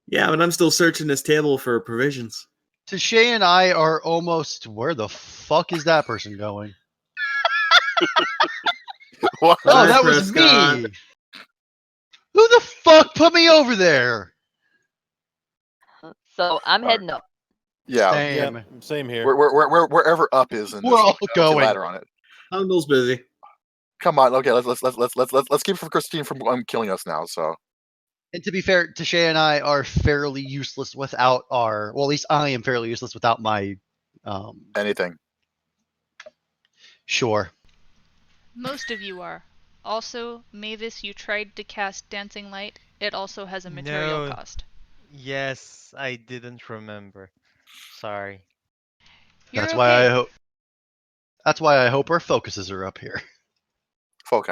Yeah, but I'm still searching this table for provisions. Tashay and I are almost. Where the fuck is that person going? What? Oh, Hi, that was Prescott. me. Who the fuck put me over there? So I'm Alright. heading up. Yeah. Same. Yep. Same here. Wherever up is in We're this all with a going. ladder on it. Humdle's busy. Come on. Okay. Let's keep Christine from killing us now. So. And to be fair, Tashay and I are fairly useless without our. Well, at least I am fairly useless without my. Anything. Sure. Most of you are. Also, Mavis, you tried to cast Dancing Light. It also has a material No. cost. Yes, I didn't remember. Sorry. You're That's okay. why I hope. That's why I hope our focuses are up here. Foci.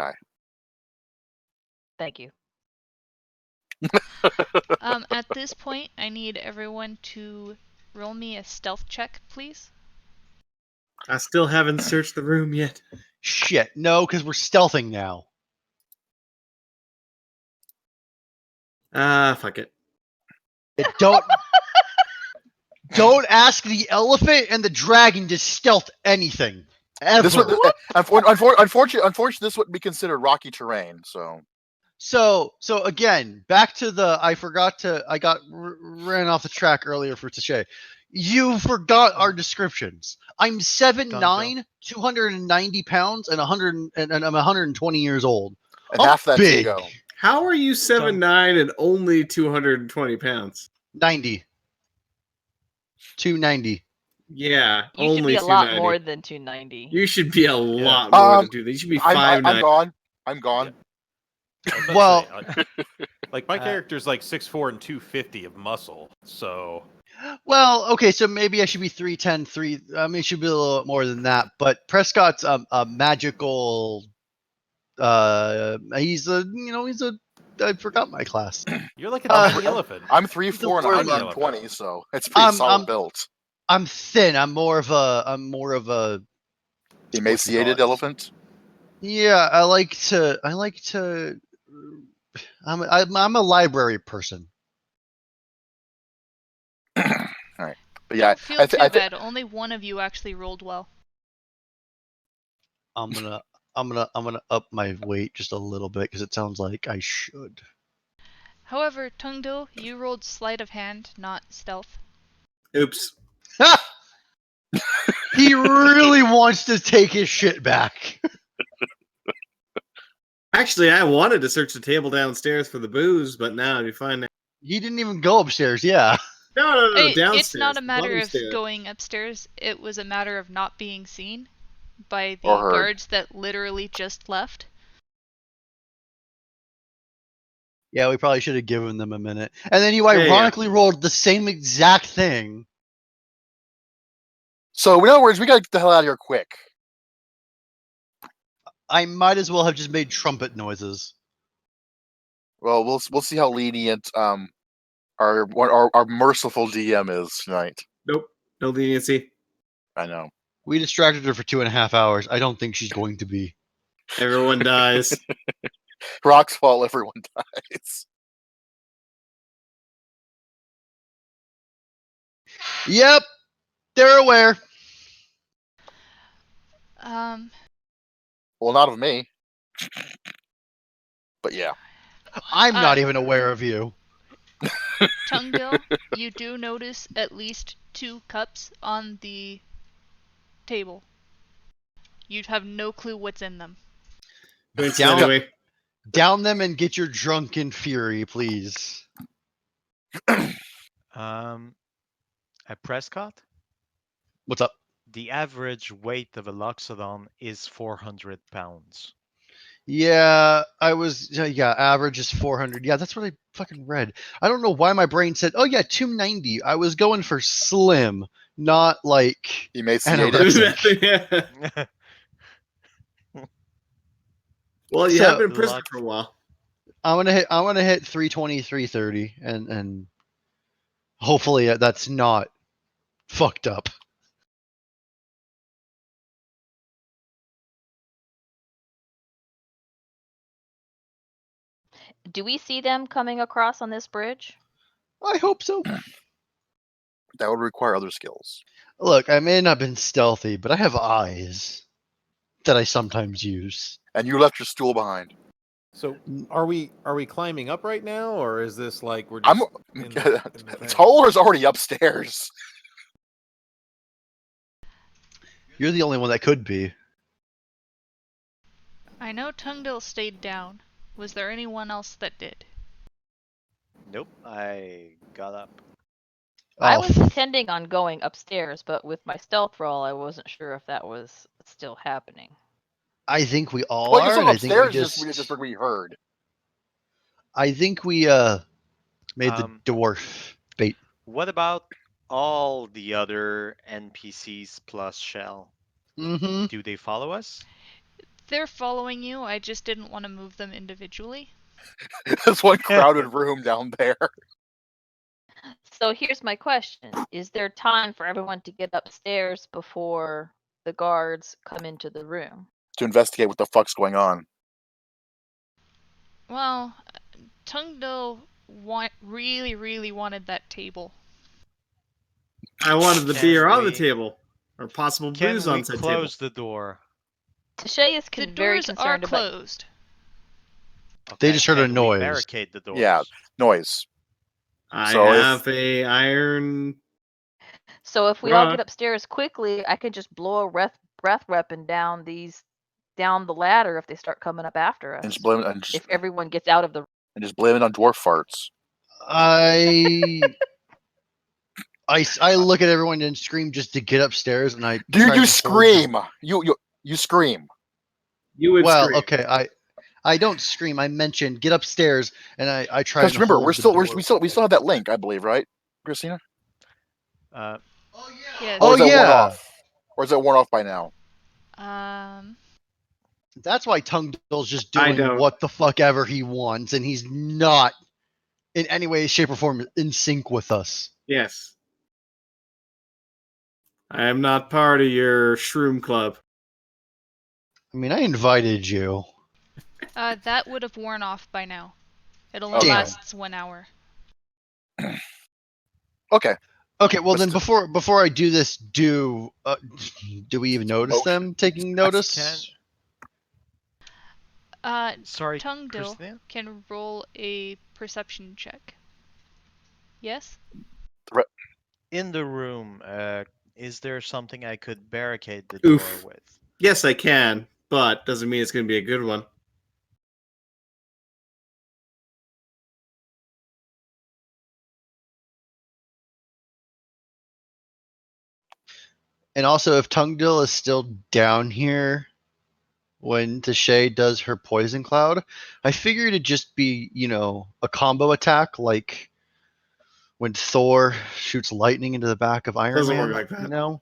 Thank you. At this point, I need everyone to roll me a stealth check, please. I still haven't searched the room yet. Shit, no, because we're stealthing now. Fuck it. Don't don't ask the elephant and the dragon to stealth anything ever. This would, unfortunately, this would be considered rocky terrain. So. So again, back to the I got ran off the track earlier for Tashay. You forgot our descriptions. I'm 7'9", 290 pounds, and I'm 120 years old. And I'm half that big. Tigo. How are you 7'9" and only 220 pounds? 90. 290. Yeah, You should only be a lot 290. more than 290. You should be a lot more than 290. You should be 5'9". I'm gone. I'm gone. I was about to Well- say, like my character's like 6'4" and 250 of muscle, so Well, okay, so maybe I should be 310, it should be a little more than that. But Prescott's a magical. He's I forgot my class. you're like a Uh, tiny elephant. I'm 3'4" and Word 120, so it's pretty solid built. I'm thin. I'm more of a. Emaciated elephant. Yeah, I like to. I'm a library person. All right, but yeah, Don't feel too bad. Only one of you actually rolled well. I'm gonna up my weight just a little bit because it sounds like I should. However, Tungdil, you rolled sleight of hand, not stealth. Oops. He really wants to take his shit back. Actually, I wanted to search the table downstairs for the booze, but now you find that He didn't even go upstairs. Yeah. no, downstairs. It's not a matter bottom of stairs. going upstairs. It was a matter of not being seen by Or the heard. guards that literally just left. Yeah, we probably should have given them a minute. And then you Yeah, yeah. ironically rolled the same exact thing. So in other words, we gotta get the hell out of here quick. I might as well have just made trumpet noises. Well, we'll see how lenient our merciful DM is tonight. Nope, no leniency. I know. We distracted her for 2.5 hours. I don't think she's going to be. Everyone dies. Rock's fault. Everyone dies. Yep, they're aware. Well, not of me. But yeah. I'm not even aware of you. Tonguebill, you do notice at least 2 cups on the table. You'd have no clue what's in them. Anyway. Down them and get your drunken fury, please. At Prescott, What's up? the average weight of a loxodon is 400 pounds. Yeah, average is 400. Yeah, that's what I fucking read. I don't know why my brain said, oh yeah, 290. I was going for slim, not like Emaciated. anorexic. Well, you So- have been in prison for a while. I want to hit 320, 330, and hopefully that's not fucked up. Do we see them coming across on this bridge? I hope so. That would require other skills. Look, I may not have been stealthy, but I have eyes that I sometimes use. And you left your stool behind. So are we climbing up right now, or is this like we're just in the thing? Toler's already upstairs. You're the only one that could be. I know Tonguebill stayed down. Was there anyone else that did? Nope, I got up. I Oh, was intending on going upstairs, but with my stealth roll, I wasn't sure if that was still happening. I think we all Well, are. you And I think we upstairs just, just we heard. I think we made the dwarf bait. What about all the other NPCs plus Shell? Mm-hmm. Do they follow us? They're following you. I just didn't want to move them individually. There's one crowded room down there. So here's my question. Is there time for everyone to get upstairs before the guards come into the room? To investigate what the fuck's going on. Well, Tonguebill really wanted that table. I wanted the Can beer on the we- table. Or possible Can booze we on said table. close the door? Tashay is The very doors are concerned about. closed. Okay, just heard a can we noise. barricade the doors. Yeah. Noise. I So if- have a iron. So if we all Right. get upstairs quickly, I could just blow a breath weapon down the ladder if they start coming up after us. And just blame it If everyone gets out of the. on dwarf farts. I look at everyone and scream just to get upstairs, and I Do try you to hold- scream? You scream. You would Well, scream. okay, I don't scream. I mentioned get upstairs, and I try. Because to remember, hold we the still door. have that link, I believe, right, Christina? Yes. Or Oh is that worn yeah, off? Or is it worn off by now? that's why Tonguebill's just I doing don't. what the fuck ever he wants, and he's not in any way, shape, or form in sync with us. Yes. I am not part of your shroom club. I mean, I invited you. That would have worn off by now. It only Okay. lasts 1 hour. Okay. Okay, well Let's then before I do this, do we even notice Motion. them taking notice? Sorry, Tonguebill Christina? can roll a perception check. Yes? In the room, is there something I could barricade the door Oof. with? Yes, I can, but doesn't mean it's going to be a good one. And also, if Tungdill is still down here when Tashay does her poison cloud, I figure it'd just be, a combo attack like when Thor shoots lightning into the back of Iron Doesn't Man. work like that. You know?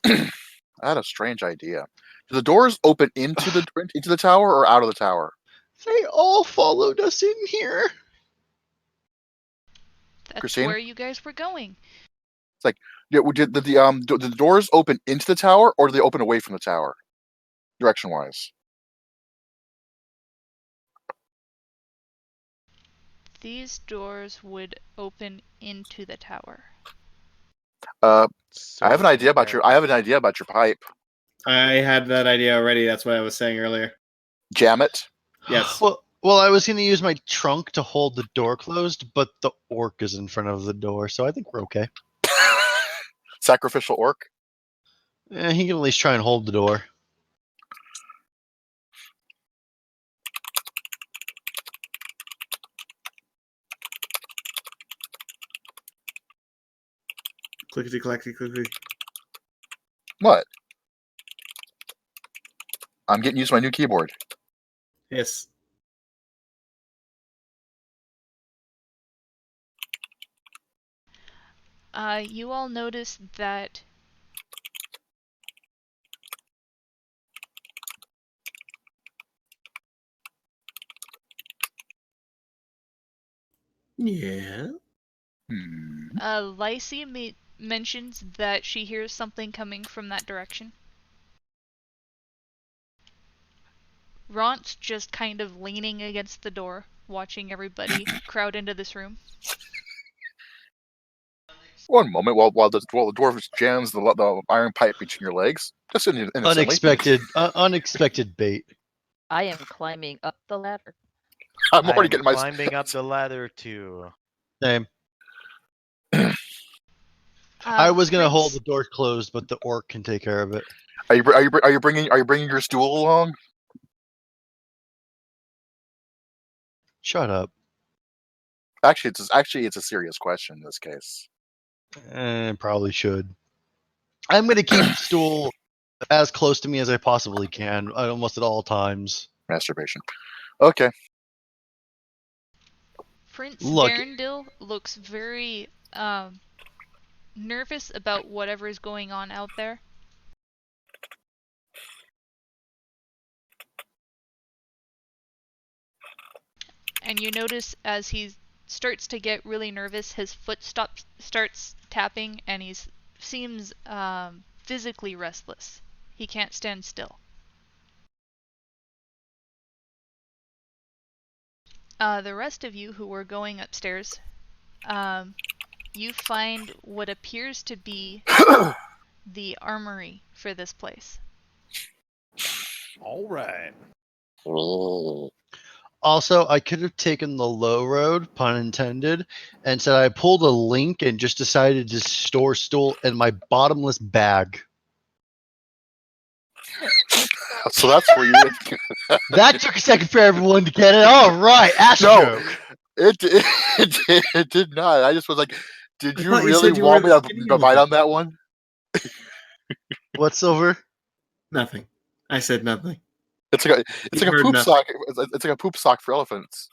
I had a strange idea. Do the doors open into the tower or out of the tower? They all followed us in here. That's Christine? where you guys were going. Yeah, did the doors open into the tower or do they open away from the tower, direction wise? These doors would open into the tower. I So have an idea about there- your pipe. I had that idea already. That's what I was saying earlier. Jam it. Yes. Well, I was going to use my trunk to hold the door closed, but the orc is in front of the door, so I think we're okay. Sacrificial orc. He can at least try and hold the door. Clickety clackety clickety. What? I'm getting used to my new keyboard. Yes. You all notice that Yeah. Lysy mentions that she hears something coming from that direction. Ront's just kind of leaning against the door, watching everybody crowd into this room. One moment, while the dwarf jams the iron pipe between your legs, just innocently. Unexpected bait. I am climbing up the ladder. I'm already I'm getting my. climbing up the ladder too. Same. I was gonna hold the Prince- door closed, but the orc can take care of it. Are you bringing your stool along? Shut up. Actually, it's a serious question in this case. Probably should. I'm gonna keep the stool as close to me as I possibly can, almost at all times. Masturbation. Okay. Prince Look. Darendil looks very nervous about whatever is going on out there. And you notice as he starts to get really nervous, his foot starts tapping, and he seems physically restless. He can't stand still. The rest of you who were going upstairs, you find what appears to be the armory for this place. All right. Also, I could have taken the low road, pun intended, and said I pulled a link and just decided to store stool in my bottomless bag. So that's where you. That took a second for everyone to get it. All right, ass No. joke. It did not. I just was like, did I you thought you really said you want me were to skinny bite elephant. on that one? What, Silver? Nothing. I said nothing. It's like You a heard poop nothing. sock. It's like a poop sock for elephants.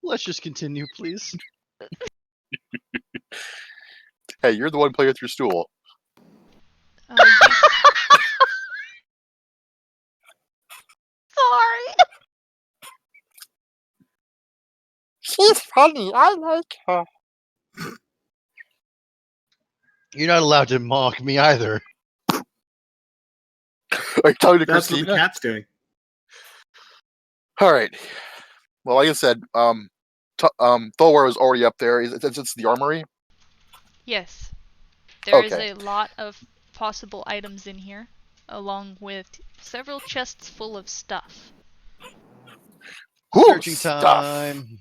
Let's just continue, please. Hey, you're the one playing with your stool. Sorry. She's funny. I like her. You're not allowed to mock me either. Are you talking to That's what Christina? the cat's doing. All right. Well, like I said, Thor was already up there. It's the armory. Yes. There is Okay. a lot of possible items in here, along with several chests full of stuff. Ooh, Searching stuff. time.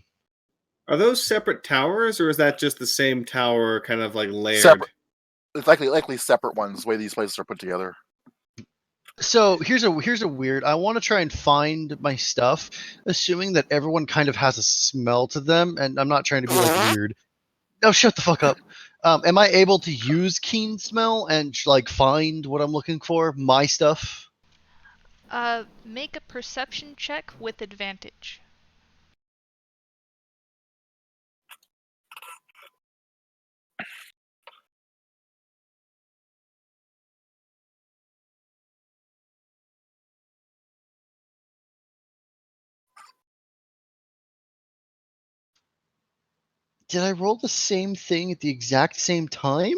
Are those separate towers, or is that just the same tower, kind of like layered? Separate. It's likely separate ones. The way these places are put together. So here's a weird. I want to try and find my stuff, assuming that everyone kind of has a smell to them, and I'm not trying to be like weird. No, shut the fuck up. Am I able to use keen smell and like find what I'm looking for? My stuff. Make a perception check with advantage. Did I roll the same thing at the exact same time?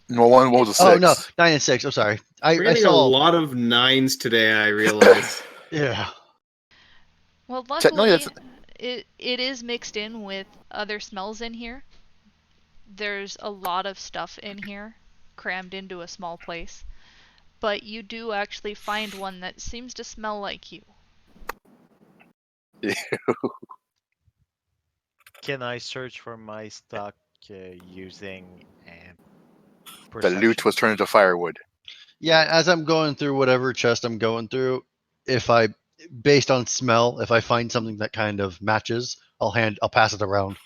No one was a six. Oh no, 9 and 6. I'm sorry. We're I getting a saw. lot of 9s today, I realize. Yeah. Well, Technically, luckily, it is mixed in with other smells in here. There's a lot of stuff in here, crammed into a small place. But you do actually find one that seems to smell like you. Can I search for my stock using the perception? loot was turned into firewood. Yeah, as I'm going through whatever chest I'm going through, if I, based on smell, if I find something that kind of matches, I'll pass it around.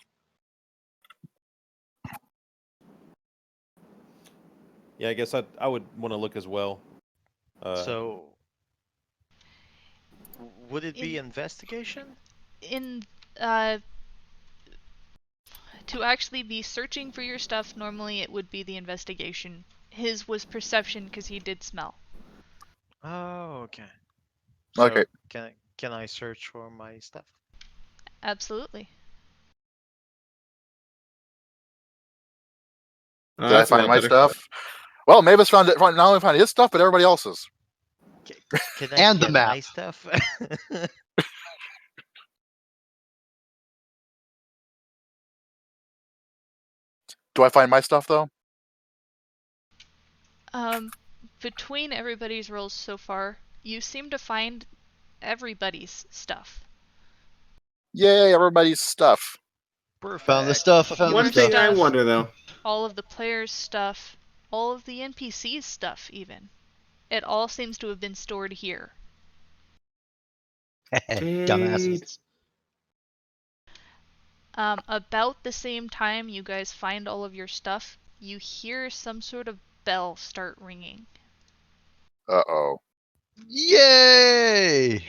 Yeah, I guess I would want to look as well. So, would it be investigation? In uh, to actually be searching for your stuff, normally it would be the investigation. His was perception because he did smell. Oh, okay. So Okay. can I search for my stuff? Absolutely. Oh, Did I that's a find lot my better. stuff? Well, Mavis found it. Not only found his stuff, but everybody else's. Can I And the get map. my stuff? Do I find my stuff though? Between everybody's rolls so far, you seem to find everybody's stuff. Yay! Everybody's stuff. Perfect. Found the stuff. I found Your the One thing stuff. I stuff, wonder, though. all of the players' stuff, all of the NPCs' stuff, even. It all seems to have been stored here. Dumbasses. About the same time you guys find all of your stuff, you hear some sort of bell start ringing. Uh-oh. Yay!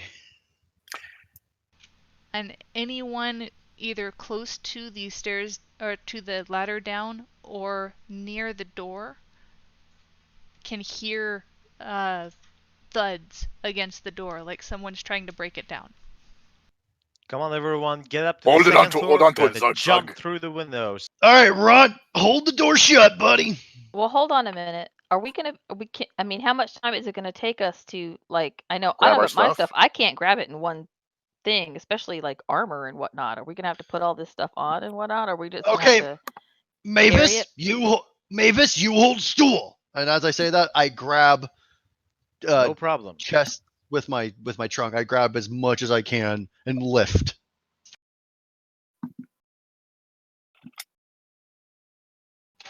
And anyone either close to the stairs or to the ladder down or near the door can hear thuds against the door, like someone's trying to break it down. Come on, everyone, get up to Hold the it on second to- floor. hold on to We're it, gonna Zug, jump Zug. through the windows. All right, Ron, hold the door shut, buddy. Well, hold on a minute. Are we gonna? We can. I mean, how much time is it gonna take us to like? I know Grab about our my stuff? stuff. I can't grab it in one thing, especially like armor and whatnot. Are we gonna have to put all this stuff on and whatnot? Or are we just gonna Okay, have to? Mavis, it? you hold stool. And as I say that, I grab No problem. chest with my trunk. I grab as much as I can and lift.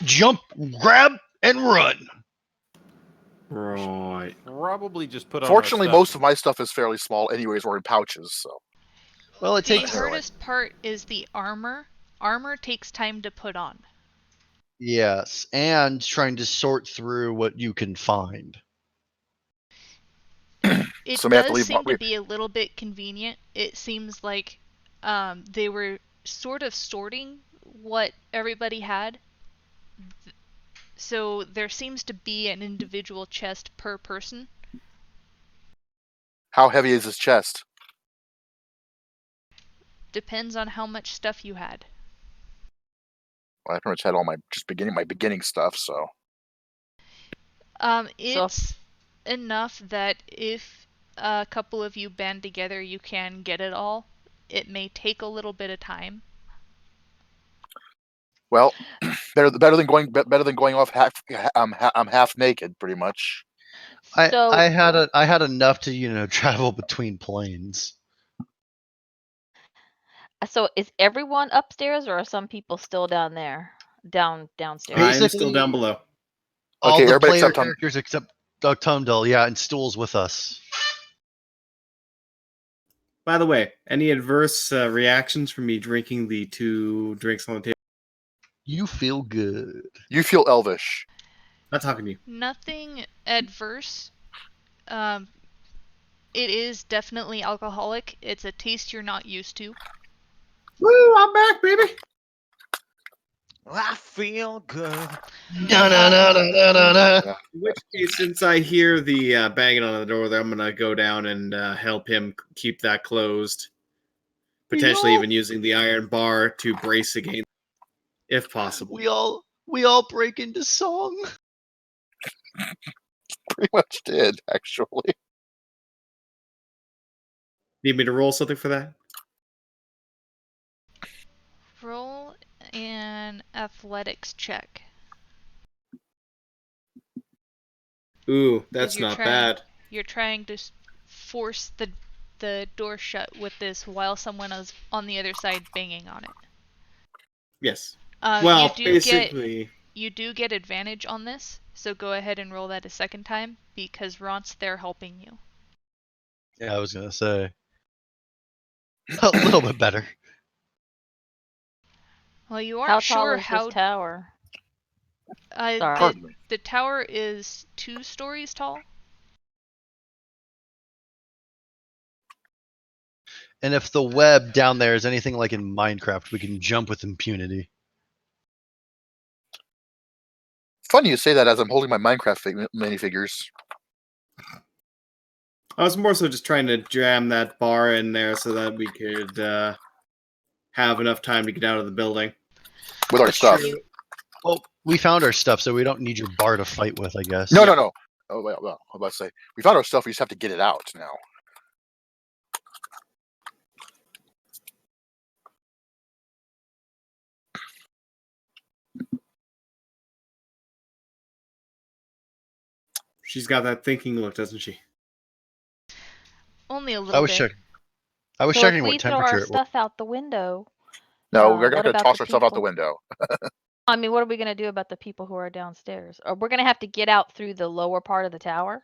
Jump, grab, and run. Right. Probably just put on Fortunately, our stuff. most of my stuff is fairly small, anyways, or in pouches. So Well, it The takes. hardest part is the armor. Armor takes time to put on. Yes, and trying to sort through what you can find. It So we have to does leave- seem we- to be a little bit convenient. It seems like they were sort of sorting what everybody had. So there seems to be an individual chest per person. how heavy is his chest? Depends on how much stuff you had. Well, I pretty much had all my beginning stuff. So It's enough that if a couple of you band together, you can get it all. It may take a little bit of time. well, better than going off half naked, pretty much. So I had enough to travel between planes. so is everyone upstairs, or are some people still down there, downstairs? I'm still down Basically- below. All Okay, the everybody player except Tom. characters except Doug Tumdell, yeah, and Stool's with us. By the way, any adverse reactions from me drinking the 2 drinks on the table? You feel good. You feel elvish. Not talking to you. Nothing adverse. It is definitely alcoholic. It's a taste you're not used to. Woo! I'm back, baby. I feel good. Na na na na na na na. Yeah. In which case, since I hear the banging on the door, there, I'm gonna go down and help him keep that closed. Potentially even using the iron bar to brace against, if possible. We all break into song. Pretty much did, actually. Need me to roll something for that? Roll an athletics check. Ooh, that's 'Cause you're not trying- bad. You're trying to force the door shut with this while someone is on the other side banging on it. Yes. You Well, do basically, you do get advantage on this, so go ahead and roll that a second time because Ron's there helping you. Yeah, I was gonna say a little bit better. Well, you How aren't tall sure is how this tower? Sorry. Pardon me. the tower is 2 stories tall. And if the web down there is anything like in Minecraft, we can jump with impunity. Funny you say that as I'm holding my Minecraft minifigures. I was more so just trying to jam that bar in there so that we could have enough time to get out of the building. With our That's stuff. true. Well, we found our stuff, so we don't need your bar to fight with, I guess. No. Oh, well, I was about to say. We found our stuff, we just have to get it out now. She's got that thinking look, doesn't she? Only a I little was bit. checking. I was So checking if we what throw temperature our it was. stuff out the window, No, we're not what going to about toss the our stuff out the people? window. I mean, what are we gonna do about the people who are downstairs? Or we're gonna have to get out through the lower part of the tower?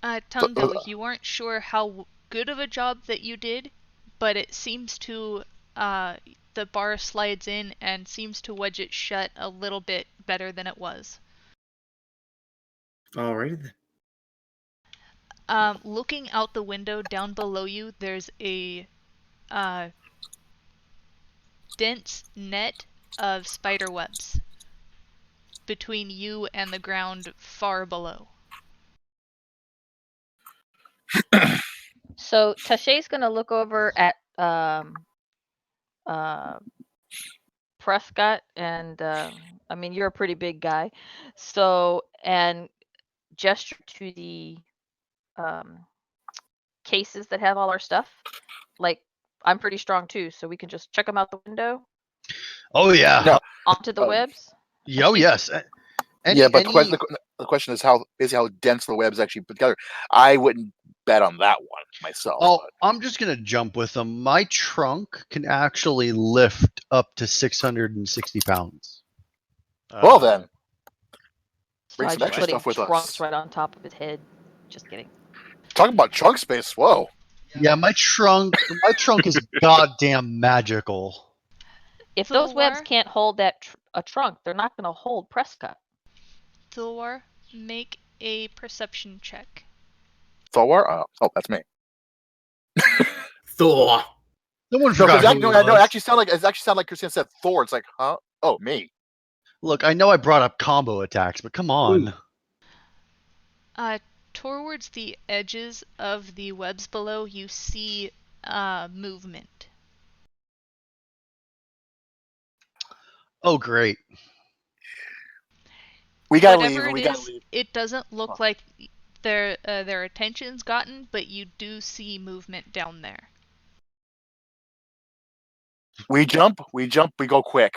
Tungdell, you weren't sure how good of a job that you did, but it seems to the bar slides in and seems to wedge it shut a little bit better than it was. Alrighty then. Looking out the window down below you, there's a dense net of spider webs between you and the ground far below. So Tasha's gonna look over at Prescott and I mean you're a pretty big guy, so and gesture to the cases that have all our stuff. Like I'm pretty strong too, so we can just check them out the window Oh yeah. No. onto the webs. Oh yes. Yeah, but the question is how dense the web's actually put together. I wouldn't bet on that one myself. Oh, but I'm just gonna jump with them. My trunk can actually lift up to 660 pounds. well then, So bring I some just extra put stuff with trunks us. right on top of his head. Just kidding. Talking about trunk space. Whoa. Yeah, my trunk is goddamn magical. If those webs Thulwar? can't hold a trunk, they're not gonna hold Prescott. Thulwar, make a perception check. Thor? Oh, that's me. Thor. Someone No, forgot because who it it was. actually sounded like Christina said Thor. It's like, huh? Oh, me. Look, I know I brought up combo attacks, but come on. Towards the edges of the webs below, you see movement. Oh great. We gotta Whatever leave. it is, it doesn't look like their attention's gotten, but you do see movement down there. We jump, we go quick.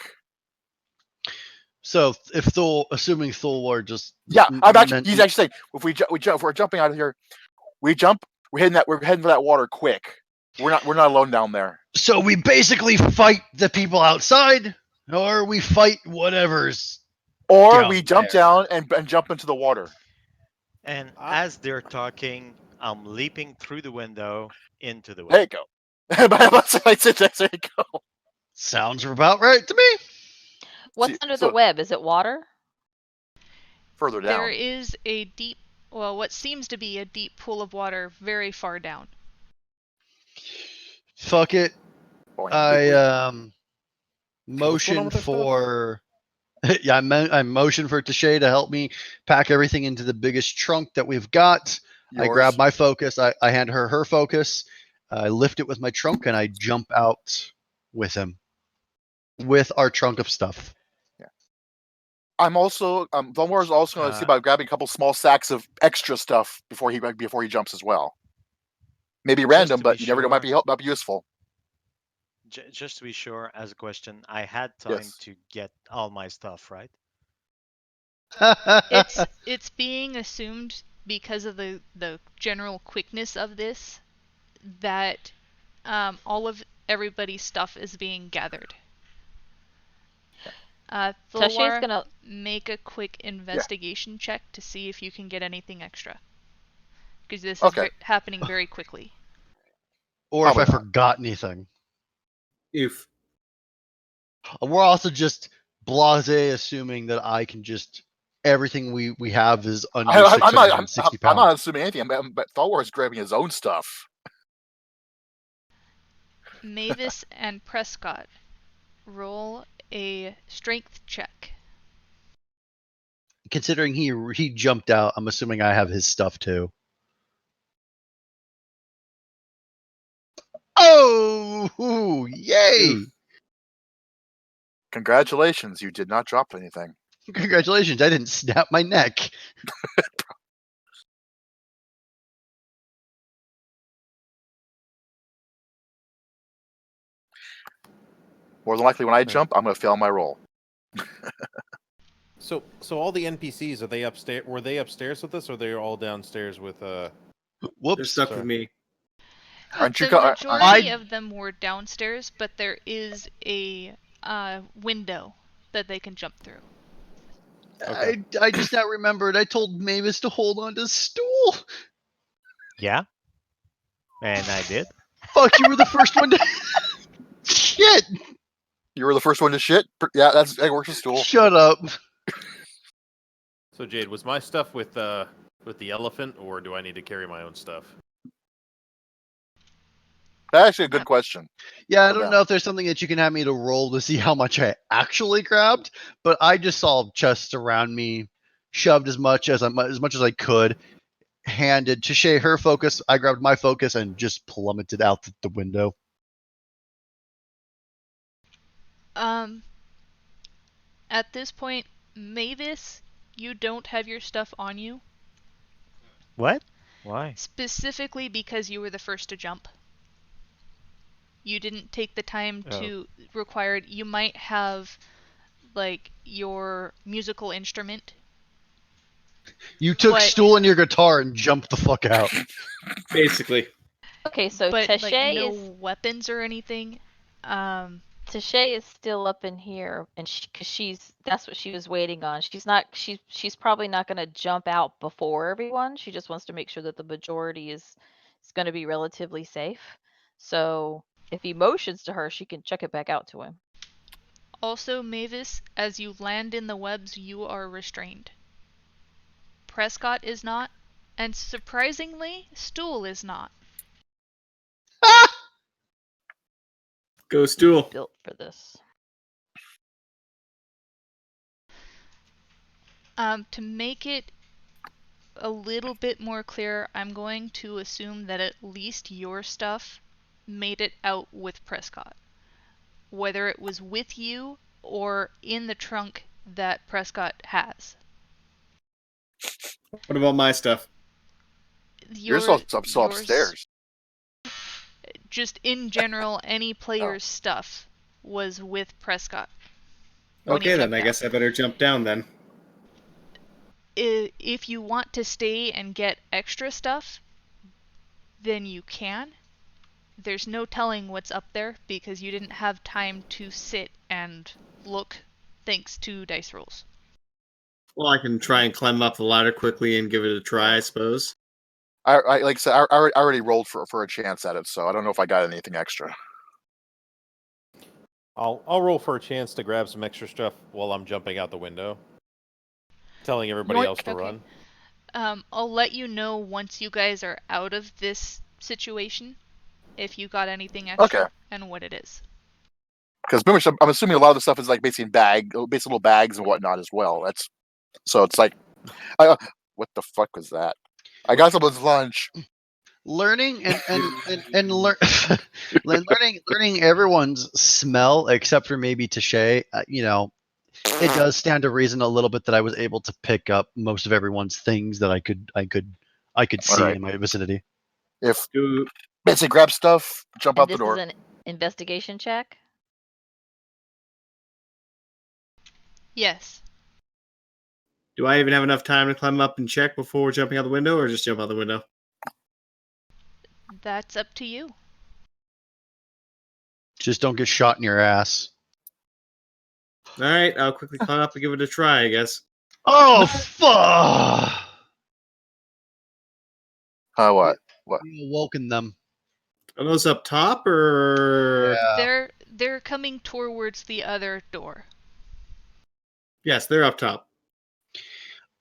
So if assuming Thulwar just Yeah, he's actually saying if we're jumping out of here, we're heading for that water quick. We're not alone down there. So we basically fight the people outside, or we fight whatever's. Or down we jump there. down and jump into the water. And as they're talking, I'm leaping through the window into the There web. you go. There you go. Sounds about right to me. What's See, under so the web? Is it water? further There down. is a deep, well, what seems to be a deep pool of water very far down. Fuck it. Boing. I what's going on motion with our stuff? for yeah, I motion for Tashay to help me pack everything into the biggest trunk that we've got. I Yours. grab my focus. I hand her focus. I lift it with my trunk and I jump out with him, with our trunk of stuff. I'm also Volmore is also going to see about grabbing a couple small sacks of extra stuff before he jumps as well. Maybe random, to but be you never know. Might sure- be useful. Just to be sure, as a question, I had time Yes. to get all my stuff, right? It's being assumed because of the general quickness of this that all of everybody's stuff is being gathered. Tashay's Thulwar, gonna. make a quick investigation check to see if you can get anything extra. Because this is Okay. happening very quickly. Or if Probably I not. forgot anything. Oof. We're also just blasé assuming that I can just everything we have is under I'm 660 I'm pounds. not assuming anything, but Thulwar is grabbing his own stuff. Mavis and Prescott, roll a strength check. Considering he jumped out, I'm assuming I have his stuff too. Oh, yay! Oof. Congratulations, you did not drop anything. Congratulations, I didn't snap my neck. More than likely, when I jump, I'm going to fail my roll. So all the NPCs, are they upstairs? Were they upstairs with us, or they're all downstairs with They're Whoops. stuck sorry. with me. Aren't you? The majority I- of them were downstairs, but there is a window that they can jump through. Okay. I just now remembered I told Mavis to hold on to the stool. Yeah. And I did. Fuck, you were the first one to. Shit! You were the first one to shit. Yeah, that works with stool. Shut up. So Jade, was my stuff with the elephant, or do I need to carry my own stuff? That's actually a good question. Yeah, I For don't them. know if there's something that you can have me to roll to see how much I actually grabbed, but I just saw chests around me, shoved as much as I could, handed Tashay her focus, I grabbed my focus and just plummeted out the window. At this point, Mavis, you don't have your stuff on you, What? Why? specifically because you were the first to jump. You didn't take the time to required. You might have like your musical instrument. You took But- stool and your guitar and jumped the fuck out. Basically. Okay, so but like Tashay no is weapons or anything. Tashay is still up in here, and because that's what she was waiting on. She's probably not gonna jump out before everyone. She just wants to make sure that the majority is going to be relatively safe. So if he motions to her, she can check it back out to him. Also, Mavis, as you land in the webs, you are restrained. Prescott is not, and surprisingly, Stool is not. Go stool. Built for this. To make it a little bit more clear, I'm going to assume that at least your stuff made it out with Prescott. Whether it was with you or in the trunk that Prescott has. What about my stuff? You're still upstairs. Just in general, any player's stuff was with Prescott. Okay, then I guess I better jump down then. If you want to stay and get extra stuff, then you can. There's no telling what's up there because you didn't have time to sit and look thanks to dice rolls. Well, I can try and climb up the ladder quickly and give it a try, I suppose. I like I said, I already rolled for a chance at it, so I don't know if I got anything extra. I'll roll for a chance to grab some extra stuff while I'm jumping out the window, telling everybody Yoink. else to Okay. run. I'll let you know once you guys are out of this situation if you got anything extra Okay. and what it is. Because I'm assuming a lot of the stuff is like basically basically little bags and whatnot as well. So it's like, what the fuck was that? I got someone's lunch. Learning and learning everyone's smell except for maybe Tashay. It does stand to reason a little bit that I was able to pick up most of everyone's things that I could see Alright. in my vicinity. If Do basically grab stuff, jump And out the this door. is an investigation check. Yes. do I even have enough time to climb up and check before jumping out the window, or just jump out the window? That's up to you. Just don't get shot in your ass. All right, I'll quickly climb up and give it a try, I guess. Oh fuck! What? You awoken them. Are those up top or? Yeah. They're coming towards the other door. Yes, they're up top.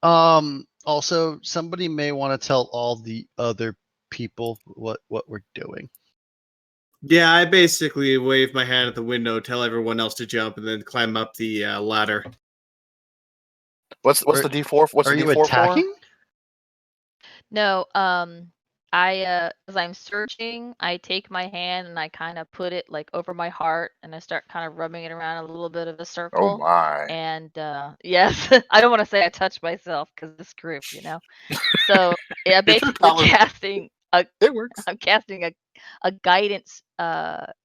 Also, somebody may want to tell all the other people what we're doing. Yeah, I basically wave my hand at the window, tell everyone else to jump, and then climb up the ladder. What's the D4? What's Are the you D4 attacking? No, as I'm searching, I take my hand and I kind of put it like over my heart and I start kind of rubbing it around a little bit of a for? Oh circle. my! And yes, I don't want to say I touch myself because this group, So yeah, It's your basically paladin. It works. I'm casting a guidance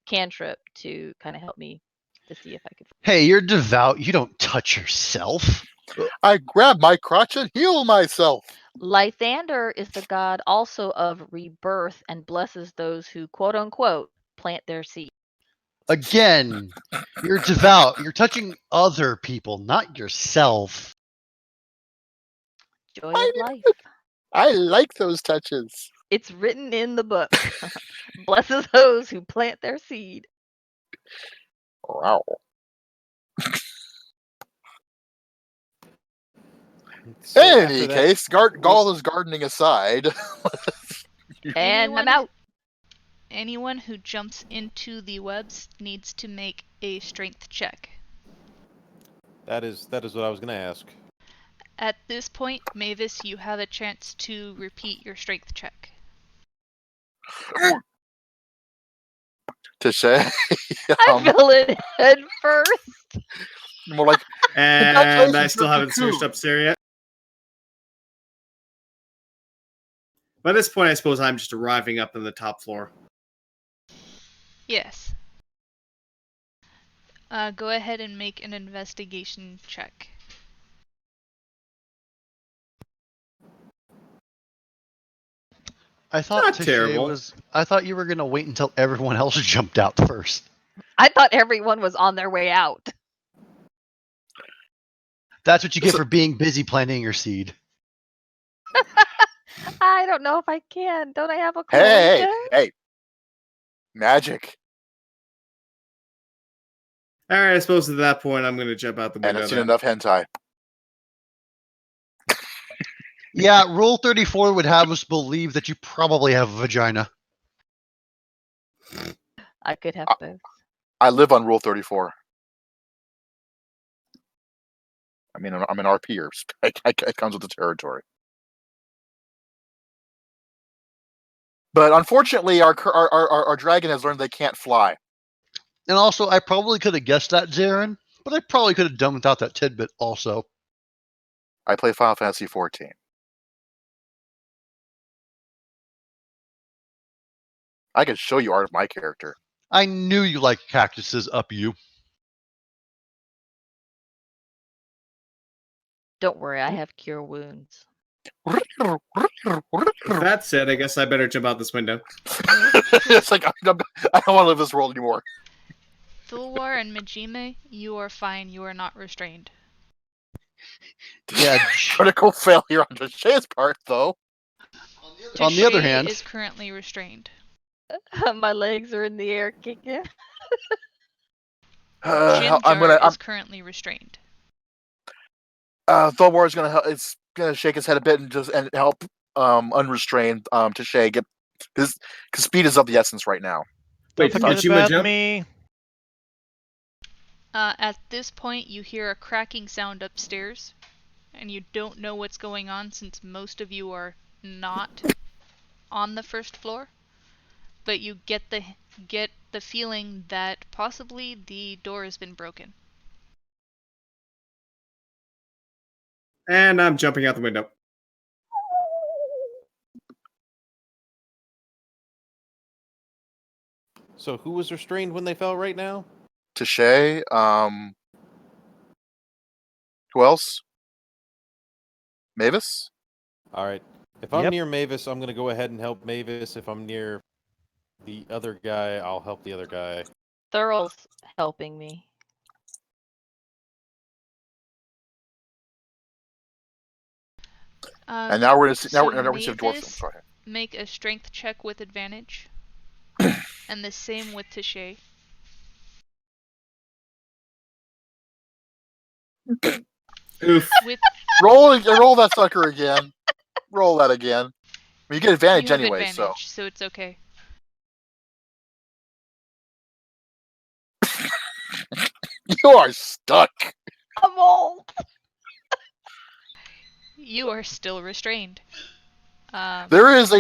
cantrip to kind of help me to see if I could. Hey, you're devout. You don't touch yourself. I grab my crotch and heal myself. Lythander is the god also of rebirth and blesses those who quote unquote plant their seed. Again, you're devout. You're touching other people, not yourself. Joy of life. I like those touches. It's written in the book. Blesses those who plant their seed. Wow. So In after any that, case, Gall is gardening aside. And I'm out. Anyone who jumps into the webs needs to make a strength check. that is what I was gonna ask. At this point, Mavis, you have a chance to repeat your strength check. To say, I fell in head first. more like, And I Congratulations, still you're haven't cocoon. searched upstairs yet. By this point, I suppose I'm just arriving up on the top floor. Yes. Go ahead and make an investigation check. I thought Not Tashay terrible. I thought you were gonna wait until everyone else jumped out first. I thought everyone was on their way out. That's what you get for being busy planting your seed. I don't know if I can. Don't I have a hey, cloaca? hey, magic. All right, I suppose at that point, I'm going to jump out the And window. I've seen Then. enough hentai. Yeah, Rule 34 would have us believe that you probably have a vagina. I could have both. I live on Rule 34. I mean, I'm an RPer. It comes with the territory. But unfortunately, our dragon has learned they can't fly. And also, I probably could have guessed that, Zarin, but I probably could have done without that tidbit also. I play Final Fantasy 14. I can show you art of my character. I knew you liked cactuses, up you. Don't worry, I have cure wounds. With that said, I guess I better jump out this window. It's like I don't want to live this world anymore. Thulwar and Majime, you are fine. You are not restrained. Yeah. Critical failure on Shay's part, though. On the other Touche hand, is currently restrained. My legs are in the air kicking. Jimjar is currently restrained. Thorwar is it's gonna shake his head a bit and help unrestrained Tashay get because speed is of the essence right now. Don't Wait, forget did Juma about jump? me. At this point, you hear a cracking sound upstairs, and you don't know what's going on since most of you are not on the first floor. But you get the feeling that possibly the door has been broken. And I'm jumping out the window. So who was restrained when they fell right now? Tashay, who else? Mavis? All right. If I'm Yep. near Mavis, I'm gonna go ahead and help Mavis. If I'm near the other guy, I'll help the other guy. Thurl's helping me. And now we're So now we're seeing dwarf. Mavis, Sorry. make a strength check with advantage. And the same with Tashay. Oof. With Roll that sucker again. Roll that again. You get advantage you have anyway, advantage, so it's okay. so you are stuck. I'm old. You are still restrained. There is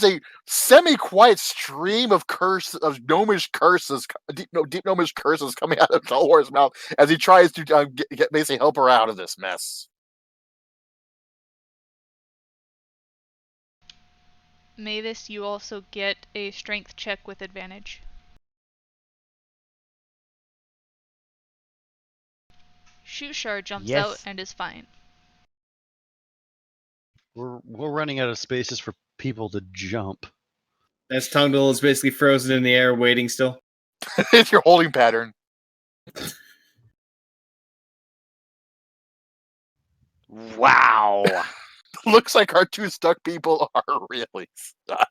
a semi-quiet stream of gnomish curses, deep gnomish curses coming out of Dolor's mouth as he tries to basically help her out of this mess. Mavis, you also get a strength check with advantage. Shushar jumps out Yes. and is fine. We're running out of spaces for people to jump. As Tungdal is basically frozen in the air, waiting still. It's your holding pattern. Wow. Looks like our two stuck people are really stuck.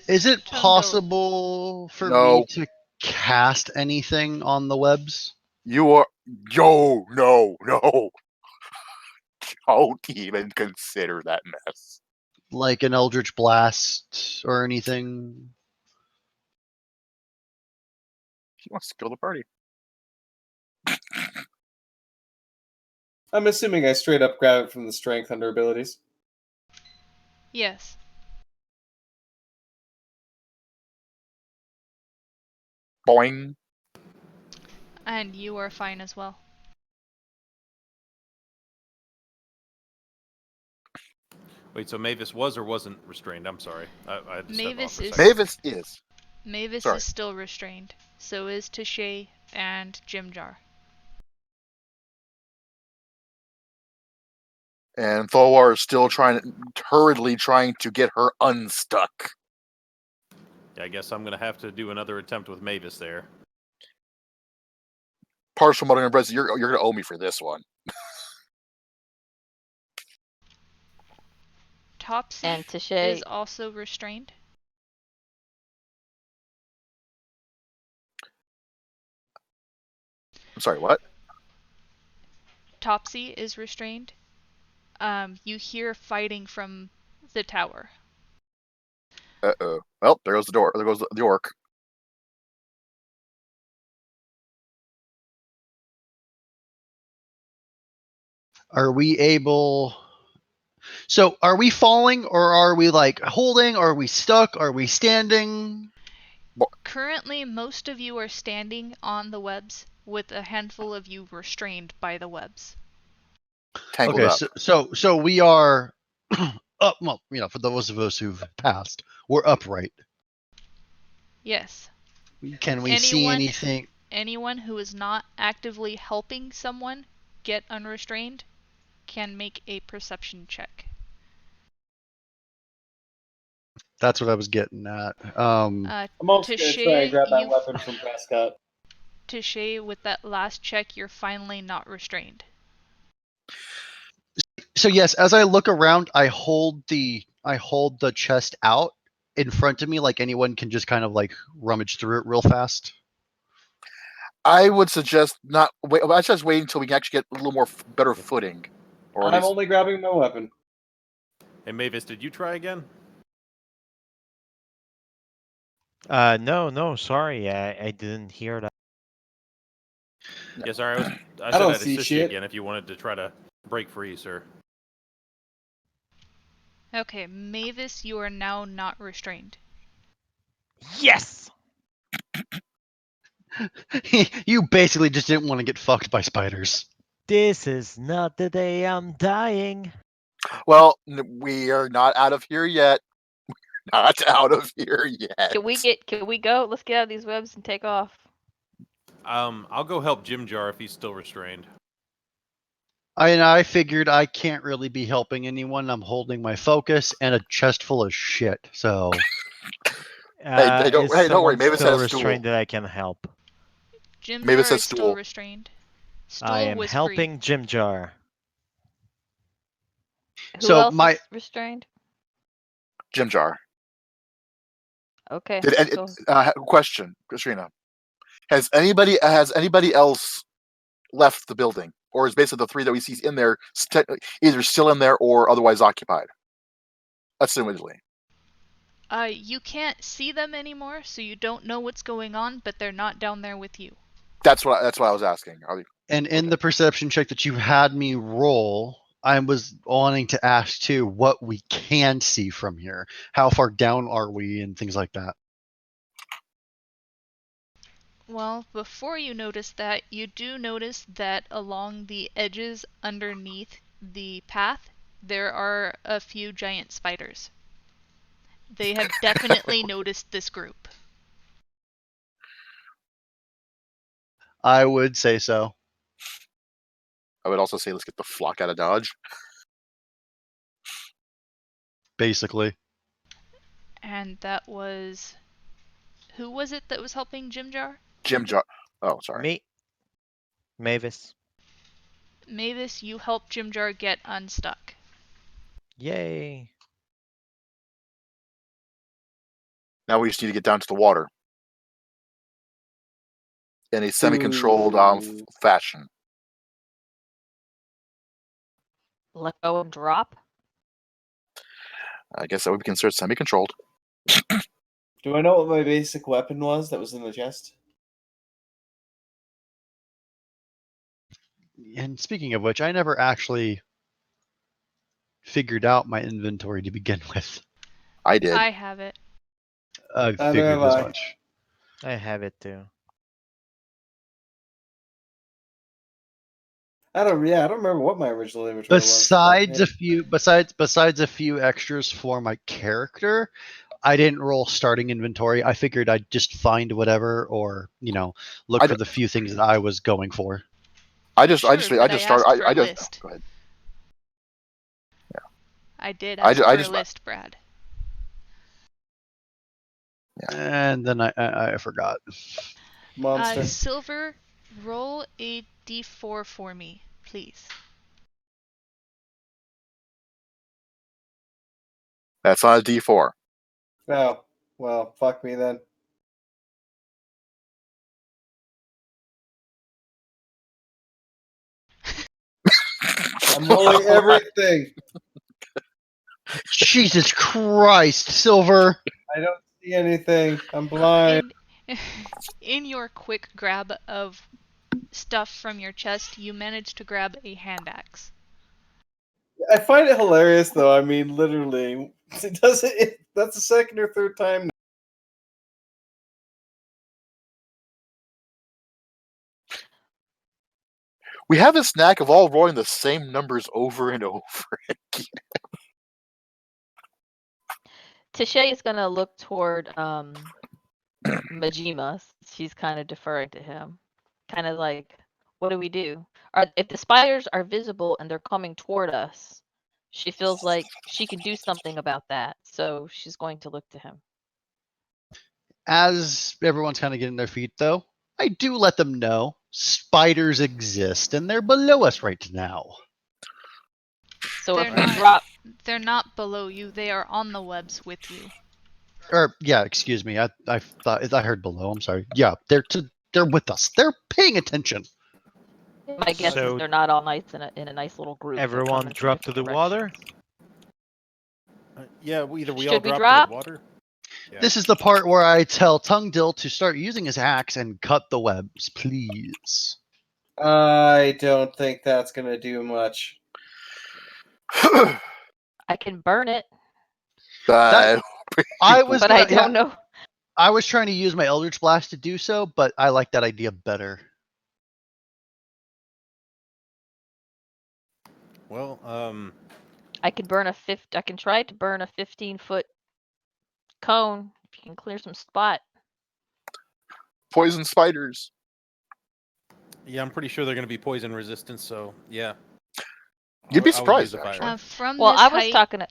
Is it Tungdal. possible for No. me to cast anything on the webs? You are no. Don't even consider that mess. Like an Eldritch Blast or anything? He wants to kill the party. I'm assuming I straight up grab it from the strength under abilities. Yes. Boing. And you are fine as well. Wait, so Mavis was or wasn't restrained? I'm sorry. I had to step Mavis off for a is- second. Mavis is. Mavis Sorry. is still restrained. So is Tashay and Jimjar. And Thorwar is still hurriedly trying to get her unstuck. Yeah, I guess I'm gonna have to do another attempt with Mavis there. Partial muttering of breath, you're gonna owe me for this one. Topsy And Tashay. is also restrained. I'm sorry, what? Topsy is restrained. You hear fighting from the tower. Uh-oh. Well, there goes the door. There goes the orc. Are we able... So, are we falling, or are we, like, holding? Are we stuck? Are we standing? Currently, most of you are standing on the webs, with a handful of you restrained by the webs. Tangled Okay, up. so we are up. Well, for those of us who've passed, we're upright. Yes. Can we see anything? Anyone who is not actively helping someone get unrestrained can make a perception check. That's what I was getting at. I'm also going to try and grab that weapon from Prescott. Tashay, with that last check, you're finally not restrained. So yes, as I look around, I hold the chest out in front of me, like anyone can just kind of like rummage through it real fast? I would suggest not wait. I suggest waiting until we can actually get a little more better footing, or at I'm least only grabbing my weapon. Hey, Mavis, did you try again? No, sorry, I didn't hear that. Yeah, sorry, I I said don't I'd see assist you shit. again if you wanted to try to break free, sir. Okay, Mavis, you are now not restrained. Yes! You basically just didn't want to get fucked by spiders. This is not the day I'm dying. well, we are not out of here yet. Not out of here yet. Can we go? Let's get out of these webs and take off. I'll go help Jim Jar if he's still restrained. I figured I can't really be helping anyone. I'm holding my focus and a chest full of shit. So Hey, don't Is worry. someone Mavis still has a stool. restrained that I can help? Jim Mavis Jar has is still stool. restrained. I Stool am was helping Jim Jar. Who So else my- is restrained? Jim Jar. Okay. Did So question, Katrina? Has anybody else left the building, or is basically the three that we see in there either still in there or otherwise occupied? Assumedly. You can't see them anymore, so you don't know what's going on, but they're not down there with you. That's what I was asking. and in Okay. the perception check that you had me roll, I was wanting to ask too what we can see from here. How far down are we and things like that. Well, before you notice that, you do notice that along the edges underneath the path, there are a few giant spiders. They have definitely noticed this group. I would say so. I would also say let's get the flock out of Dodge. Basically. And that was... Who was it that was helping Jim Jar? Jim Jar. Oh, sorry. Me? Mavis. Mavis, you helped Jim Jar get unstuck. Yay. Now we just need to get down to the water in a semi-controlled Ooh. fashion. let go and drop. I guess that would be considered semi-controlled. Do I know what my basic weapon was that was in the chest? And speaking of which, I never actually figured out my inventory to begin with. I did. I have it. I Neither figured have as I. much. I have it too. I don't remember what my original inventory was. Besides but, a few besides a few extras for my character, I didn't roll starting inventory. I figured I'd just find whatever or, look I for d- the few things that I was going for. I just Sure, but started. asked for I a just list. go ahead. I did I ask ju- I for just- a list, Brad. And then I forgot. monster. Silver, roll a d4 for me, please. That's on a D4. Oh, well, fuck me then. I'm rolling everything. Jesus Christ, Silver. I don't see anything. I'm blind. In your quick grab of stuff from your chest, you manage to grab a hand axe. I find it hilarious, though. I mean, literally, that's the second or third time. We have this knack of all rolling the same numbers over and over again. Tashay is gonna look toward Majima. She's kind of deferring to him. Kind of like, what do we do? If the spiders are visible and they're coming toward us, she feels like she can do something about that. So she's going to look to him. As everyone's kind of getting their feet, though, I do let them know spiders exist and they're below us right now. So They're if we not- drop, They're not below you, they are on the webs with you. Or yeah, excuse me. I thought I heard below. I'm sorry. Yeah, they're with us. They're paying attention. My guess is So they're not all nice in a nice little group. They're everyone coming from drop to different the water. directions. Yeah, either we all Should we drop drop? to the water. Yeah. This is the part where I tell Tongue Dill to start using his axe and cut the webs, please. I don't think that's gonna do much. I can burn it, That- I was, but I don't know. I was trying to use my Eldritch Blast to do so, but I like that idea better. Well, I can burn I can try to burn a 15-foot cone if you can clear some spot. Poison spiders. yeah, I'm pretty sure they're going to be poison resistant. So yeah. You'd be I would use surprised, the fire. actually. From Well, this I was height, talking.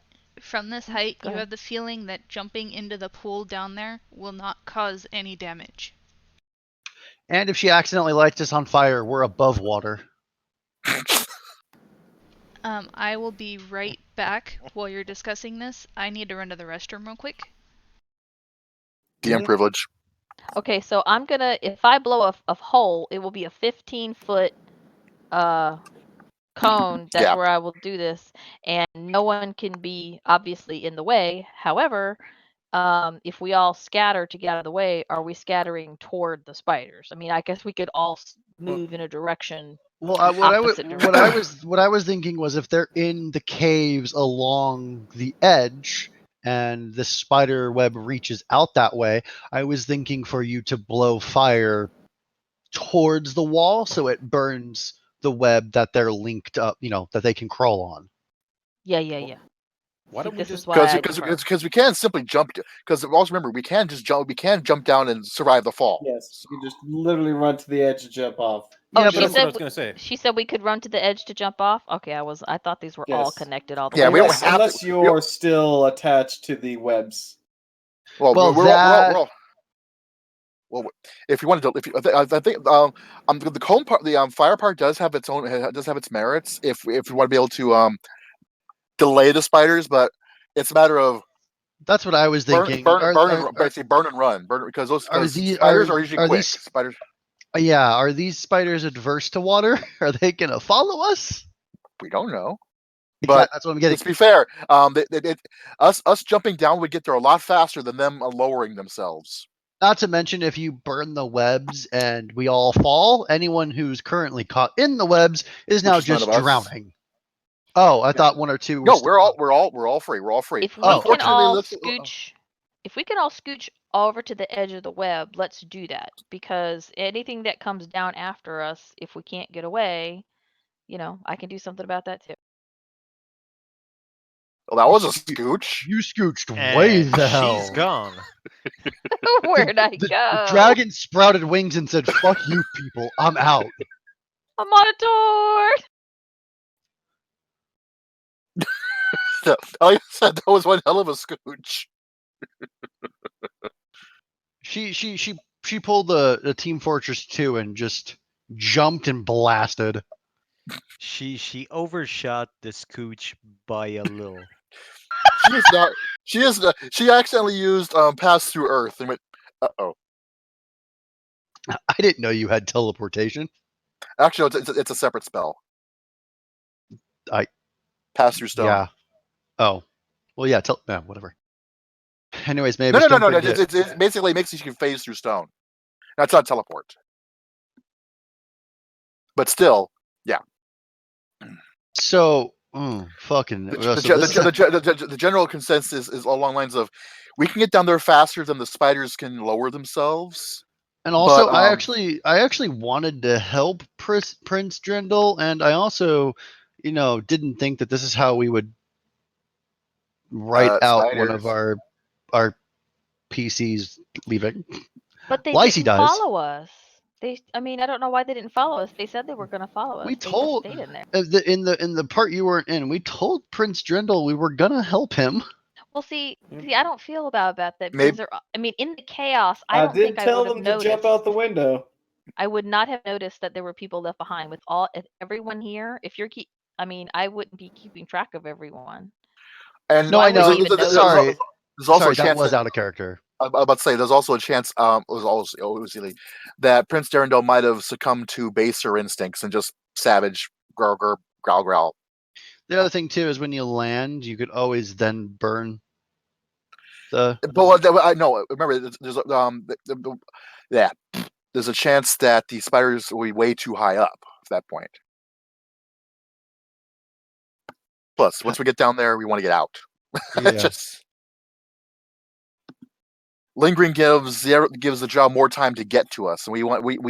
from this height, Go you ahead. have the feeling that jumping into the pool down there will not cause any damage. And if she accidentally lights us on fire, we're above water. I will be right back while you're discussing this. I need to run to the restroom real quick. DM privilege. Okay, so I'm gonna, if I blow a hole, it will be a 15-foot cone. That's Yeah. where I will do this, and no one can be obviously in the way. However, if we all scatter to get out of the way, are we scattering toward the spiders? I mean, I guess we could all move in a direction. Well, Opposite what I was thinking was if they're in the caves along the edge and the spider web reaches out that way, I was thinking for you to blow fire towards the wall so it burns the web that they're linked up, that they can crawl on. Yeah. Why don't we This just is why I Because we can't simply jump. Because also remember, we can't just jump. We can jump down and survive the fall. Yes, you just literally run to the edge and jump off. Oh, Yeah, she but that's what I said was going to say. she said we could run to the edge to jump off. Okay, I thought these were all Yes. connected all the Yeah, way. we don't Unless, have to- unless you're still attached to the webs. Well, Well, we're that- all. Well, if you wanted to, if you, I think the cone part, the fire part does have its own, does have its merits. If we want to be able to delay the spiders, but it's a matter of that's what I was thinking. basically burn and run, because those are spiders are usually quick. these Spiders. Yeah, are these spiders adverse to water? Are they gonna follow us? We don't know. But that's what I'm getting. let's be fair. Us jumping down would get there a lot faster than them lowering themselves. Not to mention, if you burn the webs and we all fall, anyone who's currently caught in the webs is now Which is none just of us. drowning. Oh, I thought one or two. No, we're all free. We're all free. If we can Unfortunately, all let's- scooch, if we can all scooch over to the edge of the web, let's do that, because anything that comes down after us, if we can't get away, I can do something about that too. Well, that was a scooch. You scooched way And the hell. she's gone. Where'd I The go? dragon sprouted wings and said, "Fuck you, people. I'm out." I'm on a tour. Like I said, that was one hell of a scooch. She pulled the Team Fortress 2 and just jumped and blasted. She overshot the scooch by a little. She is not. She is. She accidentally used pass through Earth and went. Uh-oh. I didn't know you had teleportation. Actually, no, it's a separate spell. Pass through stone. Yeah. Oh. Well, yeah. Whatever. Anyways, maybe No. It basically makes you can phase through stone. That's not teleport. But still, yeah. So, fucking. The general consensus is along lines of, we can get down there faster than the spiders can lower themselves. And also, but, I actually wanted to help Prince Drendel, and I also, didn't think that this is how we would write out one of our PCs leaving. But they Lacey didn't dies. follow us. I don't know why they didn't follow us. They said they were going to follow us. We They just told stayed in there. in the part you weren't in, we told Prince Drendel we were gonna help him. Well, see, I don't feel about that Maybe- because in the chaos, I don't did think I tell would have them to noticed. jump out the window. I would not have noticed that there were people left behind with everyone here. If you're I wouldn't be keeping track of everyone. And No, I know. even notice. Sorry. there's also Sorry, a chance that was out of character. I'm about to say there's also a chance. It was always silly that Prince Darendelle might have succumbed to baser instincts and just savage growl growl growl. The other thing too is when you land, you could always then burn the. But I know. Remember, yeah. There's a chance that the spiders will be way too high up at that point. Plus, once we get down there, we want to get out. Yeah. Just lingering gives the job more time to get to us, and we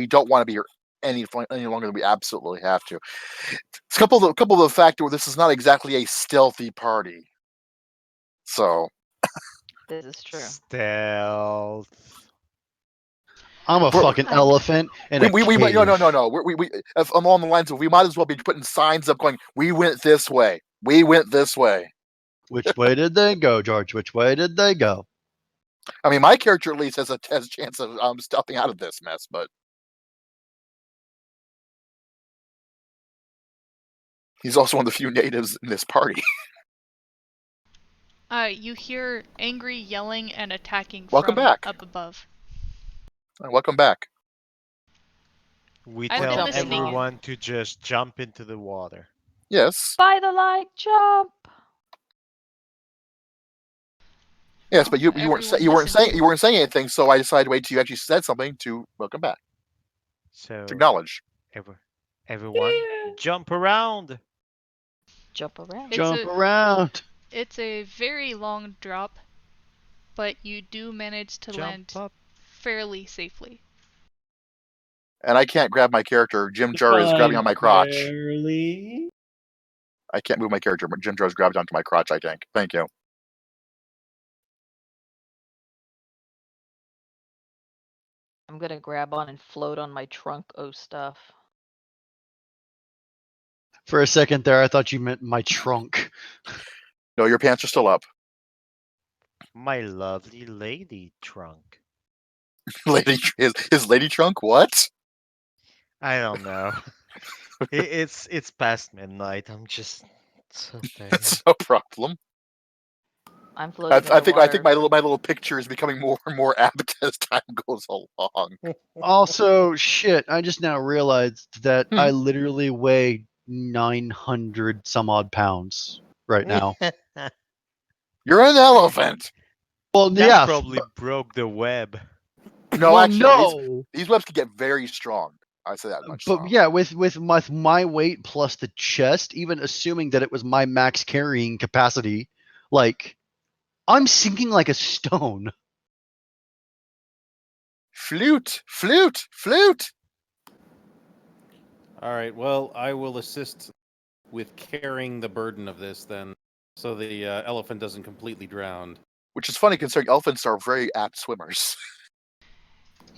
don't want to be here any longer than we absolutely have to. It's a couple of the factor where this is not exactly a stealthy party. So This is true. Stealth. I'm a We're- fucking elephant in a we cave. no. If I'm along the lines of we might as well be putting signs up going, we went this way. We went this way. Which way did they go, George? Which way did they go? I mean, my character at least has a chance of stepping out of this mess, but he's also one of the few natives in this party. You hear angry yelling and attacking Welcome from back. up above. Welcome back. We I've been tell listening. everyone to just jump into the water. Yes, By the light, jump. yes, but you weren't Everyone listens. saying anything, so I decided to wait till you actually said something to welcome back, So to acknowledge. everyone, jump around. Jump around. It's Jump a- around. It's a very long drop, but you do manage to land Jump up. fairly safely. And I can't grab my character. Jim Jar is grabbing on my crotch. Barely. I can't move my character, but Jim Jar is grabbing onto my crotch. I think. Thank you. I'm gonna grab on and float on my trunk o stuff. For a second there, I thought you meant my trunk. No, your pants are still up. My lovely lady trunk. Lady, his lady trunk. What? I don't know. It's past midnight. I'm just so tired. It's no problem. I'm floating in the I think water. my little picture is becoming more and more apt as time goes along. Also, shit, I just now realized that Hmm. I literally weigh 900 some odd pounds right now. You're an elephant. Well, That yeah. probably broke the web. No, well, actually, no. these webs can get very strong. I say that much. But yeah, with my weight plus the chest, even assuming that it was my max carrying capacity, like I'm sinking like a stone. Flute. All right. Well, I will assist with carrying the burden of this then, so the elephant doesn't completely drown. Which is funny considering elephants are very apt swimmers.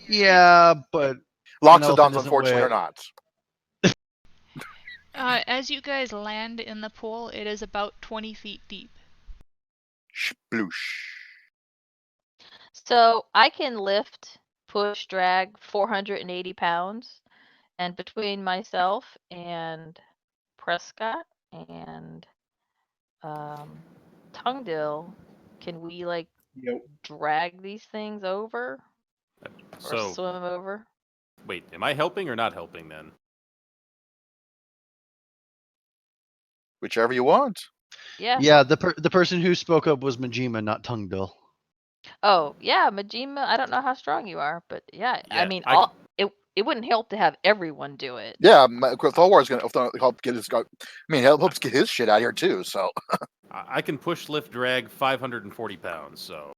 Yeah, but Loxodons, doesn't unfortunately, weigh- are not. As you guys land in the pool, it is about 20 feet deep. Sploosh. So I can lift, push, drag 480 pounds, and between myself and Prescott and Tungdill, can we like Yep. drag these things over or So, swim them over? wait, am I helping or not helping then? Whichever you want. Yeah. yeah, the person who spoke up was Majima, not Tungdill. Oh yeah, Majima. I don't know how strong you are, but yeah, I Yeah, mean, I it wouldn't help to have everyone do it. Yeah, Thorwar is going to help get his. I mean, helps get his shit out here too. So I can push, lift, drag 540 pounds. So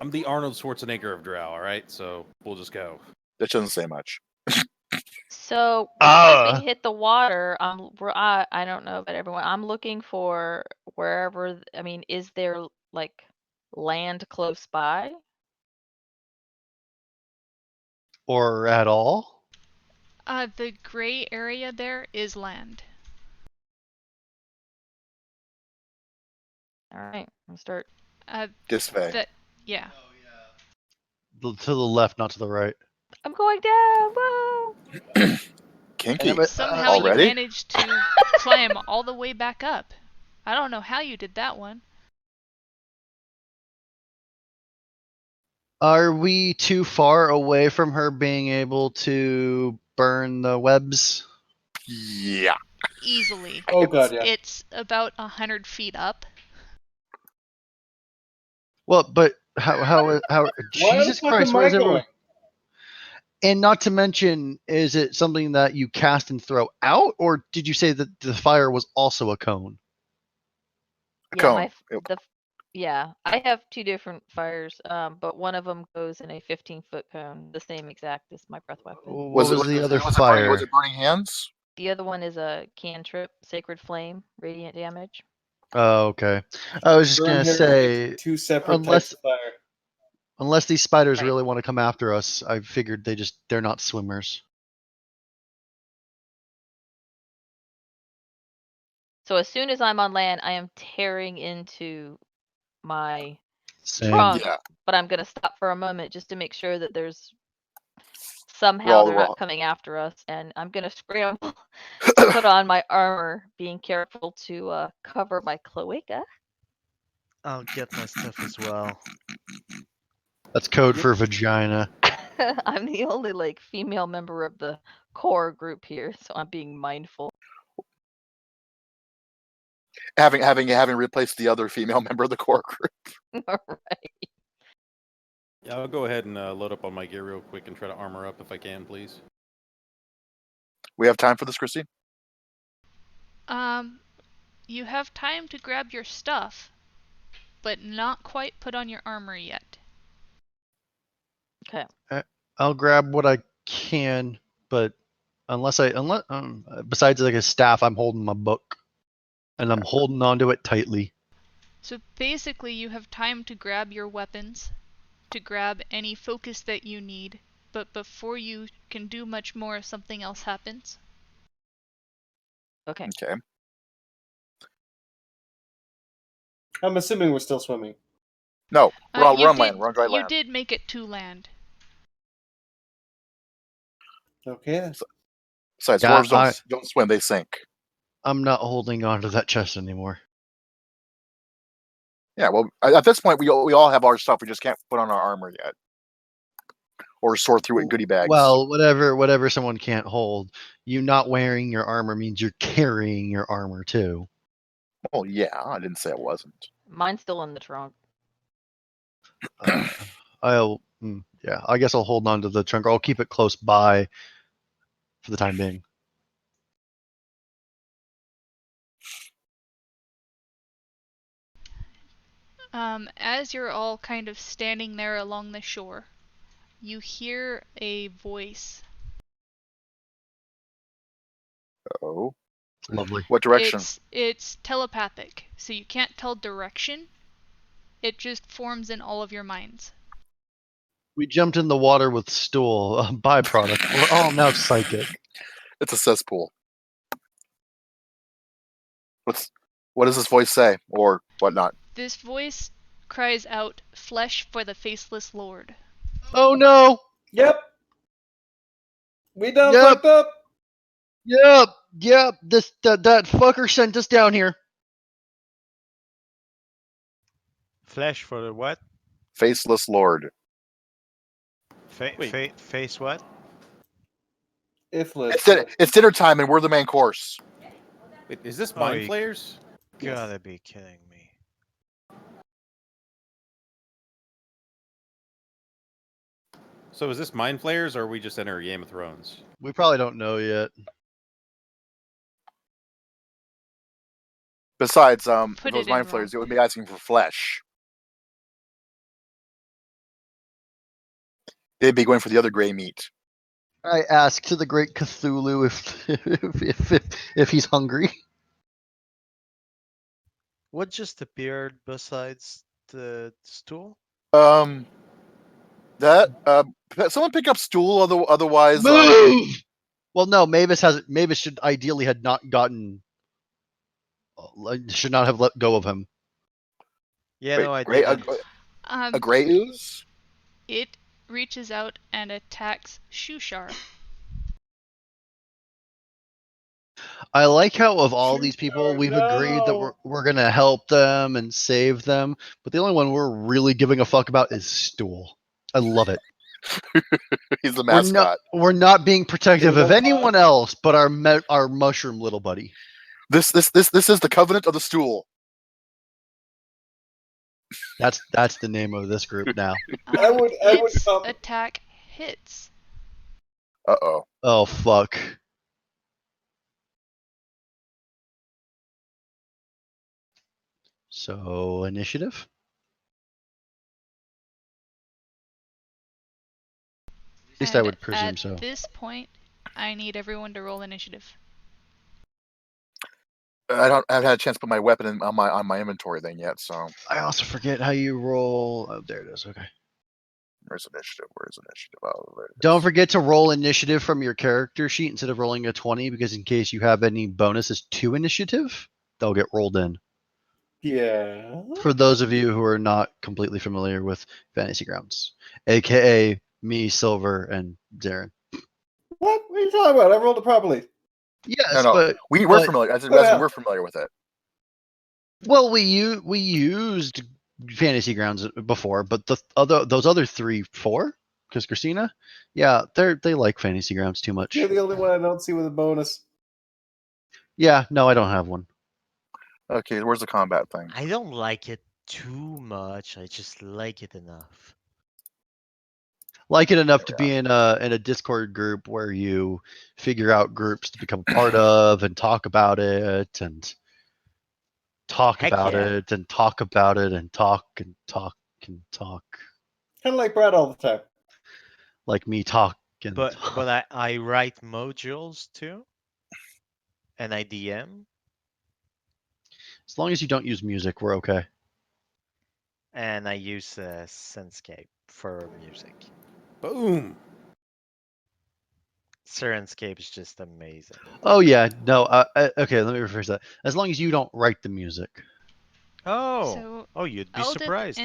I'm the Arnold Schwarzenegger of Drow. All right, so we'll just go. that doesn't say much. So before we hit the water, I don't know about everyone. I'm looking for wherever. I mean, is there like land close by? Or at all? The gray area there is land. All right, let's start. This way. Yeah. To the left, not to the right. I'm going down. Whoa! Kinky. But, Somehow already? you managed to climb all the way back up. I don't know how you did that one. Are we too far away from her being able to burn the webs? Yeah. Easily. Oh god, yeah. It's about 100 feet up. Well, but how Why Jesus the fuck Christ, am where I is everyone? going? And not to mention, is it something that you cast and throw out, or did you say that the fire was also a cone? Yeah, Cone. yeah, I have two different fires, but one of them goes in a 15-foot cone, the same exact as my breath weapon. What was the other was fire? Was it burning hands? The other one is a cantrip, Sacred Flame, radiant damage. Oh, okay. I was just Burn gonna Heritage, say, two separate types of fire. unless these spiders Right. really want to come after us, I figured they're not swimmers. So as soon as I'm on land, I am tearing into my Same. trunk, Yeah. but I'm gonna stop for a moment just to make sure that there's somehow Well, they're well. not coming after us, and I'm gonna scramble to put on my armor, being careful to cover my cloaca. I'll get my stuff as well. That's code for vagina. I'm the only like female member of the core group here, so I'm being mindful. Having replaced the other female member of the core group. Right. Yeah, I'll go ahead and load up on my gear real quick and try to armor up if I can, please. We have time for this, Christine? You have time to grab your stuff, but not quite put on your armor yet. Okay. I'll grab what I can, but unless besides like a staff, I'm holding my book, and I'm holding onto it tightly. So basically, you have time to grab your weapons, to grab any focus that you need, but before you can do much more, something else happens. Okay. Okay. I'm assuming we're still swimming. No, we're on You land. We're on dry You land. did make it to land. Okay then. Besides, Yeah, dwarves don't swim; they sink. I'm not holding onto that chest anymore. Yeah. Well, at this point, we all have our stuff. We just can't put on our armor yet, or sort through it in goodie bags. Well, whatever someone can't hold. You not wearing your armor means you're carrying your armor too. Oh yeah, I didn't say it wasn't. Mine's still in the trunk. Yeah, I guess I'll hold on to the trunk. Or I'll keep it close by for the time being. As you're all kind of standing there along the shore, you hear a voice. Oh, Lovely. what direction? It's telepathic, so you can't tell direction. It just forms in all of your minds. We jumped in the water with stool, a byproduct. We're all now psychic. It's a cesspool. What does this voice say, or whatnot? This voice cries out, "Flesh for the faceless lord." Oh no! Yep. We done Yep. fucked up. Yep. That fucker sent us down here. Flesh for the what? Faceless Lord. Wait. Face what? Ifless. It's dinner time, and we're the main course. Wait, is this Oh, Mind you Flayers? Gotta be kidding me. So is this Mind Flayers, or are we just entering Game of Thrones? We probably don't know yet. Besides, Put if it was it in mind flayers, it would be asking for flesh. They'd be going for the other gray meat. I ask to the great Cthulhu if he's hungry. What just appeared besides the stool? That someone pick up stool. Otherwise, Move. Well, no. Mavis should ideally had not gotten. Should not have let go of him. Yeah, wait, no, I gray, didn't. a gray ooze. It reaches out and attacks Shushar. I like how of all Shoot these people, her, we've agreed that no. we're gonna help them and save them, but the only one we're really giving a fuck about is Stool. I love it. He's the mascot. We're not being protective Yeah, of anyone else but our mushroom little buddy. This is the covenant of the stool. That's the name of this group now. I would Its come. attack hits. Uh-oh. Oh fuck. So initiative? At least I And would presume at so. this point, I need everyone to roll initiative. I haven't had a chance to put my weapon on my inventory thing yet, so I also forget how you roll. Oh, there it is. Okay. where's initiative? Where's initiative? Oh, there it is. Don't forget to roll initiative from your character sheet instead of rolling a 20, because in case you have any bonuses to initiative, they'll get rolled in. Yeah. For those of you who are not completely familiar with Fantasy Grounds, aka me, Silver, and Darren. What? What are you talking about? I rolled it properly. Yes, No, but we're familiar. As we're familiar with it. well, we used Fantasy Grounds before, but those other 4, because Christina, yeah, they like Fantasy Grounds too much. You're the only one I don't see with a bonus. Yeah, no, I don't have one. Okay, where's the combat thing? I don't like it too much. I just like it enough. Like it enough to be in a Discord group where you figure out groups to become a part of and talk about it and talk Heck about yeah. it and talk about it and talk and talk and talk. Kind of like Brad all the time. Like me talk and But talk. but I write modules too. And I DM. As long as you don't use music, we're okay. And I use Senscape for music. Boom. Sirenscape is just amazing. Oh yeah, no. Okay, let me rephrase that. As long as you don't write the music. Oh, So you'd be Eldith surprised.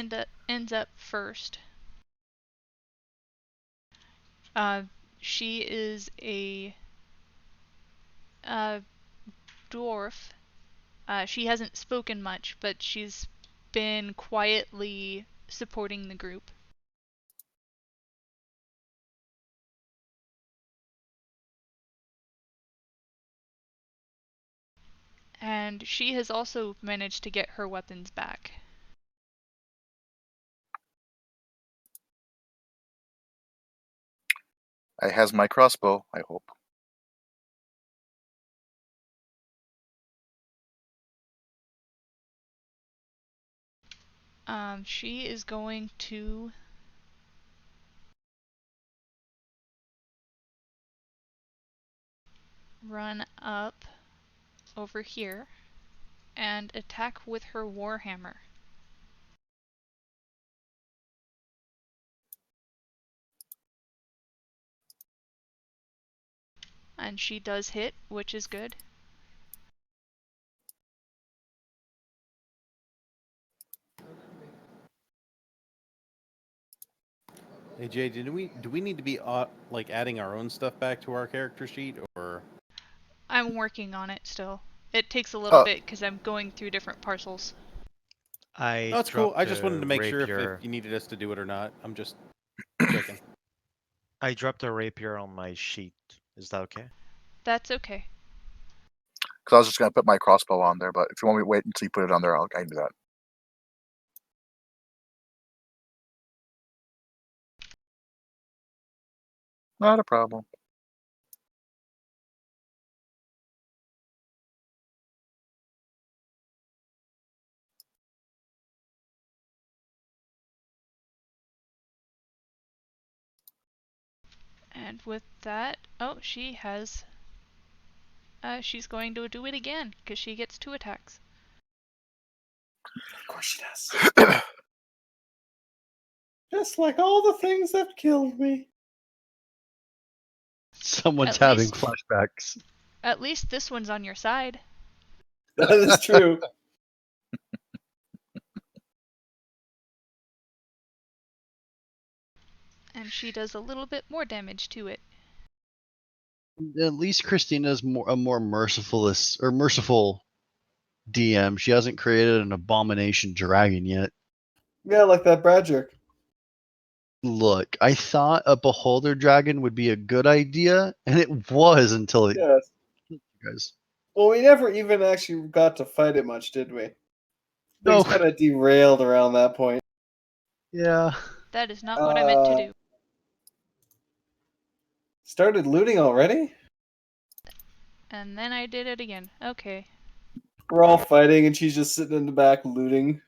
ends up first. She is a dwarf. She hasn't spoken much, but she's been quietly supporting the group. And she has also managed to get her weapons back. I has my crossbow, I hope. She is going to run up over here and attack with her warhammer. And she does hit, which is good. Hey Jay, do we need to be like adding our own stuff back to our character sheet, or? I'm working on it still. It takes a little Oh, bit because I'm going through different parcels. I No, it's cool. I just wanted a to make sure if rapier. you needed us to do it or not. I'm just checking. I dropped a rapier on my sheet. Is that okay? That's okay. because I was just gonna put my crossbow on there, but if you want me to wait until you put it on there, I can do that. Not a problem. And with that, oh, she has. She's going to do it again because she gets 2 attacks. Of course she does. Just like all the things that killed me. Someone's At having least- flashbacks. At least this one's on your side. That is true. And she does a little bit more damage to it. At least Christina's a more merciful DM. She hasn't created an abomination dragon yet. Yeah, like that Brad jerk. Look, I thought a beholder dragon would be a good idea, and it was until it, Yes. you guys. Well, we never even actually got to fight it much, did we? No. Things kind of derailed around that point. Yeah. That is not what I meant to Uh, do. Started looting already? And then I did it again. Okay. We're all fighting, and she's just sitting in the back looting.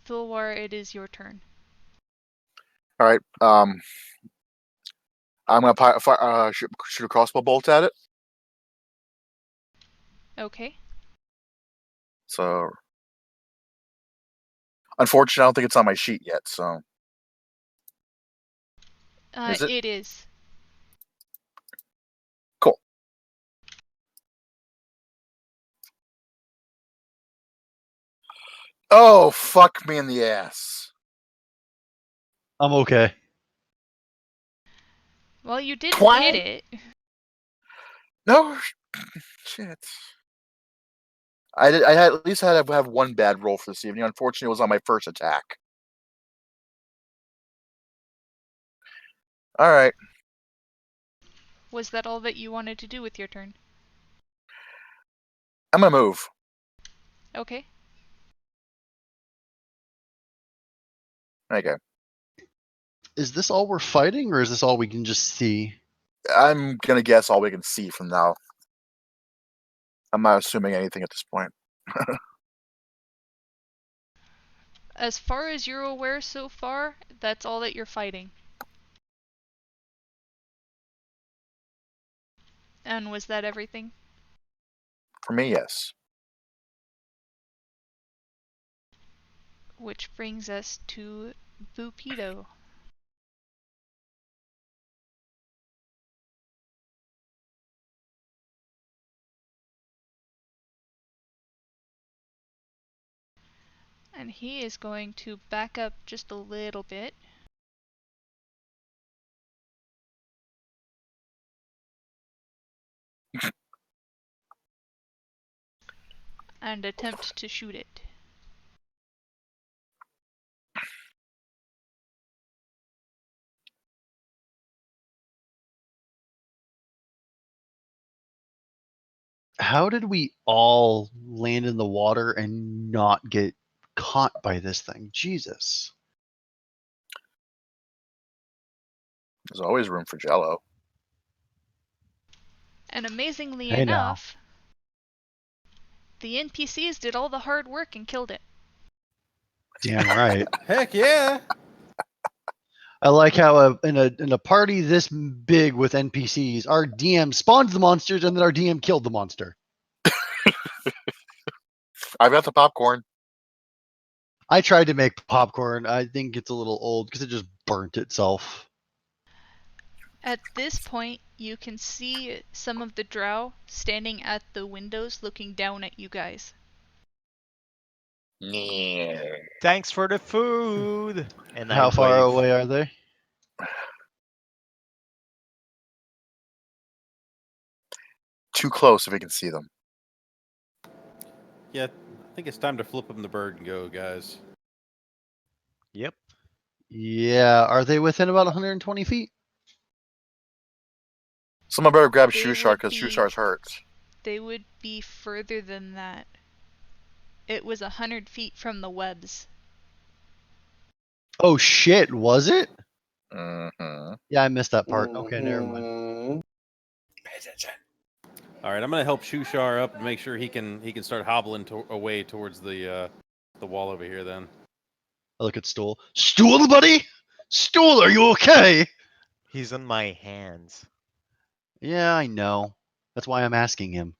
Thulwar, it is your turn. All right. I'm gonna shoot a crossbow bolt at it. Okay. So, unfortunately, I don't think it's on my sheet yet. So, Is it? It is. Cool. Oh, fuck me in the ass. I'm okay. Well, you did Twang. hit it. No, shit. I had at least had to have one bad roll for this evening. Unfortunately, it was on my first attack. All right. Was that all that you wanted to do with your turn? I'm gonna move. Okay. Okay. Is this all we're fighting, or is this all we can just see? I'm gonna guess all we can see from now. I'm not assuming anything at this point. As far as you're aware so far, that's all that you're fighting. And was that everything? For me, yes. Which brings us to Vupido. And he is going to back up just a little bit. And attempt to shoot it. How did we all land in the water and not get caught by this thing? Jesus. There's always room for Jello. And amazingly Hey now. enough, the NPCs did all the hard work and killed it. Damn right. Heck yeah! I like how in a party this big with NPCs, our DM spawned the monsters and then our DM killed the monster. I've got the popcorn. I tried to make popcorn. I think it's a little old because it just burnt itself. At this point, you can see some of the drow standing at the windows looking down at you guys. Yeah. Thanks for the food. And I How far wave. away are they? Too close if we can see them. Yeah, I think it's time to flip them the bird and go, guys. Yep. Yeah, are they within about 120 feet? Someone better grab They Shoe would Shark because be- Shoe Shark hurts. They would be further than that. It was 100 feet from the webs. Oh shit, was it? Mm-hmm. Yeah, I missed that part. Okay, never mind. Mhm. Pay attention. All right, I'm gonna help Shushar up and make sure he can start hobbling away towards the wall over here. Then I look at Stool. Stool, buddy? Stool, are you okay? He's on my hands. Yeah, I know. That's why I'm asking him.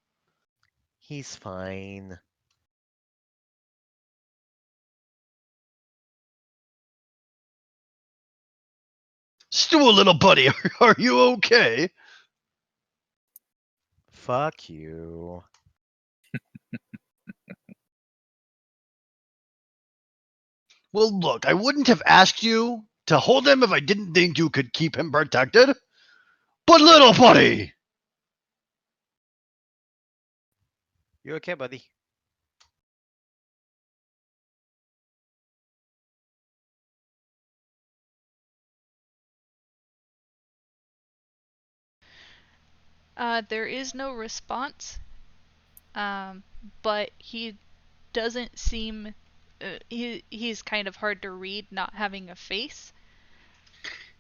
He's fine. Stool, little buddy, are you okay? Fuck you. Well, look, I wouldn't have asked you to hold him if I didn't think you could keep him protected. But little buddy, You okay, buddy? There is no response, but he doesn't seem. He's kind of hard to read, not having a face.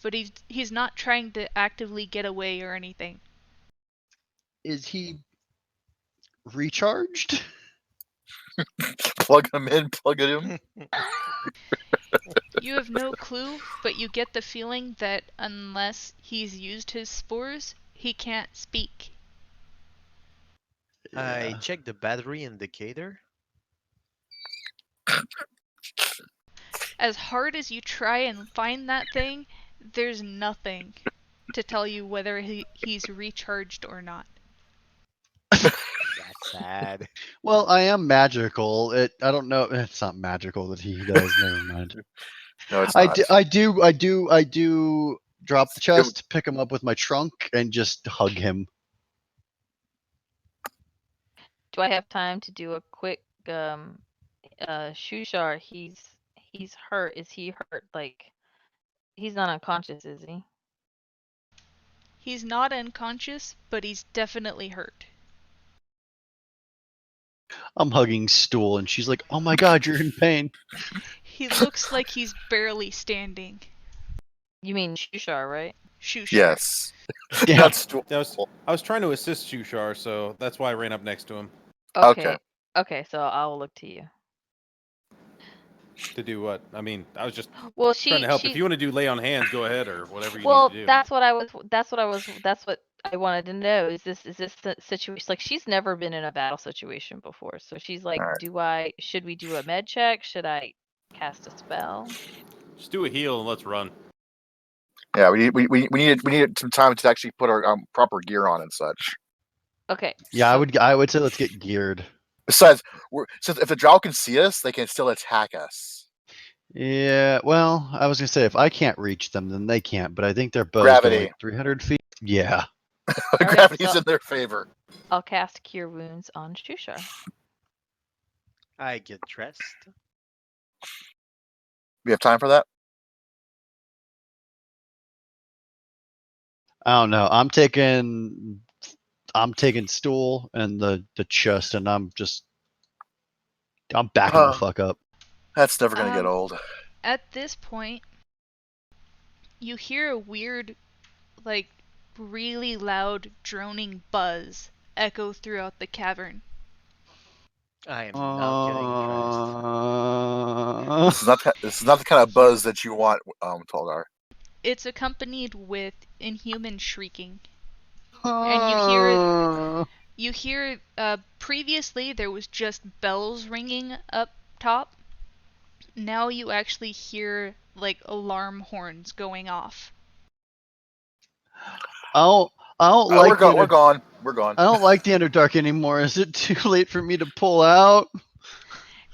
But he's not trying to actively get away or anything. is he recharged? Plug him in, plug it in. You have no clue, but you get the feeling that unless he's used his spores, he can't speak. I Yeah. checked the battery indicator. As hard as you try and find that thing, there's nothing to tell you whether he's recharged or not. That's sad. Well, I am magical. I don't know. It's not magical that he does. Never mind. No, it's I not. do drop the chest, pick him up with my trunk, and just hug him. Do I have time to do a quick Shushar, he's hurt. Is he hurt? Like, he's not unconscious, is he? He's not unconscious, but he's definitely hurt. I'm hugging Stool, and she's like, "Oh my God, you're in pain." He looks like he's barely standing. You mean Shushar, right? Shushar. Yes. Yeah. That's I was trying to assist Shushar, so that's why I ran up next to him. Okay. Okay, so I will look to you. To do what? I mean, I was just Well, trying to help. If you want to do lay on hands, go ahead, or whatever you well, need to do. that's what I wanted to know. Is this the situation? Like, she's never been in a battle situation before, so she's like, Alright. should we do a med check? Should I cast a spell? Just do a heal and let's run. Yeah, we needed some time to actually put our proper gear on and such. Okay. Yeah, so- I would say let's get geared. Besides, since if the drow can see us, they can still attack us. Yeah, well, I was gonna say if I can't reach them, then they can't. But I think they're both Gravity. like 300 feet. Yeah. Alright, Gravity's so- in their favor. I'll cast Cure Wounds on Shushar. I get dressed. We have time for that? I don't know. I'm taking Stool and the chest, and I'm backing the fuck up. That's never gonna get Um, old. At this point, you hear a weird, like, really loud droning buzz echo throughout the cavern. I am not getting dressed. This is not the kind of buzz that you want, Toldar. It's accompanied with inhuman shrieking. And you hear previously there was just bells ringing up top. Now you actually hear like alarm horns going off. I don't like We're gone. I don't like the Underdark anymore. Is it too late for me to pull out?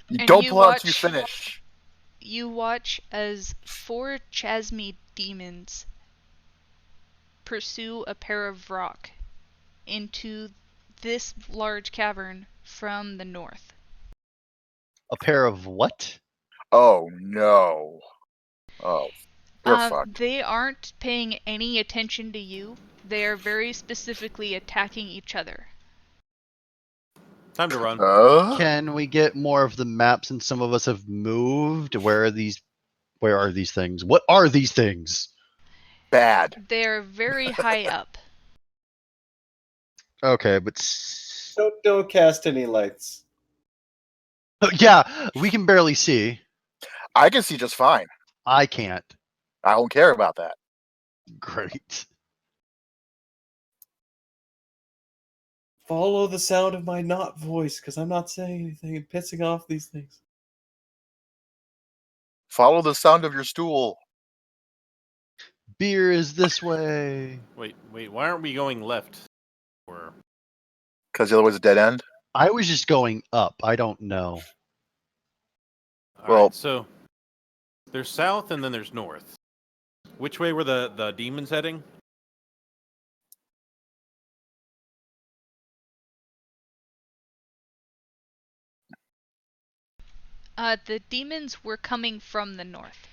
You And don't you pull out until you watch- finish. You watch as 4 Chasme demons pursue a pair of rock into this large cavern from the north. A pair of what? Oh no. Oh, you're fucked. They aren't paying any attention to you. They are very specifically attacking each other. Time to run. Can we get more of the map since some of us have moved? Where are these things? What are these things? Bad. They're very high up. Okay, but Don't cast any lights. yeah, we can barely see. I can see just fine. I can't. I don't care about that. Great. Follow the sound of my not voice, because I'm not saying anything and pissing off these things. Follow the sound of your stool. Beer is this way. Wait. Why aren't we going left? Or Because the other way's a dead end. I was just going up. I don't know. Well, so There's south and then there's north. Which way were the demons heading? The demons were coming from the north.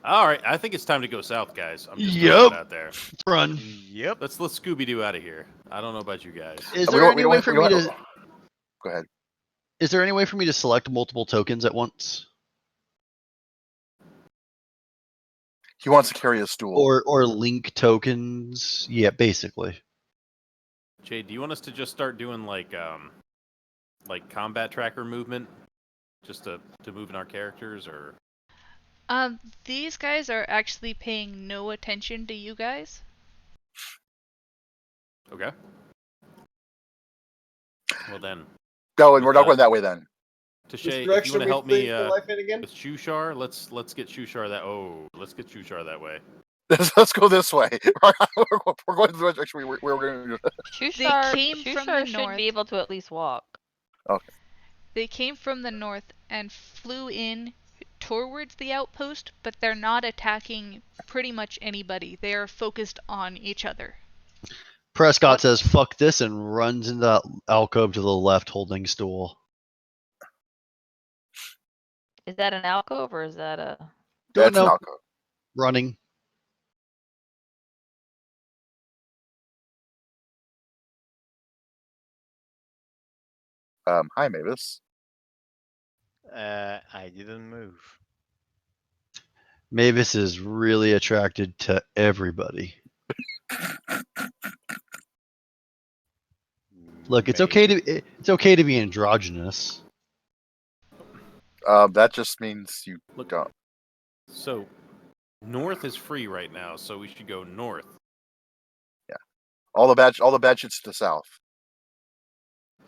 All right, I think it's time to go south, guys. I'm just Yep. throwing it out there. Let's run. Yep. Let's Scooby Doo out of here. I don't know about you guys. Is We there don't- any we way don't- for we me don't- to? Go ahead. Is there any way for me to select multiple tokens at once, He wants to carry a stool. or link tokens? Yeah, basically. Jay, do you want us to just start doing like combat tracker movement, just to move in our characters, or? These guys are actually paying no attention to you guys. Okay. Well then, No, and we're not going that way then. Tashay, Which if you direction want to we help me think the life in again? with Shushar, let's get Shushar that. Oh, let's get Shushar that way. Let's go this way. We're going the direction we were going to. Shushar, came from Shushar the should north. be able to at least walk. Okay. They came from the north and flew in towards the outpost, but they're not attacking pretty much anybody. They are focused on each other. Prescott says "fuck this" and runs into that alcove to the left, holding stool. Is that an alcove or is that a? Don't That's an know. alcove. Running. Hi, Mavis. I didn't move. Mavis is really attracted to everybody. Look, it's okay to be androgynous. That just means you Look. don't. So, north is free right now, so we should go north. All the bad shit's to the south.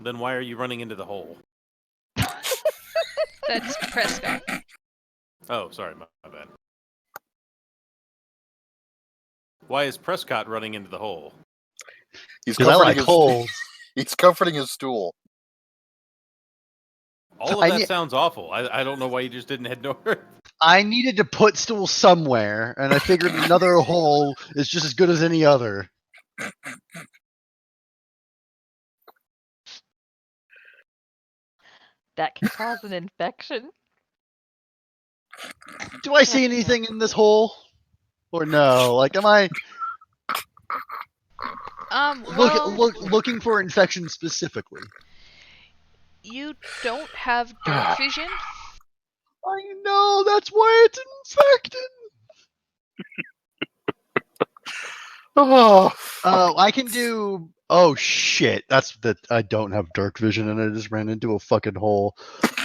Then why are you running into the hole? That's Prescott. Oh, sorry, my bad. Why is Prescott running into the hole? He's Because I comforting like his holes. he's comforting his stool. All I of that need- sounds awful. I don't know why you just didn't head north. I needed to put stool somewhere, and I figured another hole is just as good as any other. That can cause an infection. Do I see anything in this hole? Or no? Like, am I Well, looking for infection specifically? you don't have dark vision. I know, that's why it's infected. Oh, I can do. Oh shit! That's that. I don't have dark vision, and I just ran into a fucking hole.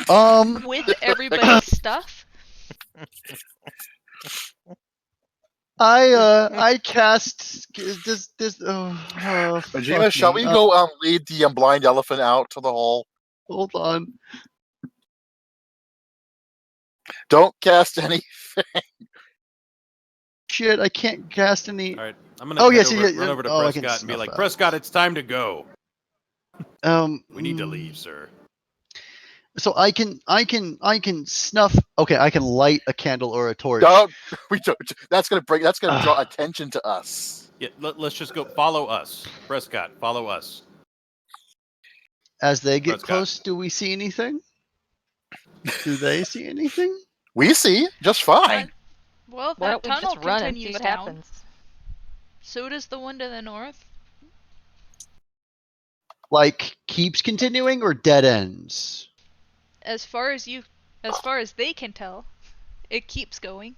With everybody's stuff. I cast this. Regina, shall we go lead the blind elephant out to the hole? Hold on. Don't cast any. Shit! I can't cast any. All right, I'm gonna Oh, head yes, over, yeah, run over to oh, I can Prescott and be snuff like, that. Prescott, it's time to go. We need to leave, sir. So I can snuff. Okay, I can light a candle or a torch. Don't. We don't. That's gonna draw attention to us. Yeah, let's just go. Follow us, Prescott. Follow us. As they get Prescott. close, do we see anything? Do they see anything? We see just fine. Well, Why that don't we tunnel just run and see continues what down. happens? So does the one to the north. Like keeps continuing or dead ends? As far as they can tell, it keeps going.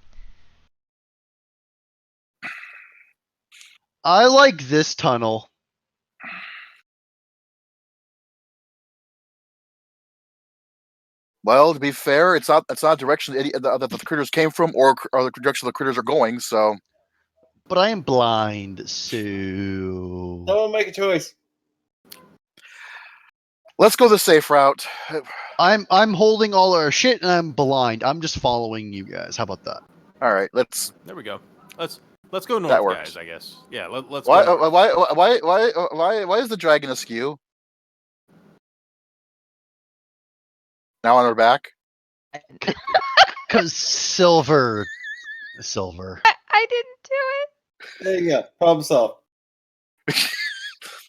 I like this tunnel. Well, to be fair, it's not a direction that the critters came from, or the direction the critters are going. So, But I am blind, so Someone make a choice. let's go the safe route. I'm holding all our shit and I'm blind. I'm just following you guys. How about that? All right, let's. There we go. Let's go That north, works. guys. I guess. Yeah. Let's Why? go. Why is the dragon askew? Now on her back. Cause silver. I didn't do it. There you go. Problem solved.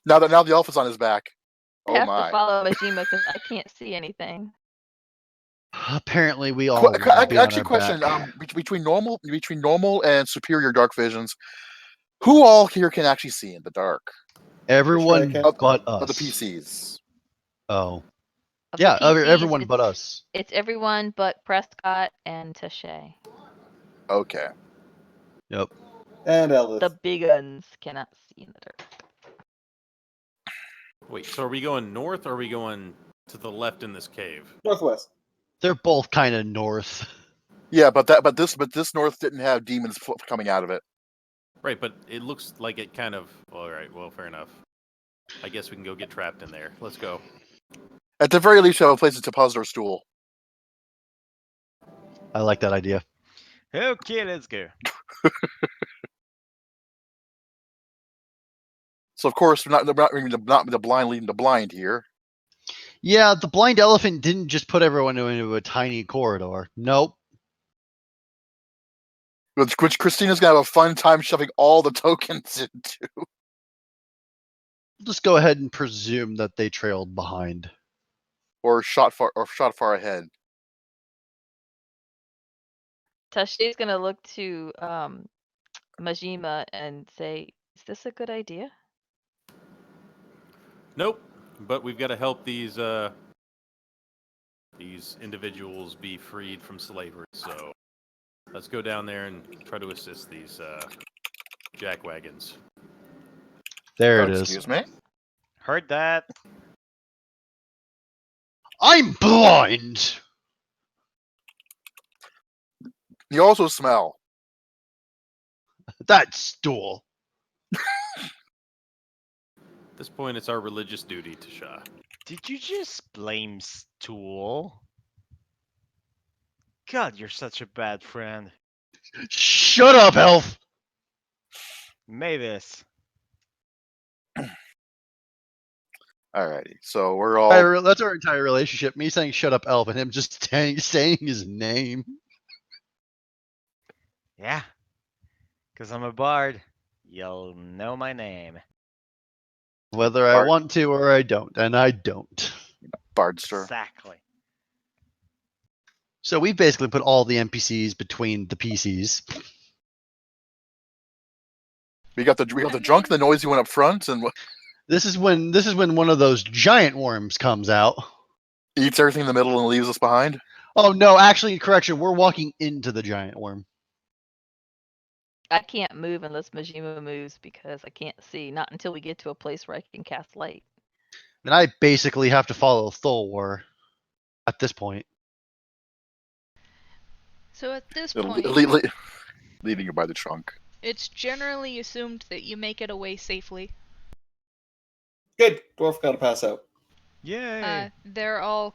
Now the elf is on his back. I Oh have to my. follow Majima because I can't see anything. Apparently, we all want to be on Actually, our question: back. between normal and superior dark visions, who all here can actually see in the dark? Everyone Sure, but Of the us. PCs. Oh, Of yeah. the PCs, Everyone but us. It's everyone but Prescott and Tache. Okay. Yep. And Elvis. The big uns cannot see in the dark. Wait, so are we going north or are we going to the left in this cave? Northwest. They're both kind of north. Yeah, but this north didn't have demons coming out of it. Right, but it looks like it kind of. All right, well, fair enough. I guess we can go get trapped in there. Let's go. At the very least, you have a place to deposit our stool. I like that idea. Okay, let's go. So of course, we're not the blind leading the blind here. Yeah, the blind elephant didn't just put everyone into a tiny corridor. Nope. Which Christina's gonna have a fun time shoving all the tokens into. Just go ahead and presume that they trailed behind. Or shot far ahead. Tache's gonna look to Majima and say, "Is this a good idea?" Nope. But we've got to help these individuals be freed from slavery. So let's go down there and try to assist these jackwagons. There Oh, it is. excuse me. Heard that. I'm blind. You also smell. That stool. At this point, it's our religious duty to Shah. Did you just blame stool? God, you're such a bad friend. Shut up, elf. Mavis. Alrighty, so we're all. That's our entire relationship. Me saying "shut up, elf" and him just saying his name. Yeah. Because I'm a bard. You'll know my name. Whether I Bard. want to or I don't, and I don't. Bardster. Exactly. So we basically put all the NPCs between the PCs. We got the drunk, the noisy one up front, and This is when one of those giant worms comes out. eats everything in the middle and leaves us behind. Oh no, actually, correction. We're walking into the giant worm. I can't move unless Majima moves because I can't see. Not until we get to a place where I can cast light. And I basically have to follow Thulwar at this point. So at this It'll point, leading you by the trunk. it's generally assumed that you make it away safely. Good. Dwarf got to pass out. Yay. They're all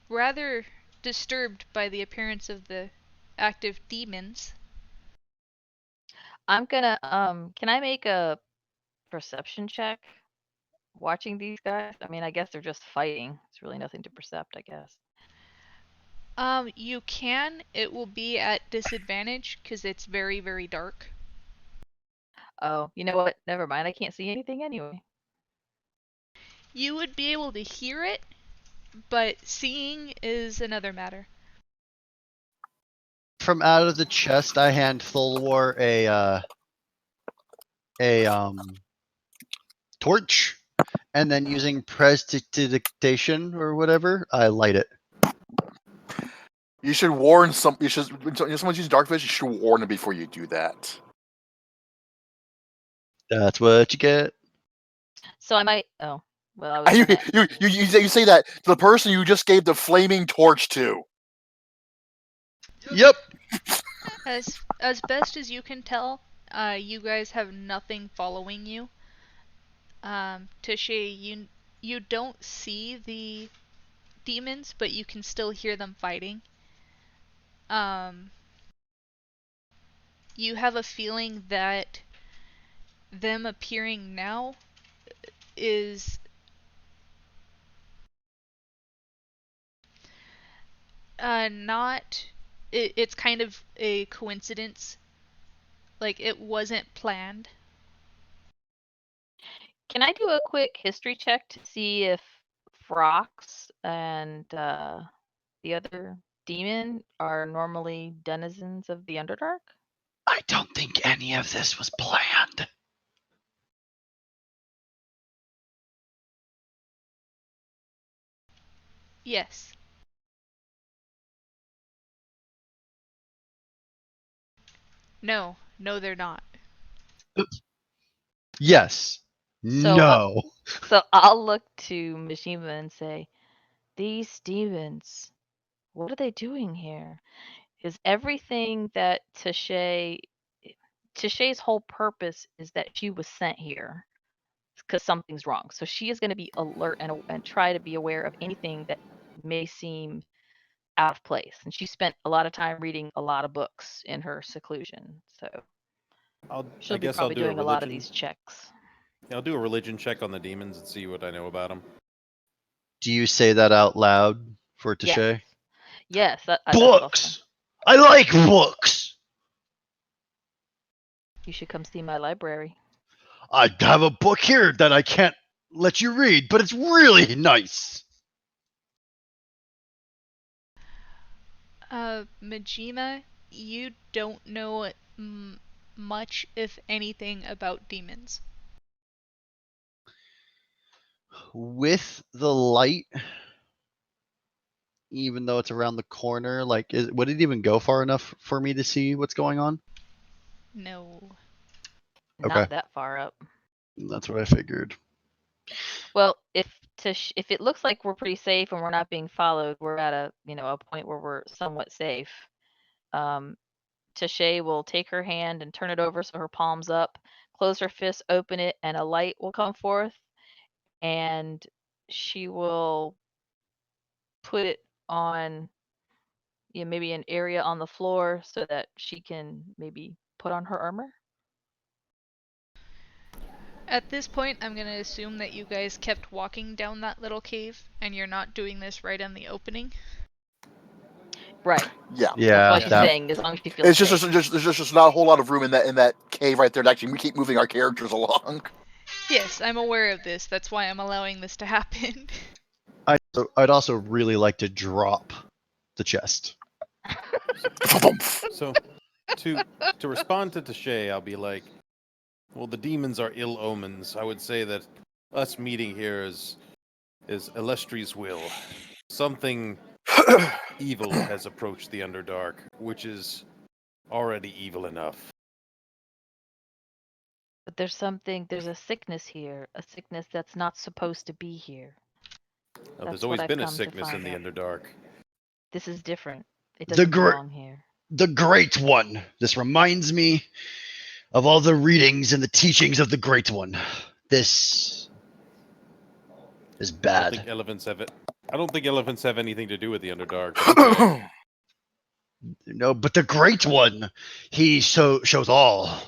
rather disturbed by the appearance of the active demons. I'm gonna can I make a perception check watching these guys? I mean, I guess they're just fighting. It's really nothing to percept, I guess. You can. It will be at disadvantage because it's very, very dark. Oh, you know what? Never mind. I can't see anything anyway. You would be able to hear it, but seeing is another matter. From out of the chest, I hand Thulwar a torch, and then using prestidigitation or whatever, I light it. You should warn some. You should. When someone's using dark vision, you should warn them before you do that. That's what you get. So I might. Oh, well, I was. You, Gonna, you say that to the person you just gave the flaming torch to. Yep. As best as you can tell, you guys have nothing following you. Tashi, you don't see the demons, but you can still hear them fighting. You have a feeling that them appearing now is not it's kind of a coincidence. Like, it wasn't planned. Can I do a quick history check to see if Frox and the other demon are normally denizens of the Underdark? I don't think any of this was planned. Yes. No, they're not. Yes. So, No. So I'll look to Mishima and say, "These demons, what are they doing here? Is everything that Tashe's whole purpose is that she was sent here because something's wrong. So she is going to be alert and try to be aware of anything that may seem out of place. And she spent a lot of time reading a lot of books in her seclusion. So I she'll be guess I'll probably do a doing a lot of religion. these checks. I'll do a religion check on the demons and see what I know about them. Do you say that out loud for Yes. Tashay? Yes, that's what I'll say. Books. I like books. You should come see my library. I have a book here that I can't let you read, but it's really nice. Majima, you don't know much, if anything, about demons. With the light, even though it's around the corner, like, would it even go far enough for me to see what's going on? No. Okay. Not that far up. That's what I figured. Well, if it looks like we're pretty safe and we're not being followed, we're at a point where we're somewhat safe. Tashay will take her hand and turn it over so her palm's up, close her fist, open it, and a light will come forth, and she will put it on maybe an area on the floor so that she can maybe put on her armor. At this point, I'm gonna assume that you guys kept walking down that little cave, and you're not doing this right on the opening. Right. Yeah. That's Yeah, why she's that, saying as long as she feels It's safe. there's just not a whole lot of room in that cave right there to actually keep moving our characters along. Yes, I'm aware of this. That's why I'm allowing this to happen. I'd also really like to drop the chest. So, to respond to Tashay, I'll be like, well, the demons are ill omens. I would say that us meeting here is Illustri's will. Something evil has approached the Underdark, which is already evil enough. But there's a sickness here, a sickness that's not supposed to be here. Now, there's That's what always I've been a come to sickness in find the out. Underdark. This is different. It The doesn't gr- belong here. The Great One. This reminds me of all the readings and the teachings of the Great One. This is I don't bad. think elephants have anything to do with the Underdark. But okay. No, but the Great One, he shows all.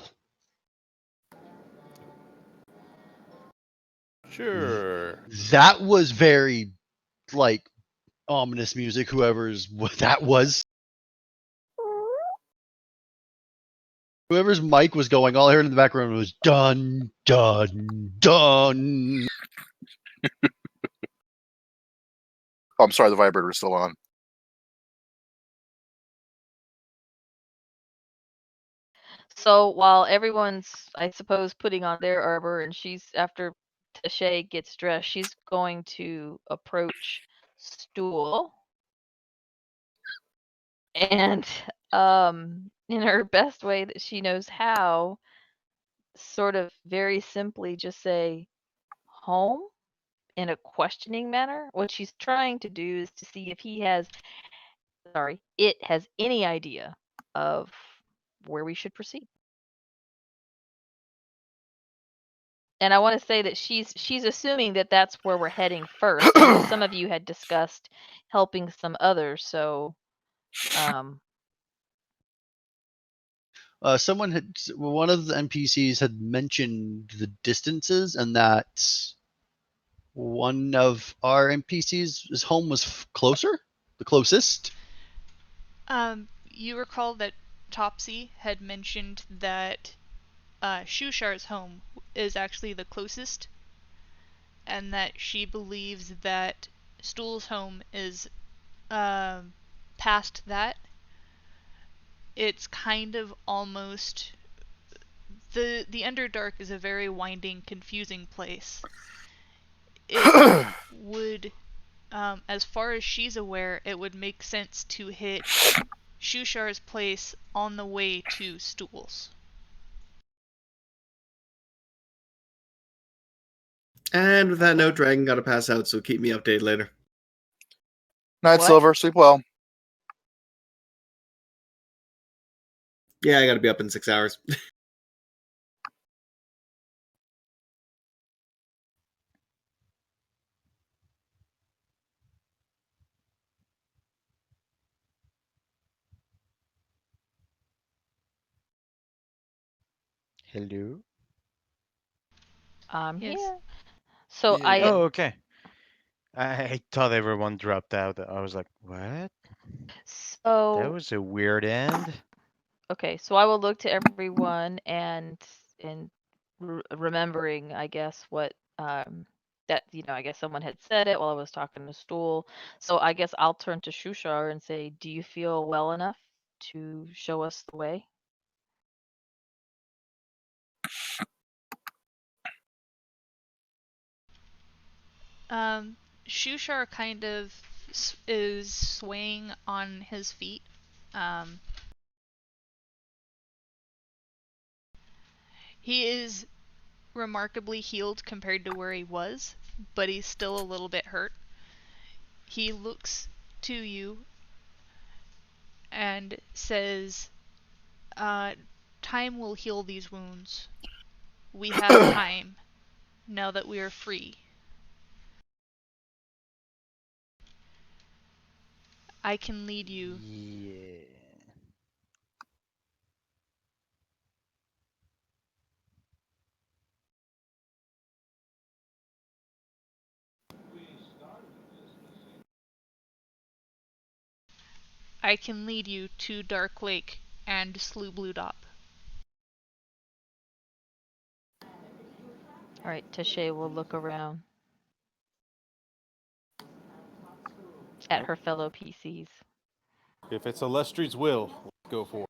Sure. That was very, like, ominous music. Whoever's what that was. Whoever's mic was going, all I heard in the background was dun dun dun. Oh, I'm sorry, the vibrator is still on. So while everyone's, I suppose, putting on their armor, and after Tashay gets dressed, she's going to approach Stool, and in her best way that she knows how, sort of very simply just say, "Home?" in a questioning manner. What she's trying to do is to see if it has any idea of where we should proceed. And I want to say that she's assuming that that's where we're heading first. I know some of you had discussed helping some others, so One of the NPCs had mentioned the distances, and that one of our NPCs, his home was closer, the closest. you recall that Topsy had mentioned that Shushar's home is actually the closest, and that she believes that Stool's home is past that. It's kind of almost the Underdark is a very winding, confusing place. It would, as far as she's aware, it would make sense to hit Shushar's place on the way to Stool's. And with that note, Dragon got to pass out, so keep me updated later. Night, What? Silver. Sleep well. Yeah, I got to be up in 6 hours. Hello. I'm Yes. here. So Yeah, you got- Oh, okay. I thought everyone dropped out. I was like, what? That so was a weird end. okay, so I will look to everyone and remembering, I guess, what that I guess someone had said it while I was talking to Stool. So I guess I'll turn to Shushar and say, "Do you feel well enough to show us the way?" Shushar kind of is swaying on his feet. He is remarkably healed compared to where he was, but he's still a little bit hurt. He looks to you and says, time will heal these wounds. We have time, now that we are free. I can lead you. Yeah. I can lead you to Dark Lake and Slough Blue Dop. All right, Tashay will look around at her fellow PCs. If it's Illustri's will, let's go for it.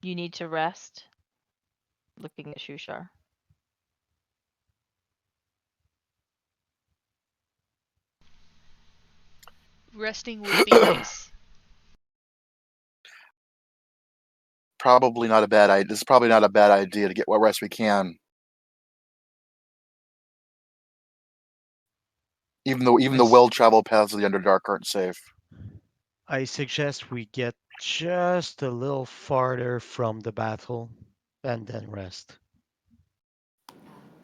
You need to rest. Looking at Shushar. Resting would be nice. Probably not a bad idea. This is probably not a bad idea to get what rest we can. Even the well-traveled paths of the Underdark aren't safe. I suggest we get just a little farther from the battle and then rest.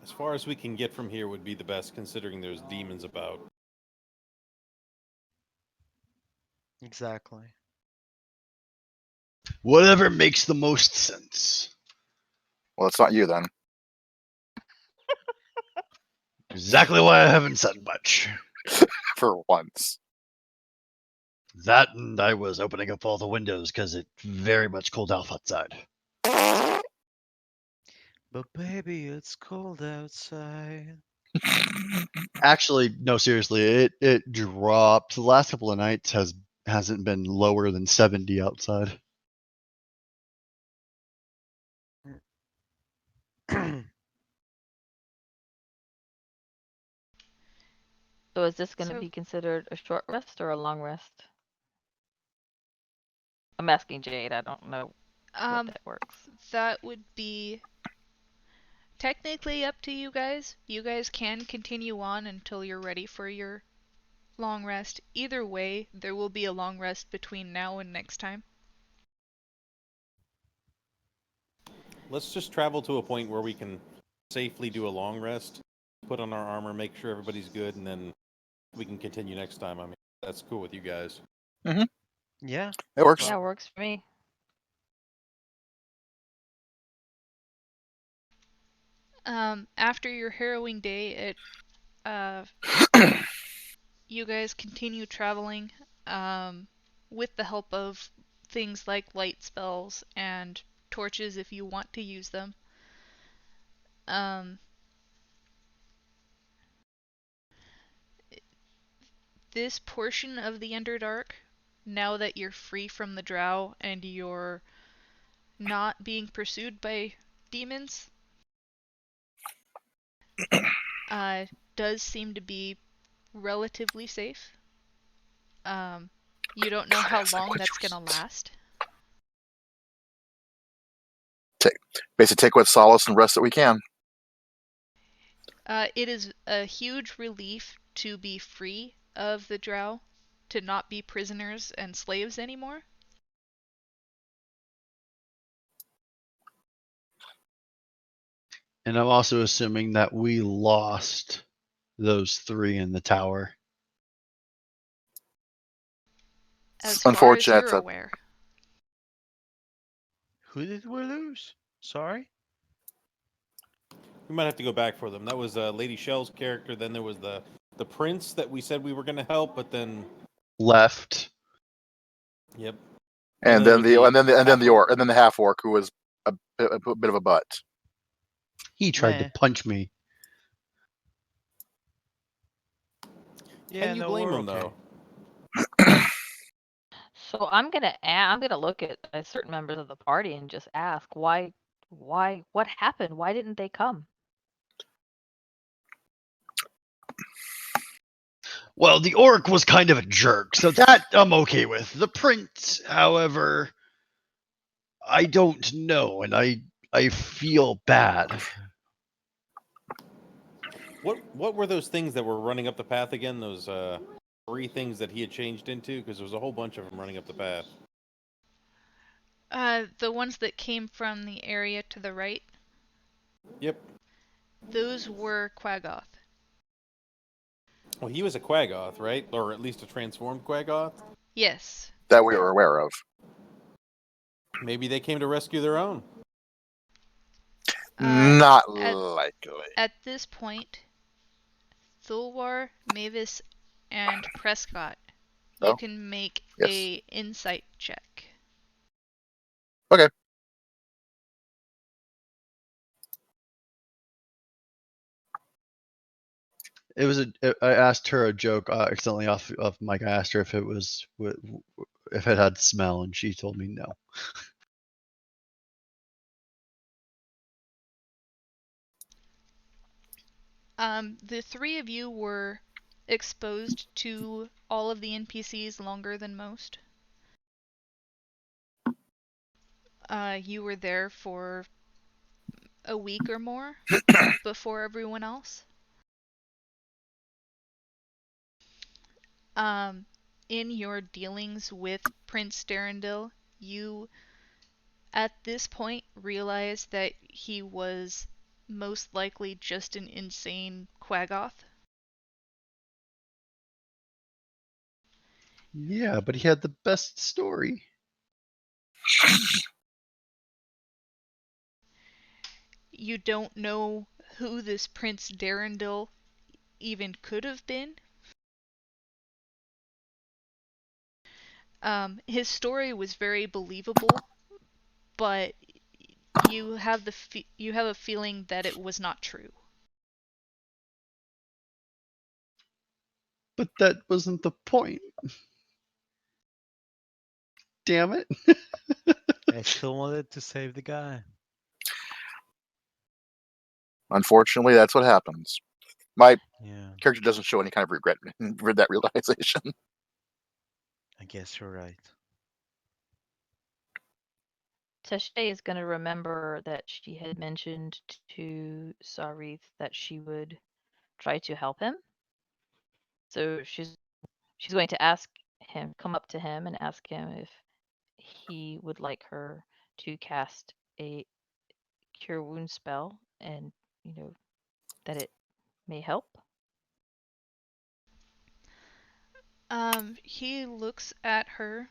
As far as we can get from here would be the best, considering there's demons about. Exactly. Whatever makes the most sense. Well, it's not you then. Exactly why I haven't said much. For once. That and I was opening up all the windows because it's very much cold outside. But baby, it's cold outside. Actually, no, seriously, it dropped. The last couple of nights hasn't been lower than 70 outside. So is this going to So- be considered a short rest or a long rest? I'm asking Jade. I don't know what that works. That would be technically up to you guys. You guys can continue on until you're ready for your long rest. Either way, there will be a long rest between now and next time. Let's just travel to a point where we can safely do a long rest, put on our armor, make sure everybody's good, and then we can continue next time. I mean, that's cool with you guys. Yeah. It works. Yeah, works for me. After your harrowing day, you guys continue traveling with the help of things like light spells and torches if you want to use them. This portion of the Underdark, now that you're free from the drow and you're not being pursued by demons, does seem to be relatively safe. You don't know how long that's gonna last. Basically, take what solace and rest that we can. It is a huge relief to be free of the drow, to not be prisoners and slaves anymore. And I'm also assuming that we lost those 3 in the tower. As far as Unfortunate. you're aware. Who did we lose? Sorry? We might have to go back for them. That was Lady Shell's character. Then there was the prince that we said we were going to help, but then Left. Yep. And then the half orc who was a bit of a butt. He tried Meh. to punch me. Yeah, Can you no, blame we're him okay. though? So I'm gonna look at certain members of the party and just ask why, what happened? Why didn't they come? Well, the orc was kind of a jerk, so that I'm okay with. The prince, however, I don't know, and I feel bad. What were those things that were running up the path again? Those 3 things that he had changed into? Because there was a whole bunch of them running up the path. The ones that came from the area to the right, Yep. those were Quaggoth. Well, he was a Quaggoth, right? Or at least a transformed Quaggoth? Yes. That we were aware of. Maybe they came to rescue their own. Not likely. At this point, Thulwar, Mavis, and Prescott, you can make a insight check. Okay. It was I asked her a joke accidentally off mic. I asked her if it had smell, and she told me no. The 3 of you were exposed to all of the NPCs longer than most. You were there for a week or more before everyone else. In your dealings with Prince Darendil, you at this point realize that he was most likely just an insane Quaggoth. Yeah, but he had the best story. You don't know who this Prince Darendil even could have been. His story was very believable, but you have a feeling that it was not true. But that wasn't the point. Damn it. I still wanted to save the guy. Unfortunately, that's what happens. My Yeah, character doesn't show any kind of regret with that realization. I guess you're right. Tashay is going to remember that she had mentioned to Sarith that she would try to help him. So she's going to come up to him and ask him if he would like her to cast a cure wound spell, and that it may help. He looks at her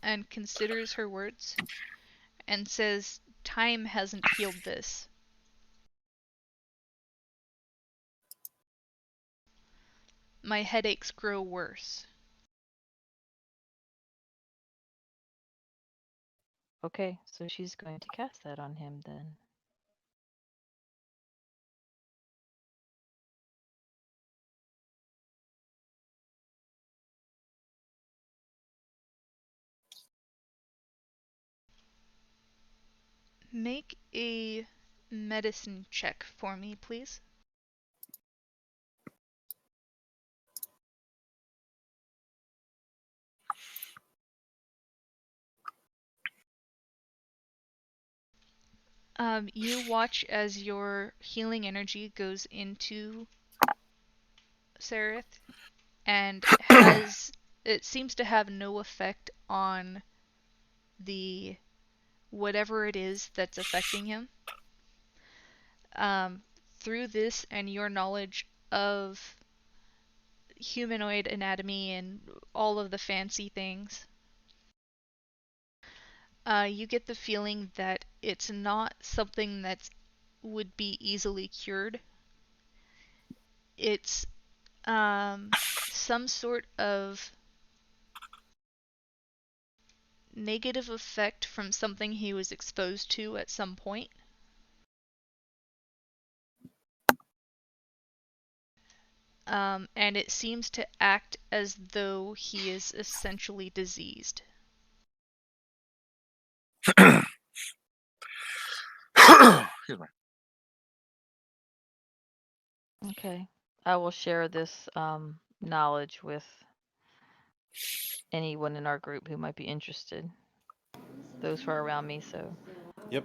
and considers her words and says, "Time hasn't healed this." my headaches grow worse. Okay, so she's going to cast that on him then. Make a medicine check for me, please. You watch as your healing energy goes into Sereth, and it seems to have no effect on the whatever it is that's affecting him. Through this and your knowledge of humanoid anatomy and all of the fancy things, you get the feeling that it's not something that would be easily cured. It's some sort of negative effect from something he was exposed to at some point. And it seems to act as though he is essentially diseased. Excuse me. Okay. I will share this knowledge with anyone in our group who might be interested. Those who are around me, so. Yep.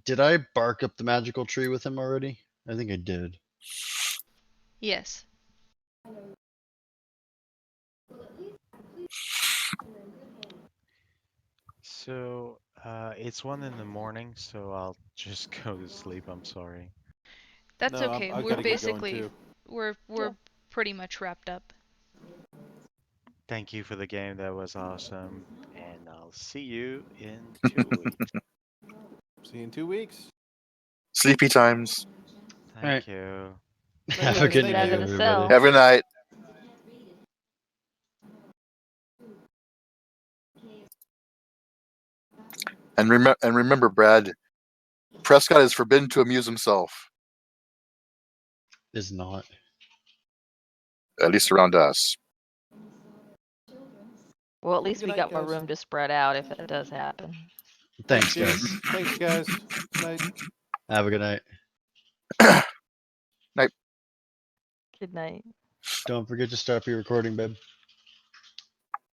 Did I bark up the magical tree with him already? I think I did. Yes. So it's 1 in the morning, so I'll just go to sleep. I'm sorry. That's No, okay. I've We're got to get going basically too. we're pretty much wrapped up. Thank you for the game. That was awesome. And I'll see you in 2 weeks. See you in 2 weeks. Sleepy times. Thank you. Let Have a those good get night, out of the everybody. cell. Every night. And remember, Brad, Prescott is forbidden to amuse himself, Is not. at least around us. Well, at least Good we night, got more guys. room to spread out if that does happen. Thanks, dude. guys. Thanks, guys. Night. Have a good night. Night. Good night. Don't forget to stop your recording, babe.